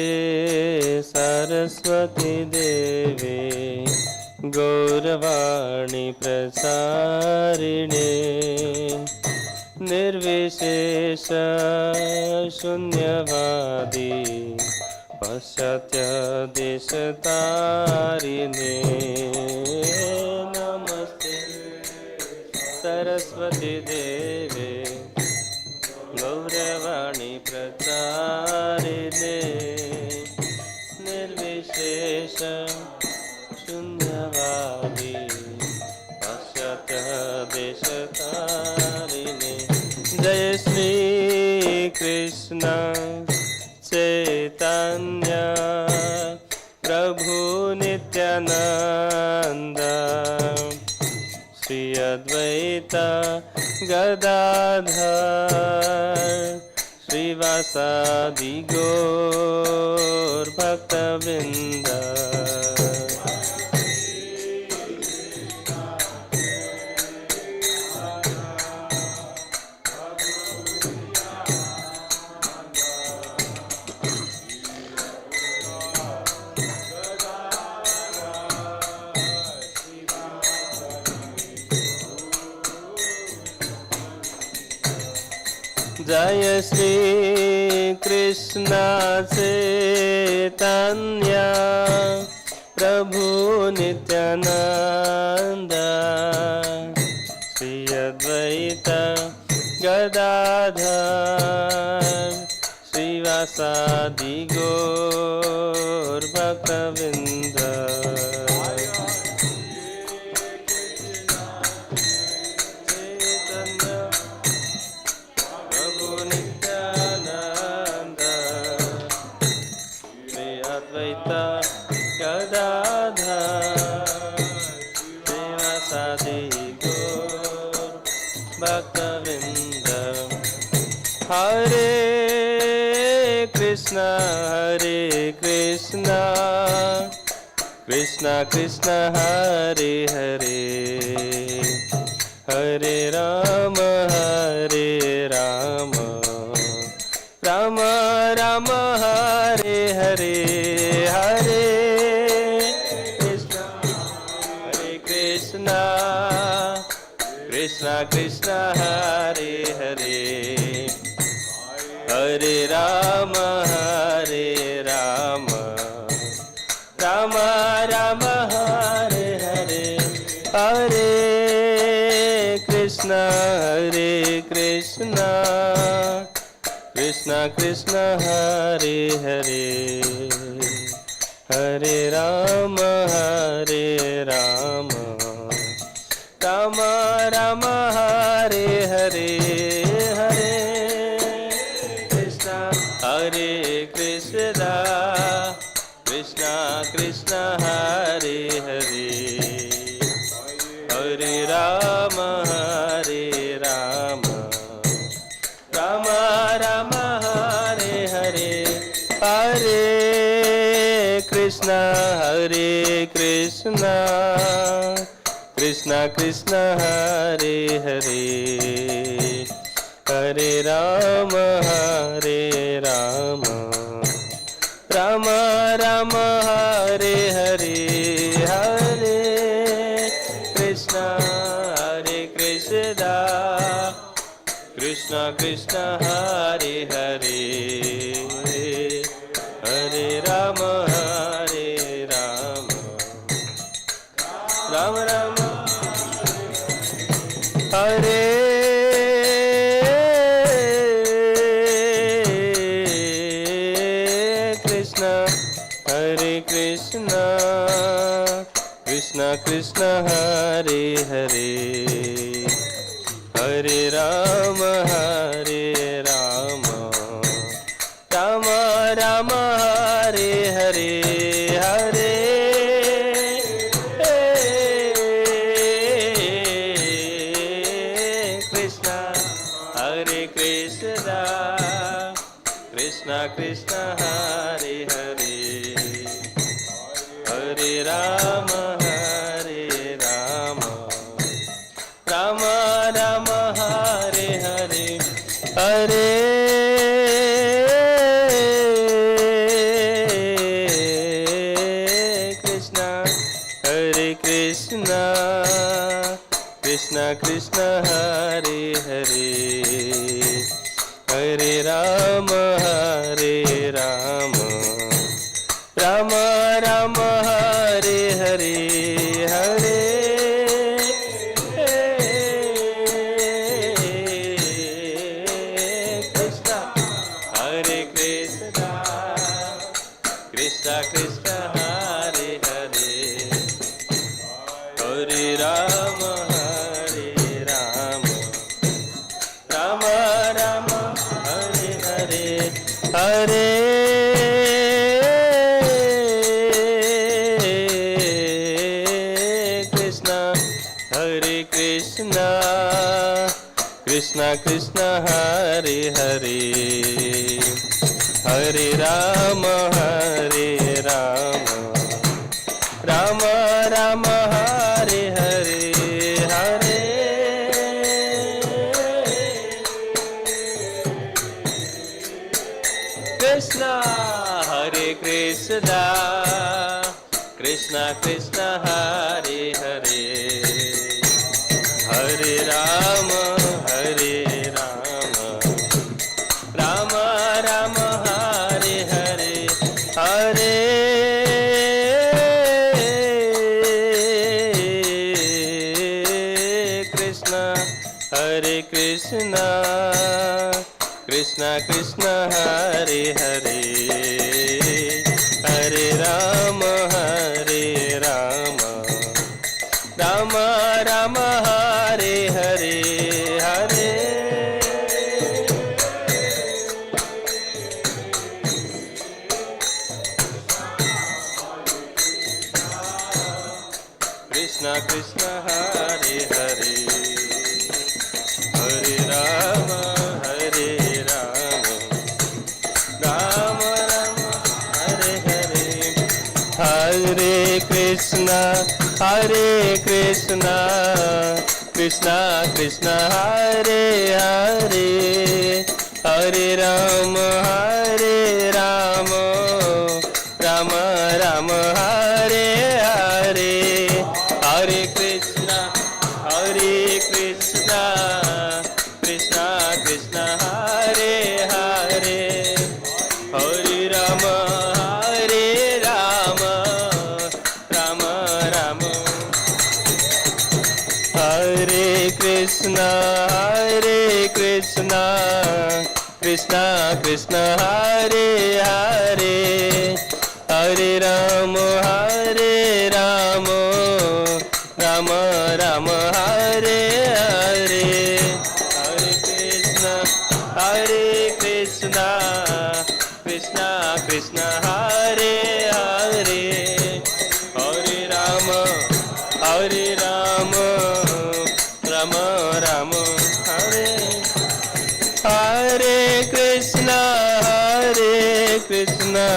Saraswati Devi Gauravani Prasarine Nirvishesha Shunyavadi Paschatya Deshatarine Namaste Saraswati Devi Gauravani Pracharine Nirvishesha Shunyavadi Paschatya Deshatarine Jai Shri Krishna Chaitanya Prabhu Nityananda Sri Advaita Gadadhar Srivasadi Gaur Bhaktavinda Jaya Shri Krishna Chaitanya Prabhu Nityananda Sri Advaita Gadadhar Srivasadi Gaur Bhaktavinda Hare Krishna, Hare Krishna, Krishna Krishna, Hare Hare, Hare Rama, Hare Rama, Rama Rama, Hare Hare, Hare Krishna, Hare Krishna, Krishna Krishna, Hare Hare, Hare Rama, Hare Rama, Rama Rama, Hare Hare, Hare Krishna, Hare Krishna, Krishna Krishna, Hare Hare, Hare Rama, Hare Rama, Rama Rama, Hare Hare, Hare Hare Krishna, Krishna Krishna, Hare Hare, Hare Rama, Hare Rama, Rama Rama, Hare Hare, Hare Krishna, Hare Krishna, Krishna Krishna, Hare Hare, Hare Rama, Hare Rama, Rama Rama, Hare Hare, Hare Krishna, Hare Krishna, Krishna Krishna, Hare Hare, Hare Rama, Hare Rama, Rama Rama, Hare Krishna, Krishna, Krishna Krishna Hare Hare, Hare Rama Hare Rama, Rama Rama Hare Hare, Hare Krishna, Hare Krishna, Krishna Krishna Hare Hare, Hare Rama Hare Rama, Rama Rama Hare Hare, Hare Krishna, Hare Krishna, Krishna Krishna Hare Hare, Hare Rama Hare Rama, Rama Rama Hare Hare, Hare Krishna, Hare Krishna, Krishna Krishna Hare Hare, Hare Rama Hare Rama, Rama Rama Hare Hare, Hare Krishna, Hare Krishna, Krishna Krishna Hare Hare, Hare Rama Hare Rama, Rama Rama Hare Hare, Hare Krishna, Hare Krishna, Krishna Krishna Hare Hare, Hare Rama Hare Rama, Rama Rama Hare Hare, Hare Krishna, Hare Krishna, Krishna Krishna Hare Hare, Hare Rama Hare Rama, Rama Rama Hare Hare, Hare Krishna Krishna Hare Hare, Hare Rama Hare Rama, Rama Rama Hare Hare, Hare Krishna, Hare Krishna, Krishna Krishna Hare Hare, Hare Rama Hare Rama, Rama Rama Hare Hare, Hare Krishna, Hare Krishna, Krishna Krishna Hare Hare, Hare Rama Hare Rama, Rama Rama, Hare Krishna, Hare Krishna, Krishna Krishna Hare Hare, Hare Rama Hare Rama, Rama Rama Hare Hare, Hare Krishna, Hare Krishna, Krishna Krishna Hare Hare, Hare Rama Hare Rama, Rama Rama Hare, Hare Krishna, Hare Krishna,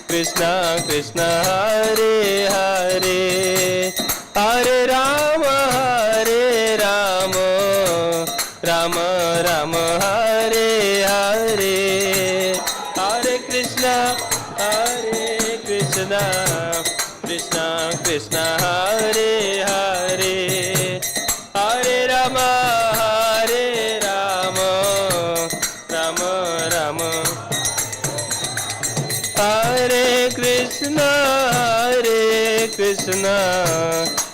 Krishna Krishna Hare Hare, Hare Rama Hare Rama, Rama Rama Hare Hare, Hare Krishna, Hare Krishna, Krishna Krishna Hare Hare, Hare Rama Hare Rama, Rama Rama, Hare Krishna, Hare Krishna,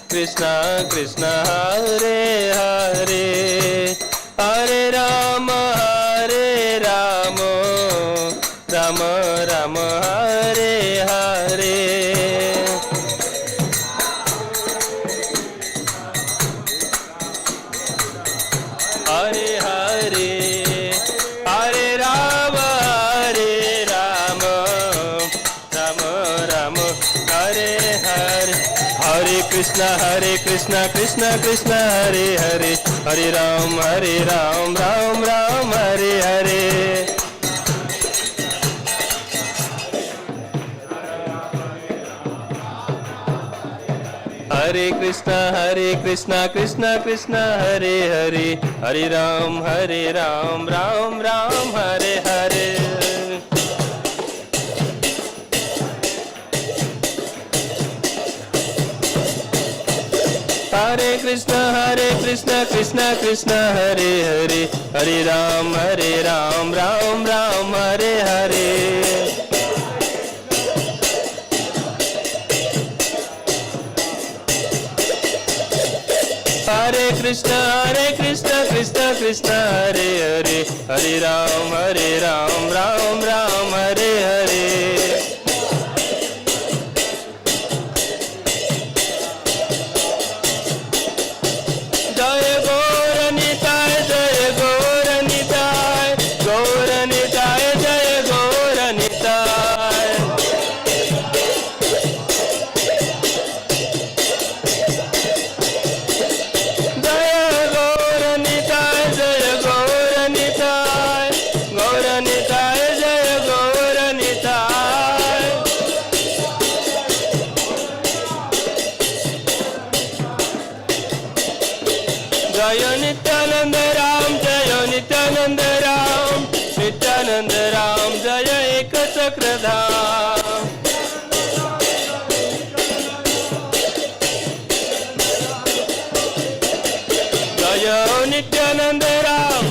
Krishna Krishna Hare Hare, Hare Rama Hare Rama, Rama Rama Hare Hare, Hare, Hare Krishna Krishna Krishna Hare Hare, Hare Ram Ram Ram Hare Hare. Hare Krishna Krishna Krishna Hare Hare, Hare Ram Ram Ram Hare Hare. Hare Krishna Krishna Krishna Hare Hare, Hare Ram Ram Ram Hare Hare. Hare Krishna Krishna Krishna Hare Hare, Hare Ram Ram Ram Hare Hare. Jaya Gaur Nitai, Jaya Gaur Nitai, Gaur Nitai, Jaya Gaur Nitai. Jaya Gaur Nitai, Jaya Gaur Nitai, Gaur Nitai, Jaya Gaur Nitai. Jaya Nityananda Ram, Jaya Nityananda Ram, Nityananda Ram, Jaya Ekachakradham. Jaya Nityananda Ram,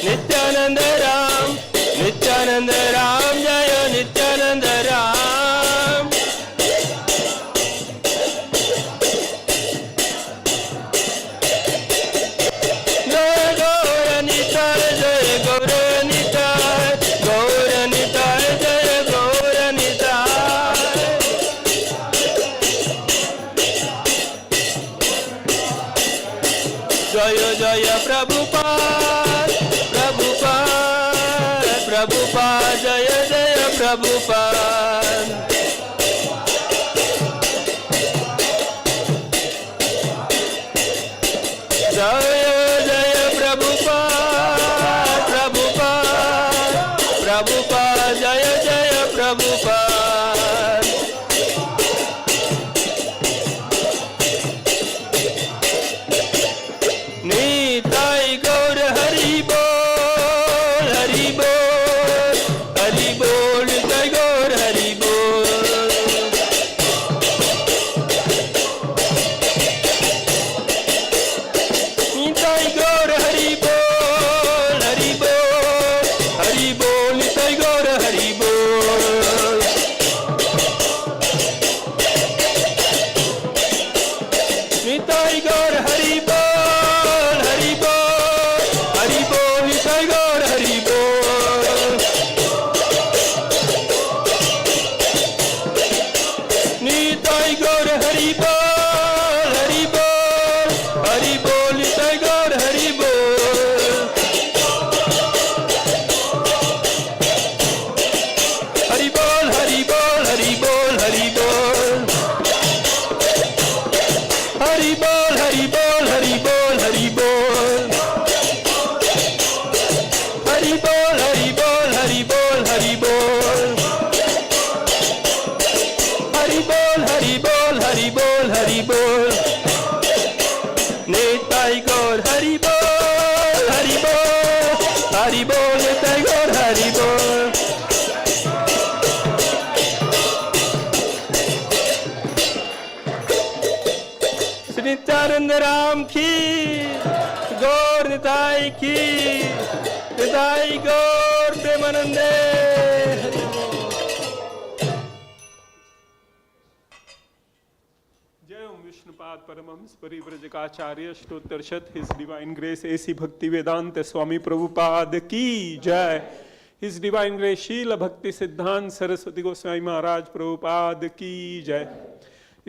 Nityananda Ram, Nityananda Ram, Jaya Nityananda Ram. Jaya Gaur Nitai, Jaya Gaur Nitai, Gaur Nitai, Jaya Gaur Nitai. Jaya Jaya Prabhupada, Prabhupada, Prabhupada, Jaya Jaya Prabhupada. Jaya Jaya Prabhupada, Prabhupada, Prabhupada, Jaya Jaya Prabhupada. Nitai Gaur Hari Bol, Hari Bol, Hari Bol, Nitai Gaur Hari Bol. Nitai Gaur Hari Bol, Hari Bol, Hari Bol, Nitai Gaur Hari Bol. Nitai Gaur Hari Bol, Hari Bol, Hari Bol, Nitai Gaur Hari Bol. Nitai Gaur Hari Bol, Hari Bol, Hari Bol, Nitai Gaur Hari Bol. Hari Bol, Hari Bol, Hari Bol, Hari Bol. Hari Bol, Hari Bol, Hari Bol, Hari Bol. Hari Bol, Hari Bol, Hari Bol, Hari Bol. Hari Bol, Hari Bol, Hari Bol, Hari Bol. Nitai Gaur Hari Bol, Hari Bol, Hari Bol, Nitai Gaur Hari Bol. Sri Nityananda Ram ki, Gaur Nitai ki, Nitai Gaur Premanande. जय ओम Vishnupad Paramhans परिव्रजकाचार्य अष्टोत्तरशत His Divine Grace AC Bhakti Vedanta Swami Prabhupada की जय. His Divine Grace Srila Bhakti Siddhant Saraswati Goswami Maharaj Prabhupada की जय.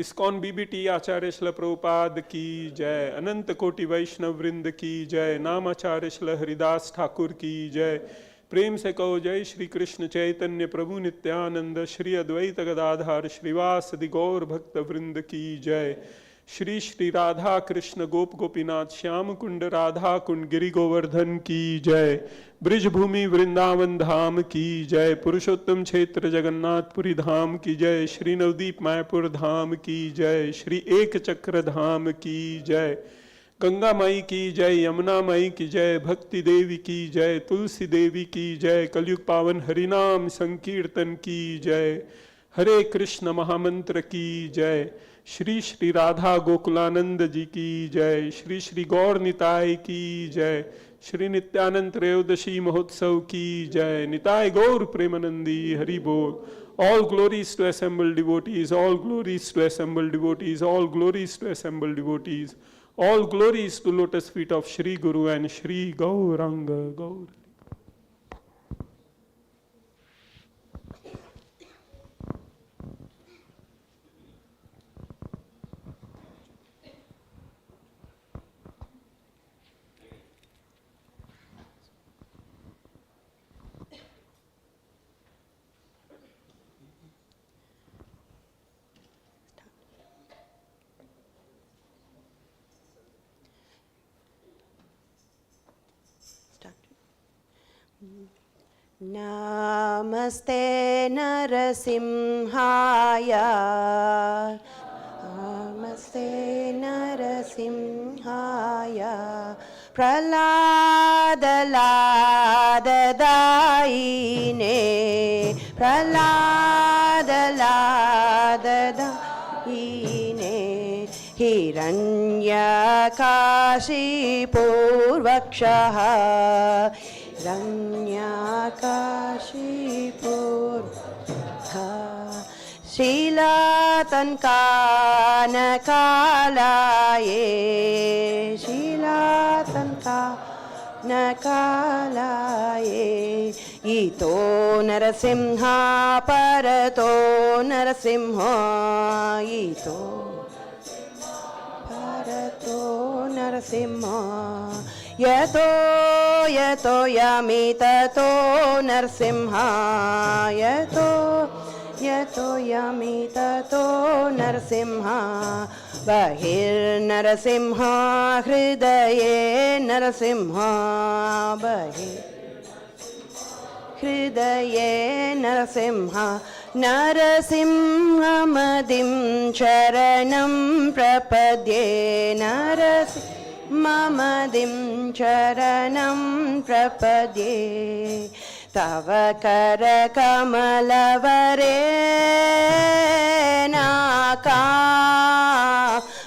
ISKCON BBT आचार्य श्रील प्रभुपाद की जय. अनंत कोटि वैष्णव वृंद की जय. नाम आचार्य श्रील हरिदास ठाकुर की जय. प्रेम से कहो जय श्री कृष्ण चैतन्य प्रभु नित्यानंद श्री अद्वैत गदाधार श्रीवासदि गौर भक्त वृंद की जय। श्री श्री राधा कृष्ण गोप गोपीनाथ श्याम कुंड राधा कुंड गिरि गोवर्धन की जय। ब्रिजभूमि वृंदावन धाम की जय। पुरुषोत्तम क्षेत्र जगन्नाथपुरी धाम की जय। श्री नवदीप मायापुर धाम की जय। श्री एक चक्र धाम की जय। गंगा माई की जय, यमुना माई की जय, भक्ति देवी की जय, तुलसी देवी की जय, कलयुग पावन हरिनाम संकीर्तन की जय। हरे कृष्ण महामंत्र की जय। श्री श्री राधा गोकुलानंद जी की जय। श्री श्री गौर निताय की जय। श्री नित्यानंद त्रयोदशी महोत्सव की जय। निताय गौर प्रेमानंदी हरि बोल। All glories to assembled devotees, all glories to assembled devotees, all glories to assembled devotees, all glories to lotus feet of Shri Guru and Shri Gauranga Gaur. Namaste Narasimhaya. Namaste Narasimhaya. Pralada Lada Daine. Pralada Lada Daine. Hiranya Kashi Purvakshaha. Hiranyakashipur Shila Tankana Kalaye. Shila Tankana Kalaye. Ito Narasimha Parato Narasimha. Ito Parato Narasimha. Yato yato yamitato narsimha. Yato yato yamitato narsimha. Bahir narasimha hridaye narasimha. Bahir hridaye narasimha. Narasimha madim charanam prapadye. Narasimha Mamadim charanam prapadye. Tava kara kamalavare naka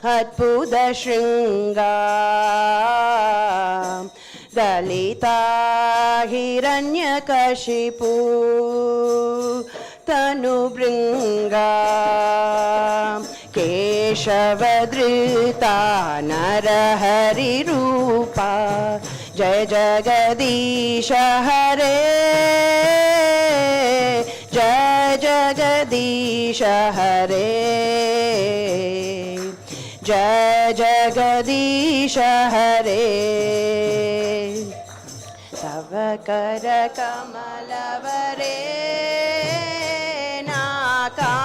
adbhuta shringa. Dalita hiranyakashipu tanubringa. केशवधृता Narhari रूपा. जय जगदीश हरे. जय जगदीश हरे. जय जगदीश हरे. तव कर कमलवरे नाका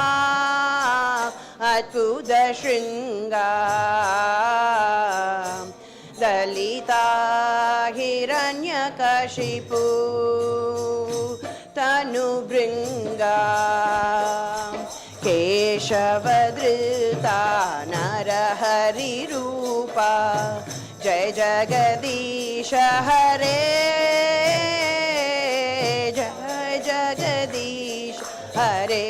Adbhuta Shringa. Dalita Hiranyakashipu Tanubringa. Keshavadrita Narahari Rupa. Jai Jagadisha Hare. Jai Jagadish Hare.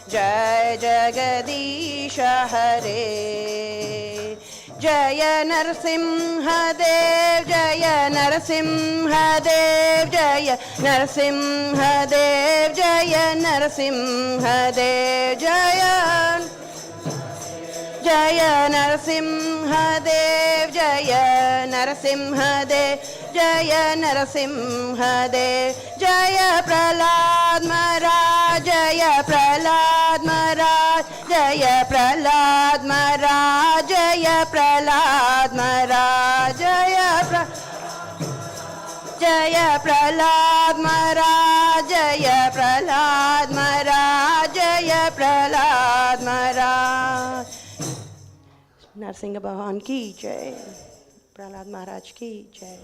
Jai Jagadisha Hare. Jaya Narasimha Dev. Jaya Narasimha Dev. Jaya Narasimha Dev. Jaya Narasimha Dev. Jaya Jaya Narasimha Dev. Jaya Narasimha Dev. Jaya Narasimha Dev. Jaya Prahlad Maharaj. Jaya Prahlad Maharaj. Jaya Prahlad Maharaj. Jaya Prahlad Maharaj. Jaya Prahlad Jaya Prahlad Maharaj, Jaya Prahlad Maharaj, Jaya Prahlad Maharaj. Narsingha Bhavan ki Jai, Prahlad Maharaj ki Jai.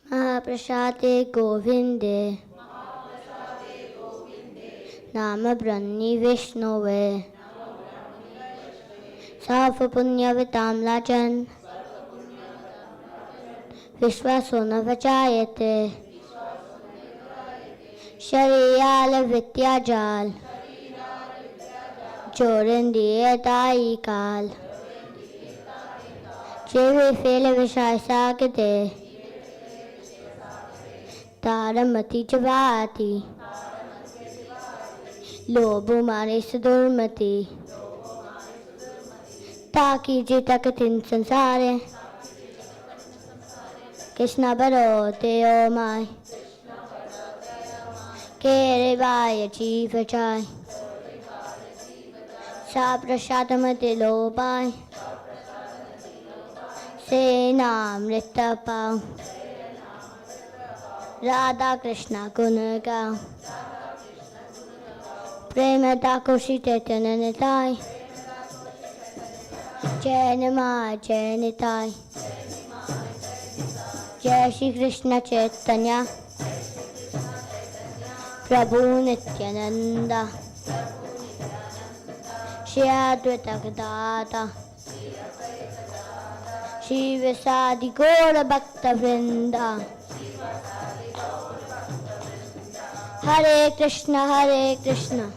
Mahaprasade Govinde Nama Brahmi Vishnove Sarva Punya Vitam Lajan Vishwasona Vajayate Shariyala Vityajal Jorindiye Daikal Jevi Fele Vishai Sagade Taramati Javati Lobu Mare Sudurmati Taki Jitakatin Sansare Krishna Barote O Mai Kere Vaya Jiva Jai Saprashadamati Lobai Se Nam Rita Pau Radha Krishna Gunagao Prema Dako Sri Nityananda Jai Nimai Jai Nitai Jai Shri Krishna Chaitanya Prabhu Nityananda Shri Advaita Gadadhara Shri Vasadi Gaura Bhakta Vrinda Hare Krishna Hare Krishna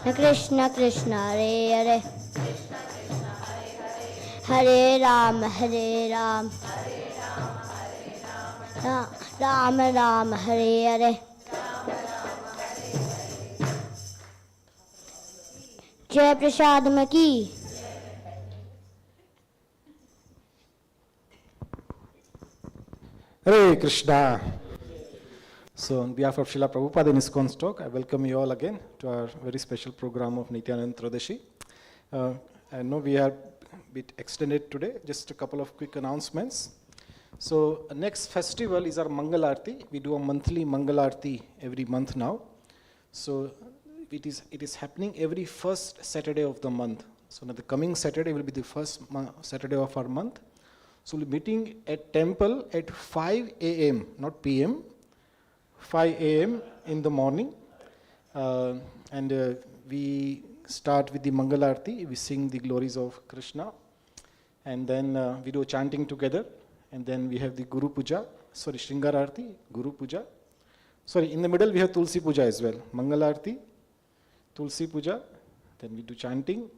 Krishna Krishna Hare Hare Hare Rama Hare Rama Rama Rama Hare Hare Jai Prasadam ki Hare Krishna. So on behalf of Srila Prabhupada and ISKCON Stoke, I welcome you all again to our very special program of Nityananda Trayodashi. I know we are a bit extended today, just a couple of quick announcements. So next festival is our Mangal Aarti. We do a monthly Mangal Aarti every month now. So it is happening every first Saturday of the month. So now the coming Saturday will be the first Saturday of our month. So we'll be meeting at temple at 5 a.m., not p.m., 5 a.m. in the morning. We start with the Mangal Aarti. We sing the glories of Krishna. And then we do chanting together. And then we have the Guru Puja. Sorry, Shringar Aarti, Guru Puja. Sorry, in the middle we have Tulsi Puja as well. Mangal Aarti, Tulsi Puja. Then we do chanting.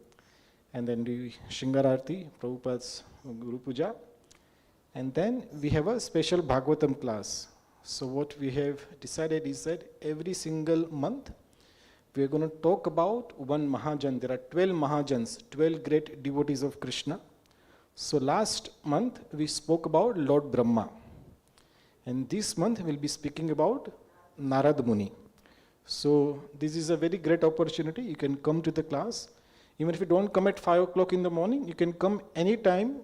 And then we Shringar Aarti, Prabhupada's Guru Puja. And then we have a special Bhagavatam class. So what we have decided is that every single month we are going to talk about one Mahajan. There are 12 Mahajans, 12 great devotees of Krishna. So last month we spoke about Lord Brahma. And this month we'll be speaking about Narad Muni. So this is a very great opportunity. You can come to the class. Even if you don't come at 5 o'clock in the morning, you can come anytime.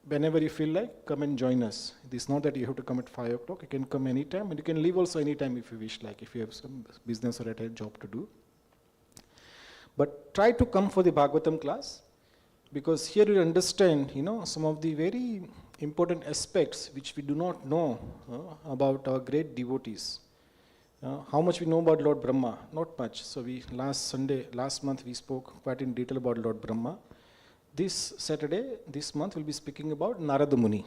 Whenever you feel like, come and join us. It is not that you have to come at 5 o'clock. You can come anytime, and you can leave also anytime if you wish, like if you have some business or a job to do. But try to come for the Bhagavatam class, because here you understand, some of the very important aspects which we do not know about our great devotees. How much we know about Lord Brahma? Not much. So last month we spoke quite in detail about Lord Brahma. This Saturday, this month, we'll be speaking about Narada Muni.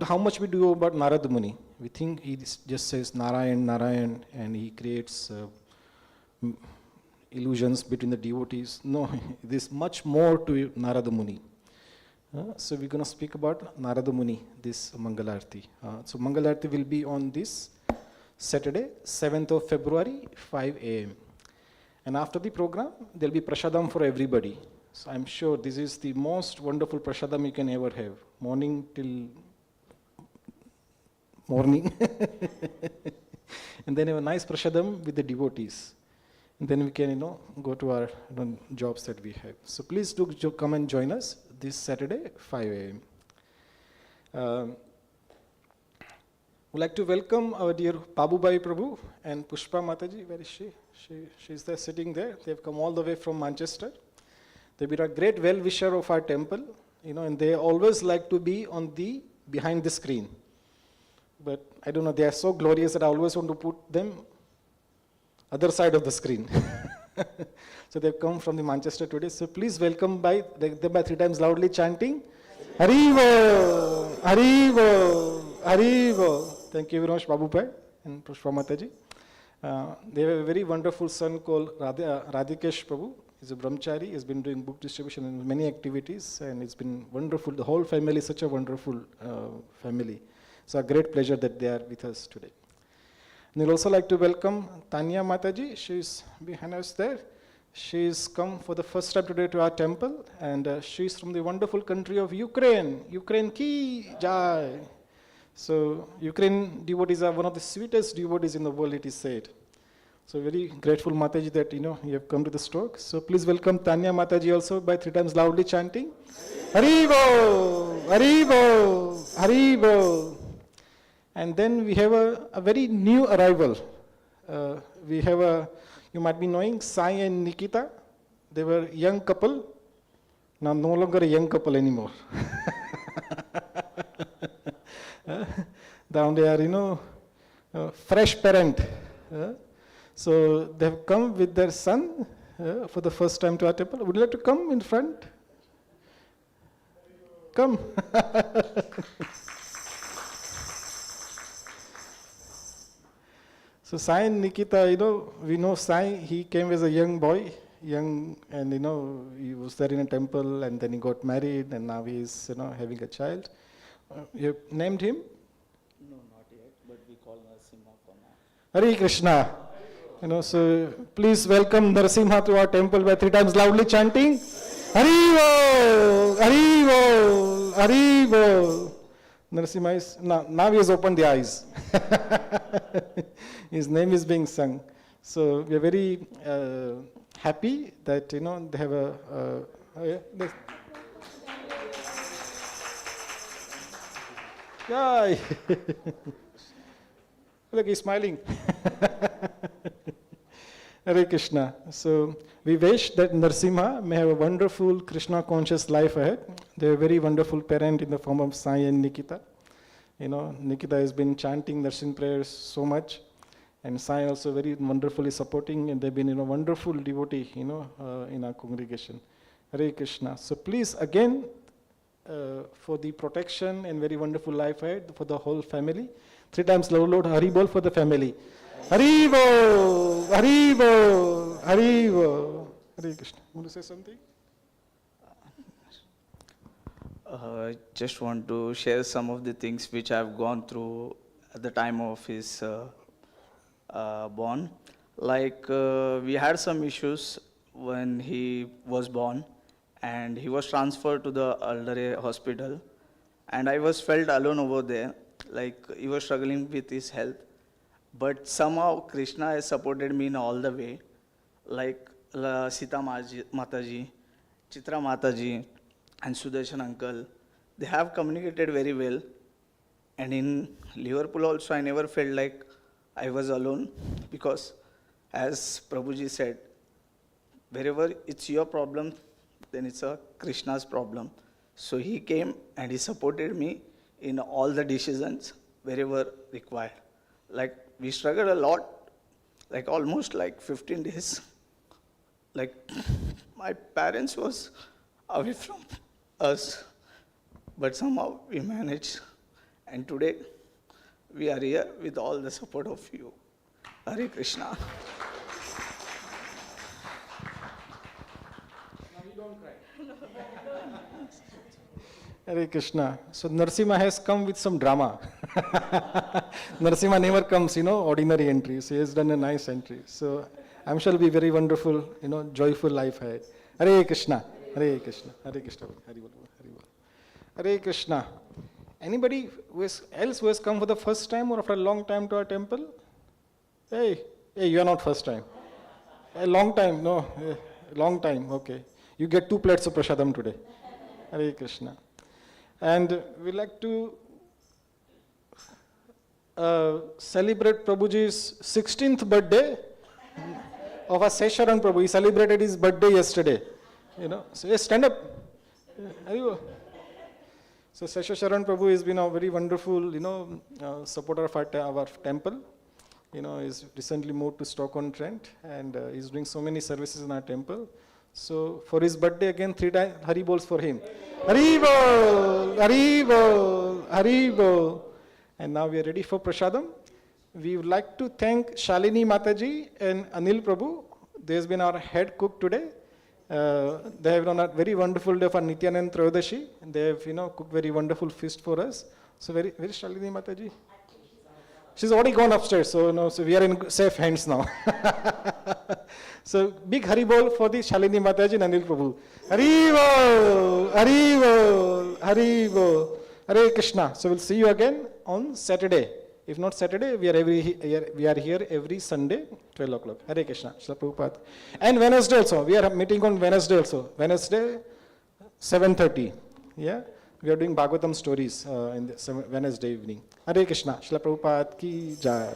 How much we do about Narada Muni? We think he just says Narayan, Narayan, and he creates illusions between the devotees. No, there's much more to Narada Muni. So we're going to speak about Narada Muni, this Mangalarti. So Mangalarti will be on this Saturday, 7th of February, 5 a.m. And after the program, there'll be Prasadam for everybody. So I'm sure this is the most wonderful prasadam you can ever have. Morning till morning. And then have a nice prasadam with the devotees. Then we can, go to our jobs that we have. So please do come and join us this Saturday, 5 a.m. We'd like to welcome our dear Babubai Prabhu and Pushpa Mataji. Where is she? She's there, sitting there. They've come all the way from Manchester. They've been a great well-wisher of our temple, and they always like to be behind the screen. But I don't know, they are so glorious that I always want to put them other side of the screen. So they've come from the Manchester today. So please welcome them by 3 times loudly chanting, Haribo, Haribo, Haribo. Thank you very much, Babu Bhai and Pushpa Mataji. They have a very wonderful son called Radhikesh Prabhu. He's a brahmachari. He's been doing book distribution and many activities, and it's been wonderful. The whole family is such a wonderful family. So a great pleasure that they are with us today. And we'd also like to welcome Tanya Mataji. She's behind us there. She's come for the first time today to our temple, and she's from the wonderful country of Ukraine. Ukraine ki jai. So Ukraine devotees are one of the sweetest devotees in the world, it is said. So very grateful, Mataji, that you have come to the Stoke. So please welcome Tanya Mataji also by 3 times loudly chanting, Haribo, Haribo, Haribo. And then we have a very new arrival. We have you might be knowing, Sai and Nikita. They were a young couple. Now no longer a young couple anymore. Down they are, fresh parent. So they have come with their son for the first time to our temple. Would you like to come in front? Come. So Sai and Nikita, we know Sai, he came as a young boy, and he was there in a temple, and then he got married, and now he is, having a child. You named him? No, not yet, but we call Narasimha for now. Hare Krishna. So please welcome Narasimha to our temple by 3 times loudly chanting, Haribo, Haribo, Haribo. Narasimha is, now he has opened the eyes. His name is being sung. So we are very happy that, they have Yay! Look, he's smiling. Hare Krishna. So we wish that Narasimha may have a wonderful Krishna conscious life ahead. They are a very wonderful parent in the form of Sai and Nikita. Nikita has been chanting Narsinh prayers so much, and Sai also very wonderfully supporting, and they've been a wonderful devotee, in our congregation. Hare Krishna. So please again, for the protection and very wonderful life ahead for the whole family. 3 times Lord Haribol for the family. Haribo, Haribo, Haribo. Hare Krishna. Want to say something? Just want to share some of the things which I've gone through at the time of his born. Like we had some issues when he was born, and he was transferred to the elderly hospital, and I was felt alone over there, like he was struggling with his health. But somehow Krishna has supported me in all the way, like Sita Mataji, Chitra Mataji, and Sudarshan uncle. They have communicated very well. And in Liverpool also, I never felt like I was alone, because as Prabhuji said, wherever it's your problem, then it's a Krishna's problem. So he came and he supported me in all the decisions wherever required. Like we struggled a lot, like almost like 15 days. Like my parents was away from us, but somehow we managed. And today we are here with all the support of you. Hare Krishna. Hare Krishna. So Narasimha has come with some drama. Narasimha never comes, ordinary entry. So he has done a nice entry. So I'm sure it'll be very wonderful, joyful life ahead. Hare Krishna. Hare Krishna. Hare Krishna. Hare Krishna. Hare Krishna. Anybody else who has come for the first time or after a long time to our temple? Hey, you are not first time. A long time, no, a long time, okay. You get 2 plates of prasadam today. Hare Krishna. And we like to celebrate Prabhuji's 16th birthday of our Sesharan Prabhu. He celebrated his birthday yesterday. You know, so yes, stand up. Are you? So Sesharan Prabhu has been a very wonderful, supporter of our temple. You know, he's recently moved to Stoke-on-Trent, and he's doing so many services in our temple. So for his birthday again, 3 times Hari Bols for him. Hari Bol, Hari Bol, Hari Bol. And now we are ready for prasadam. We would like to thank Shalini Mataji and Anil Prabhu. They has been our head cook today. They have done a very wonderful day for Nityananda Trayodashi. They have, cooked very wonderful feast for us. So where is Shalini Mataji? She's already gone upstairs, so so we are in safe hands now. So big Hari Bol for the Shalini Mataji and Anil Prabhu. Hari Bol, Hari Bol, Hari Bol, Hare Krishna. So we'll see you again on Saturday. If not Saturday, we are here every Sunday, 12 o'clock. Hare Krishna. Srila Prabhupada. And Wednesday also. We are meeting on Wednesday also. Wednesday, 7:30. Yeah. We are doing Bhagavatam stories in the Wednesday evening. Hare Krishna. Srila Prabhupada ki jai.